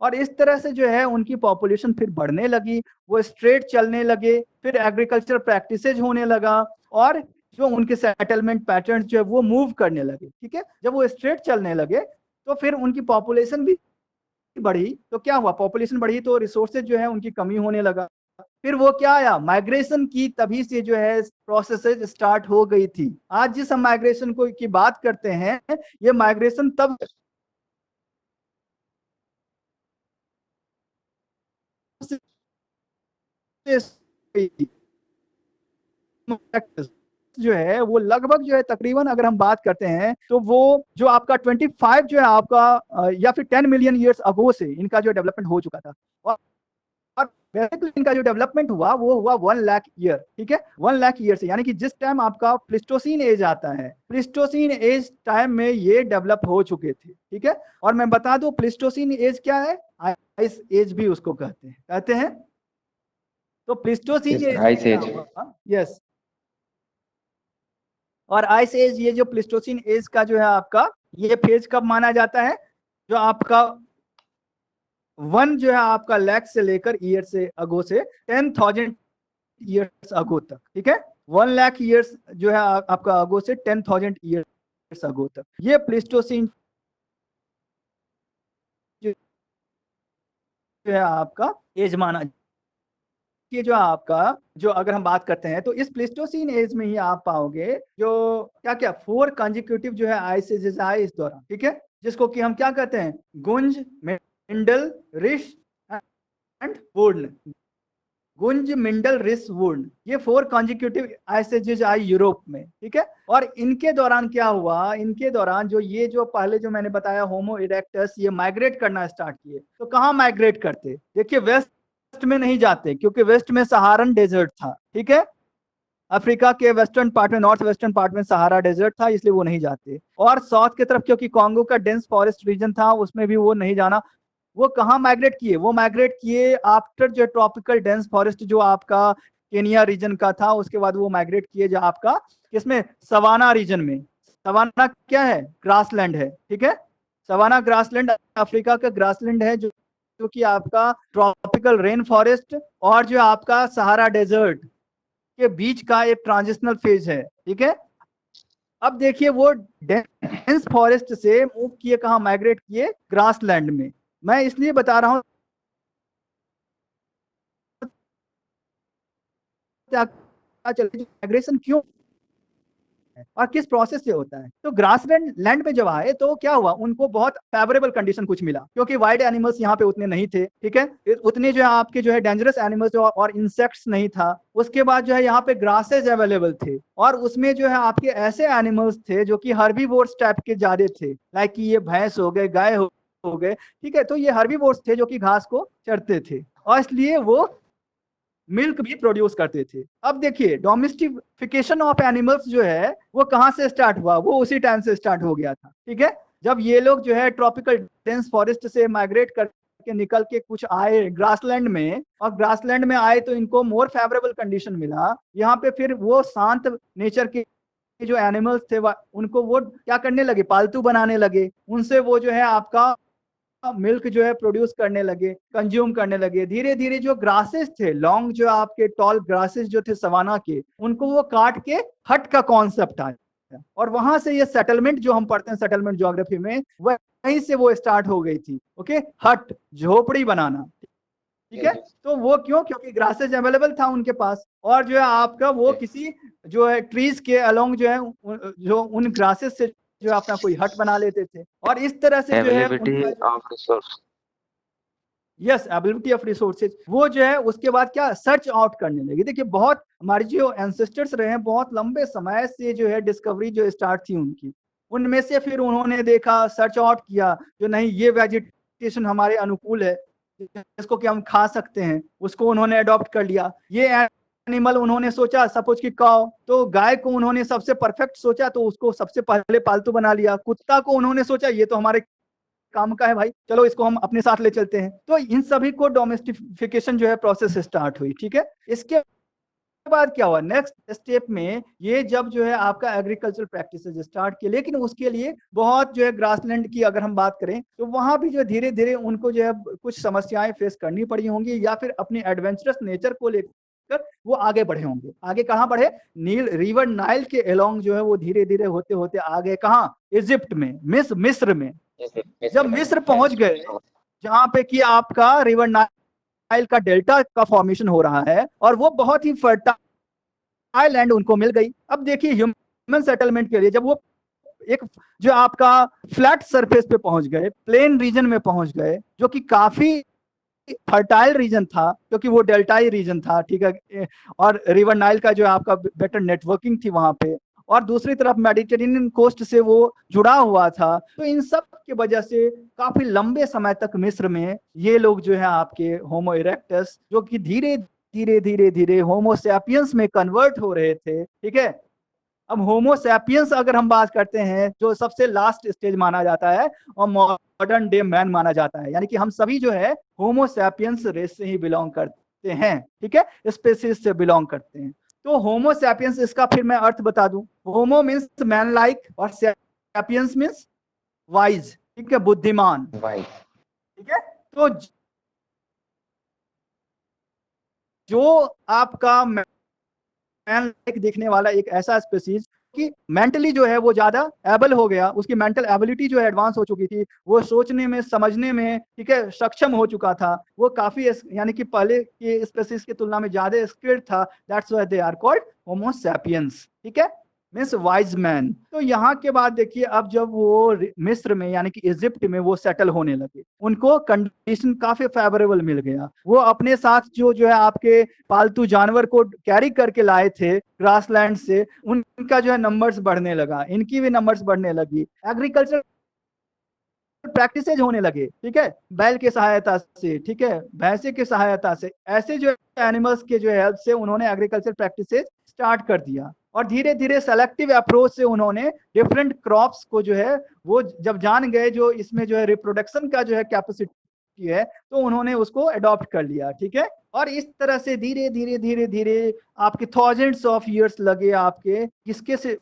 और इस तरह से जो है उनकी पॉपुलेशन फिर बढ़ने लगी, वो स्ट्रेट चलने लगे, फिर एग्रीकल्चर प्रैक्टिसेज होने लगा और जो उनके सेटलमेंट पैटर्न जो है वो मूव करने लगे। ठीक है, जब वो स्ट्रेट चलने लगे तो फिर उनकी पॉपुलेशन भी बढ़ी। तो क्या हुआ, पॉपुलेशन बढ़ी तो रिसोर्सेज जो है उनकी कमी होने लगा। फिर वो क्या आया, माइग्रेशन की, तभी से जो है प्रोसेसेज स्टार्ट हो गई थी। आज जिस हम माइग्रेशन को की बात करते हैं, ये माइग्रेशन तब जो है वो लगभग जो है तकरीबन अगर हम बात करते हैं तो वो जो आपका 25 जो है आपका या फिर 10 मिलियन ईयर्स अगो से इनका जो डेवलपमेंट हो चुका था। और बेसिकली इनका जो डेवलपमेंट हुआ वो हुआ 1 लाख ईयर। ठीक है, 1 लाख ईयर से, यानी कि जिस टाइम आपका प्लिस्टोसीन एज आता है, प्लिस्टोसीन एज टाइम में ये डेवलप हो चुके थे। ठीक है, और मैं बता दूं प्लिस्टोसीन एज क्या है, आइस एज भी उसको कहते हैं। तो pleistocene age ice age, yes, और आइस एज, ये जो प्लिस्टोसीन एज का जो है आपका ये फेज कब माना जाता है, जो आपका 1 जो है आपका लैख से लेकर ईयर से अगो से 10,000 ईयर्स अगो तक। ठीक है, 1 लाख ईयर्स जो है आपका अगो से 10,000 ईयर्स अगो तक ये प्लिस्टोसीन जो है आपका एज माना। ये जो आपका जो अगर हम बात करते हैं तो इस प्लिस्टोसीन एज में ही आप पाओगे जो क्या क्या 4 कंजिक्यूटिव जो है आइस एजेस आए इस दौरान। ठीक है, जिसको कि हम क्या कहते हैं, गुंज, मिंडल, रिश एंड वुर्न। गुंज, मिंडल, रिस, वुर्न, ये 4 कॉन्जिक्यूटिव आइस एजेस आई यूरोप में। ठीक है, और इनके दौरान क्या हुआ, इनके दौरान जो ये जो पहले जो मैंने बताया होमो इरेक्टस, ये माइग्रेट करना स्टार्ट किए। तो कहाँ माइग्रेट करते, देखिए वेस्ट में नहीं जाते, क्योंकि वेस्ट में सहारन डेजर्ट था। ठीक है, अफ्रीका के वेस्टर्न पार्ट में, नॉर्थ वेस्टर्न पार्ट में सहारा डेजर्ट था, इसलिए वो नहीं जाते। और साउथ की तरफ क्योंकि कॉन्गो का डेंस फॉरेस्ट रीजन था, उसमें भी वो नहीं जाना। वो कहाँ माइग्रेट किए, वो माइग्रेट किए आफ्टर जो ट्रॉपिकल डेंस फॉरेस्ट जो आपका केनिया रीजन का था, उसके बाद वो माइग्रेट किए जो आपका किसमें, सवाना रीजन में। सवाना क्या है, ग्रासलैंड है। ठीक है, सवाना ग्रासलैंड अफ्रीका का ग्रासलैंड है, जो कि आपका ट्रॉपिकल रेन फॉरेस्ट और जो आपका सहारा डेजर्ट के बीच का एक ट्रांजिशनल फेज है। ठीक है, अब देखिए वो डेंस फॉरेस्ट से मूव किए कहाँ, माइग्रेट किए ग्रासलैंड में। मैं इसलिए बता रहा हूं माइग्रेशन क्यों और किस प्रोसेस से होता है। तो ग्रासलैंड लैंड पे जब आए तो क्या हुआ, उनको बहुत फेवरेबल कंडीशन कुछ मिला, क्योंकि वाइल्ड एनिमल्स यहाँ पे उतने नहीं थे। ठीक है, उतने जो है आपके जो है डेंजरस एनिमल्स और इंसेक्ट्स नहीं था। उसके बाद जो है यहाँ पे ग्रासेज अवेलेबल थे, और उसमें जो है आपके ऐसे एनिमल्स थे जो कि हर्बीवोर्स टाइप के ज्यादा थे, लाइक कि ये भैंस हो गए, गाय हो गए। ठीक है, तो ये हर्बीवोर्स थे जो कि घास को चरते थे, और इसलिए वो मिल्क भी प्रोड्यूस करते थे। अब देखिए डोमेस्टिफिकेशन ऑफ एनिमल्स जो है वो कहां से स्टार्ट हुआ, वो उसी टाइम से स्टार्ट हो गया था। ठीक है, जब ये लोग जो है ट्रॉपिकल डेंस फॉरेस्ट से माइग्रेट करके निकल के कुछ आए ग्रासलैंड में, और ग्रासलैंड में आए तो इनको मोर फेवरेबल कंडीशन मिला यहाँ पे। फिर वो शांत नेचर के जो एनिमल्स थे उनको वो क्या करने लगे, पालतू बनाने लगे। उनसे वो जो है आपका मिल्क जो है प्रोड्यूस करने लगे, कंज्यूम करने लगे। धीरे धीरे जो ग्रासेस थे, लॉन्ग जो आपके टॉल ग्रासेस जो थे सवाना के, उनको वो काट के हट का कॉन्सेप्ट आया, और वहां से ये सेटलमेंट जो हम पढ़ते हैं सेटलमेंट ज्योग्राफी में, वहीं से वो स्टार्ट हो गई थी। ओके, हट, झोपड़ी बनाना। ठीक है, तो वो क्यों, क्योंकि ग्रासेज अवेलेबल था उनके पास, और जो है आपका वो किसी जो है ट्रीज के अलोंग जो है जो उन ग्रासेस से जो अपना कोई हट बना लेते थे, और इस तरह से जो है यस, एबिलिटी ऑफ रिसोर्सेज, वो जो है उसके बाद क्या सर्च आउट करने लगे। देखिए बहुत हमारे जो एंसेस्टर्स रहे हैं, बहुत लंबे समय से जो है डिस्कवरी जो स्टार्ट थी उनकी, उनमें से फिर उन्होंने देखा, सर्च आउट किया, जो नहीं ये वेजिटेशन हमारे अनुकूल है, जिसको कि हम खा सकते हैं, उसको उन्होंने अडॉप्ट कर लिया। ये एनिमल उन्होंने सोचा, सपोज कि काउ, तो गाय को उन्होंने सबसे परफेक्ट सोचा तो उसको सबसे पहले पालतू बना लिया। कुत्ता को उन्होंने सोचा ये तो हमारे काम का है भाई, चलो इसको हम अपने साथ ले चलते हैं। तो इन सभी को डोमेस्टिफिकेशन जो है प्रोसेस स्टार्ट हुई, ठीक है। इसके बाद क्या हुआ, नेक्स्ट स्टेप में ये जब जो है आपका एग्रीकल्चर प्रैक्टिसेस स्टार्ट किए, लेकिन उसके लिए बहुत जो है ग्रासलैंड की अगर हम बात करें तो वहां भी जो धीरे धीरे उनको जो है कुछ समस्याएं फेस करनी पड़ी होंगी, या फिर अपनी एडवेंचरस नेचर को लेकर वो आगे बढ़े होंगे। आगे कहाँ बढ़े, नील रिवर नाइल के अलोंग जो है वो धीरे धीरे होते होते आगे कहाँ, इजिप्ट में, मिस्र में। जब मिस्र पहुंच गए, जहां पे कि आपका रिवर नाइल का डेल्टा का फॉर्मेशन हो रहा है और वो बहुत ही फर्टाइल लैंड उनको मिल गई। अब देखिए ह्यूमन सेटलमेंट के लिए जब वो एक जो आपका फ्लैट सरफेस पे पहुंच गए, प्लेन रीजन में पहुंच गए, जो कि काफी फर्टाइल रीजन था क्योंकि वो डेल्टाई रीजन था, ठीक है, और रिवर नाइल का जो आपका बेटर नेटवर्किंग थी वहां पे, और दूसरी तरफ मेडिटेरेनियन कोस्ट से वो जुड़ा हुआ था। तो इन सब की वजह से काफी लंबे समय तक मिस्र में ये लोग जो है आपके होमो इरेक्टस, जो कि धीरे धीरे धीरे धीरे होमो सैपियंस में कन्वर्ट हो रहे थे, ठीक है। अब होमो सैपियंस अगर हम बात करते हैं, जो सबसे लास्ट स्टेज माना जाता है और मॉडर्न डे मैन माना जाता है, यानी कि हम सभी जो है होमो सैपियंस रेस से ही बिलोंग करते हैं, ठीक है, स्पेसीज से बिलोंग करते हैं। तो होमो सैपियंस, इसका फिर मैं अर्थ बता दूं, होमो मीन्स मैन लाइक और सैपियंस मीन्स वाइज, ठीक है, बुद्धिमान, ठीक है। तो जो आपका मैन लाइक दिखने वाला एक ऐसा स्पीसीज कि मेंटली जो है वो ज्यादा एबल हो गया, उसकी मेंटल एबिलिटी जो है एडवांस हो चुकी थी, वो सोचने में समझने में, ठीक है, सक्षम हो चुका था, वो काफी यानी कि पहले के स्पीसीज की तुलना में ज्यादा स्किल्ड था। That's why they are called homo sapiens, ठीक है, मीन्स वाइज मैन। तो यहाँ के बाद देखिए, अब जब वो मिस्र में यानी कि इजिप्ट में वो सेटल होने लगे, उनको कंडीशन काफी फेवरेबल मिल गया। वो अपने साथ जो है आपके पालतू जानवर को कैरी करके लाए थे ग्रासलैंड से, उनका जो है नंबर्स बढ़ने लगा, इनकी भी नंबर्स बढ़ने लगी, एग्रीकल्चर प्रैक्टिसेज होने लगे, ठीक है, बैल की सहायता से, ठीक है, भैंसे की सहायता से, ऐसे जो एनिमल्स के जो हेल्प से उन्होंने एग्रीकल्चर प्रैक्टिसेज स्टार्ट कर दिया। और धीरे धीरे सेलेक्टिव अप्रोच से उन्होंने डिफरेंट क्रॉप्स को जो है वो जब जान गए जो इसमें जो है रिप्रोडक्शन का जो है कैपेसिटी है, तो उन्होंने उसको अडॉप्ट कर लिया, ठीक है। और इस तरह से धीरे धीरे धीरे धीरे आपके थाउजेंड्स ऑफ ईयर्स लगे आपके किसके से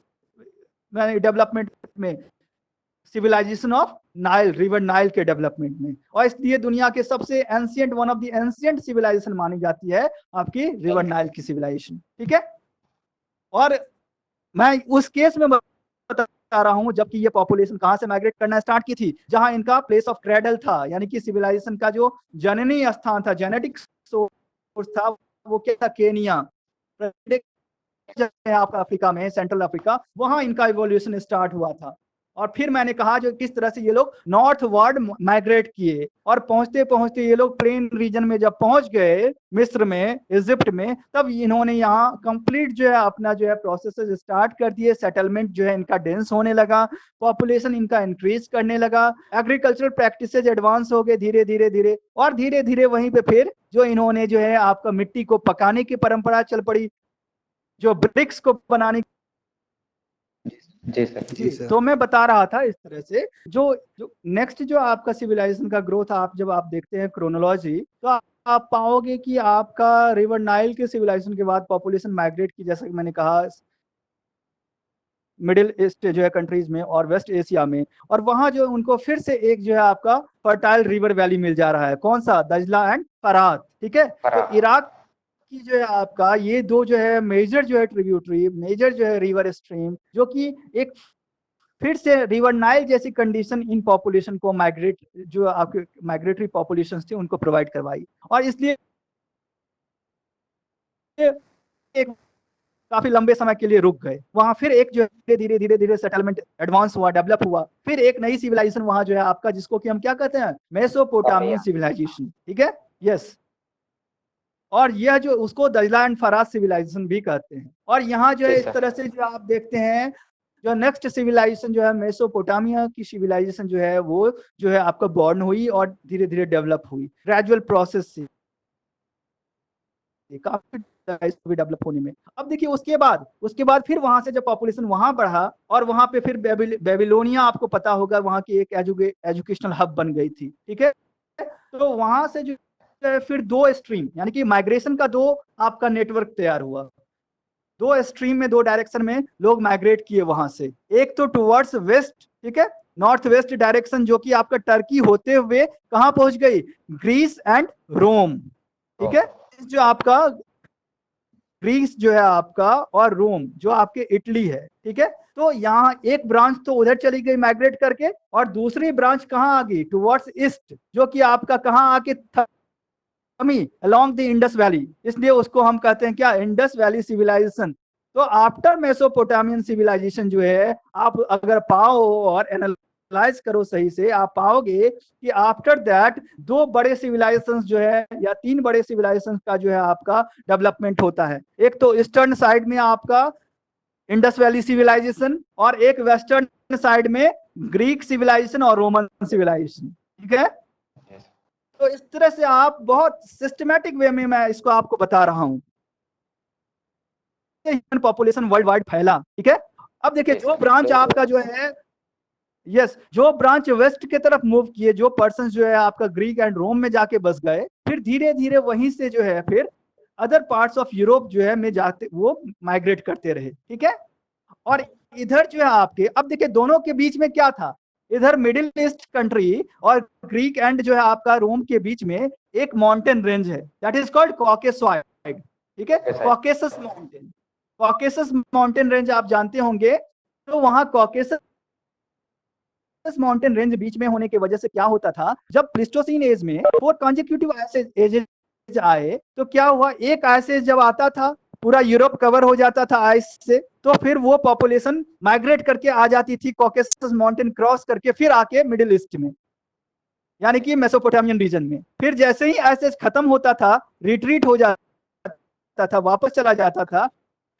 डेवलपमेंट में, civilization of Nile, river Nile के डेवलपमेंट में। और इसलिए दुनिया के सबसे ancient, one of the ancient civilization मानी जाती है आपकी रिवर नाइल की सिविलाइजेशन, ठीक है। और मैं उस केस में बता रहा हूं जबकि ये पॉपुलेशन कहां से माइग्रेट करना स्टार्ट की थी, जहां इनका प्लेस ऑफ क्रेडल था, यानी कि सिविलाइजेशन का जो जननी स्थान था, जेनेटिक सोर्स था, वो क्या था, केनिया, आपका अफ्रीका में, सेंट्रल अफ्रीका, वहां इनका इवोल्यूशन स्टार्ट हुआ था। और फिर मैंने कहा जो किस तरह से ये लोग नॉर्थ वर्ड माइग्रेट किए, और पहुंचते पहुंचते ये लोग प्लेन रीजन में जब पहुंच गए मिस्र में, इजिप्ट में, तब इन्होंने यहाँ कंप्लीट जो है अपना जो है प्रोसेस स्टार्ट कर दिए। सेटलमेंट जो है इनका डेंस होने लगा, पॉपुलेशन इनका इंक्रीज करने लगा, एग्रीकल्चरल प्रैक्टिसेज एडवांस हो गए धीरे धीरे धीरे, और धीरे धीरे वहीं पे फिर जो इन्होंने जो है आपका मिट्टी को पकाने की परंपरा चल पड़ी, जो ब्रिक्स को बनाने। जी सर। जी सर। तो मैं बता रहा था इस तरह से जो नेक्स्ट जो आपका सिविलाइजेशन का ग्रोथ, आप जब आप देखते हैं क्रोनोलॉजी, तो आप पाओगे कि आपका रिवर नाइल के सिविलाइजेशन के बाद पॉपुलेशन माइग्रेट की, जैसा कि मैंने कहा, मिडिल ईस्ट जो है कंट्रीज में और वेस्ट एशिया में, और वहां जो उनको फिर से एक जो है आपका फर्टाइल रिवर वैली मिल जा रहा है, कौन सा, दजला एंड फरात, ठीक है। तो इराक की जो है आपका ये दो जो है मेजर जो है ट्रिब्यूटरी, मेजर जो है रिवर स्ट्रीम, जो कि एक फिर से रिवर नाइल जैसी कंडीशन इन पॉपुलेशन को माइग्रेट, जो आपके माइग्रेटरी पॉपुलेशन थे उनको प्रोवाइड करवाई। और इसलिए एक काफी लंबे समय के लिए रुक गए वहां, फिर एक जो है धीरे धीरे धीरे सेटलमेंट एडवांस हुआ, डेवलप हुआ, फिर एक नई सिविलाइजेशन वहां जो है आपका, जिसको कि हम क्या कहते हैं, मेसोपोटामियन सिविलाइजेशन, ठीक है, यस। और यह जो उसको दजला एंड फरात सिविलाइजेशन भी कहते हैं। और यहाँ जो है इस तरह से जो आप देखते हैं, जो नेक्स्ट सिविलाइजेशन जो है मेसोपोटामिया की सिविलाइजेशन जो है वो जो है आपका बॉर्न हुई और धीरे धीरे डेवलप हुई, ग्रेजुअल प्रोसेस से। थी, काफी डेवलप होने में। अब देखिए उसके बाद फिर वहां से जब पॉपुलेशन वहां बढ़ा और वहां पे फिर बेबीलोनिया, आपको पता होगा, वहां की एक एजुकेशनल हब बन गई थी, ठीक है। तो वहां से जो फिर दो स्ट्रीम, यानी कि माइग्रेशन का दो आपका नेटवर्क तैयार हुआ, दो स्ट्रीम में, दो डायरेक्शन में लोग माइग्रेट किए वहां से। एक तो टुवर्ड्स वेस्ट, ठीक है, नॉर्थ वेस्ट डायरेक्शन, जो कि आपका टर्की होते हुए कहां पहुंच गई, ग्रीस एंड रोम, ठीक है। जो आपका ग्रीस जो है आपका, और रोम जो आपके इटली है, ठीक है। तो यहाँ एक ब्रांच तो उधर चली गई माइग्रेट करके, और दूसरी ब्रांच कहाँ आ गई, टुवर्ड्स ईस्ट, जो कि आपका कहाँ आके अलोंग द इंडस वैली, इसलिए उसको हम कहते हैं क्या, इंडस वैली सिविलाइजेशन। तो आफ्टर मेसोपोटामियन सिविलाइजेशन जो है, आप अगर पाओ और एनालाइज करो सही से, आप पाओगे कि आफ्टर दैट दो बड़े सिविलाइजेशंस जो है, या तीन बड़े सिविलाइजेशंस का जो है आपका डेवलपमेंट होता है। एक तो ईस्टर्न साइड में आपका इंडस वैली सिविलाइजेशन, और एक वेस्टर्न साइड में ग्रीक सिविलाइजेशन और रोमन सिविलाइजेशन, ठीक है। तो इस तरह से आप बहुत सिस्टमैटिक वे में मैं इसको आपको बता रहा हूं, ह्यूमन पॉपुलेशन वर्ल्ड वाइड फैला, ठीक है। अब देखिए जो ब्रांच आपका जो है, जो ब्रांच वेस्ट की तरफ मूव किए, जो पर्सन जो है आपका ग्रीक एंड रोम में जाके बस गए, फिर धीरे धीरे वहीं से जो है फिर अदर पार्ट्स ऑफ यूरोप जो है में जाते वो माइग्रेट करते रहे, ठीक है। और इधर जो है आपके, अब देखिए दोनों के बीच में क्या था, इधर मिडिल ईस्ट कंट्री और ग्रीक एंड जो है आपका रोम के बीच में एक माउंटेन रेंज है, दैट इज कॉल्ड कॉकेसॉइड, ठीक है। कॉकेसस माउंटेन रेंज आप जानते होंगे। तो वहां कॉकेसस माउंटेन रेंज बीच में होने की वजह से क्या होता था, जब प्लीस्टोसीन एज में 4 कॉन्जिक्यूटिव एजेस आए, तो क्या हुआ, एक आइस एज जब आता था, पूरा यूरोप कवर हो जाता था आइस से, तो फिर वो पॉपुलेशन माइग्रेट करके आ जाती थी कॉकेसस माउंटेन क्रॉस करके, फिर आके मिडिल ईस्ट में, यानी कि मेसोपोटामियन रीजन में। फिर जैसे ही आइस एज खत्म होता था, रिट्रीट हो जाता था, वापस चला जाता था,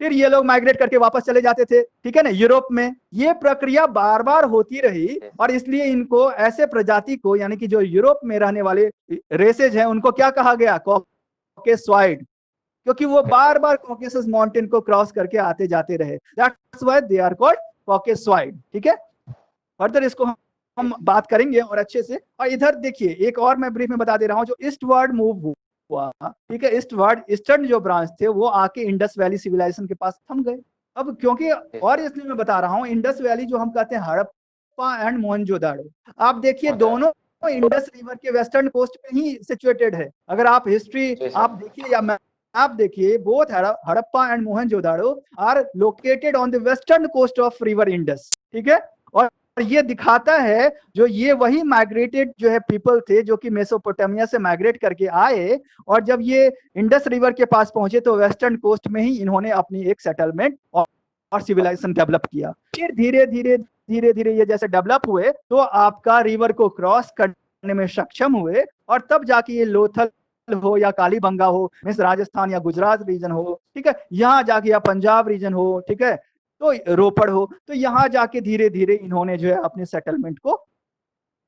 फिर ये लोग माइग्रेट करके वापस चले जाते थे, ठीक है ना, यूरोप में। ये प्रक्रिया बार बार होती रही, और इसलिए इनको, ऐसे प्रजाति को, यानी कि जो यूरोप में रहने वाले रेसेज हैं, उनको क्या कहा गया, कॉकेसॉइड, क्योंकि वो बार बार कॉकेसस माउंटेन को क्रॉस करके आते जाते रहे, that's why they are called Caucasoid, ठीक है। फर्दर इसको हम बात करेंगे और अच्छे से। और इधर देखिए एक और मैं ब्रीफ में बता दे रहा हूं, जो ईस्टवर्ड मूव हुआ, ठीक है, ईस्टर्न जो ब्रांच थे वो आके इंडस वैली सिविलाइजेशन के पास थम गए। अब क्योंकि, और इसलिए मैं बता रहा हूं, इंडस वैली जो हम कहते हैं हड़प्पा एंड मोहनजोदाड़ो, आप देखिए दोनों इंडस रिवर के वेस्टर्न कोस्ट पे ही सिचुएटेड है। अगर आप हिस्ट्री आप देखिए या आप देखिए, both Harappa and Mohenjodaro are located on the western coast of river Indus, ठीक है। और ये दिखाता है, जो ये वही माइग्रेटेड जो है पीपल थे, जो कि मेसोपोटामिया से माइग्रेट करके आए, और जब ये इंडस रिवर के पास पहुंचे तो वेस्टर्न कोस्ट में ही इन्होंने अपनी एक सेटलमेंट और सिविलाइजेशन डेवलप किया। फिर धीरे धीरे ये जैसे डेवलप हुए, तो आपका रिवर को क्रॉस करने में सक्षम हुए, और तब जाके ये लोथल हो या कालीबंगा हो, मीन्स राजस्थान या गुजरात रीजन हो, ठीक है, यहाँ जाके, या पंजाब रीजन हो, ठीक है, तो रोपड़ हो, तो यहाँ जाके धीरे धीरे इन्होंने जो है अपने सेटलमेंट को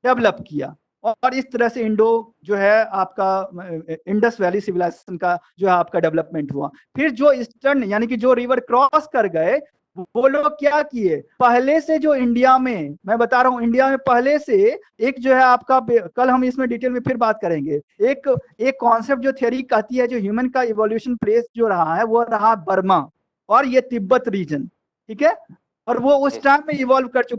डेवलप किया। और इस तरह से इंडो जो है आपका इंडस वैली सिविलाइजेशन का जो है आपका डेवलपमेंट हुआ। फिर जो ईस्टर्न, यानी कि जो रिवर क्रॉस कर गए, वो लोग क्या किए, पहले से जो इंडिया में, मैं बता रहा हूं, इंडिया में पहले से एक जो है आपका, कल हम इसमें डिटेल में फिर बात करेंगे, एक कॉन्सेप्ट जो थ्योरी कहती है, जो ह्यूमन का इवोल्यूशन प्लेस जो रहा है, वो रहा बर्मा और ये तिब्बत रीजन, ठीक है। और वो उस टाइम में इवॉल्व कर चुके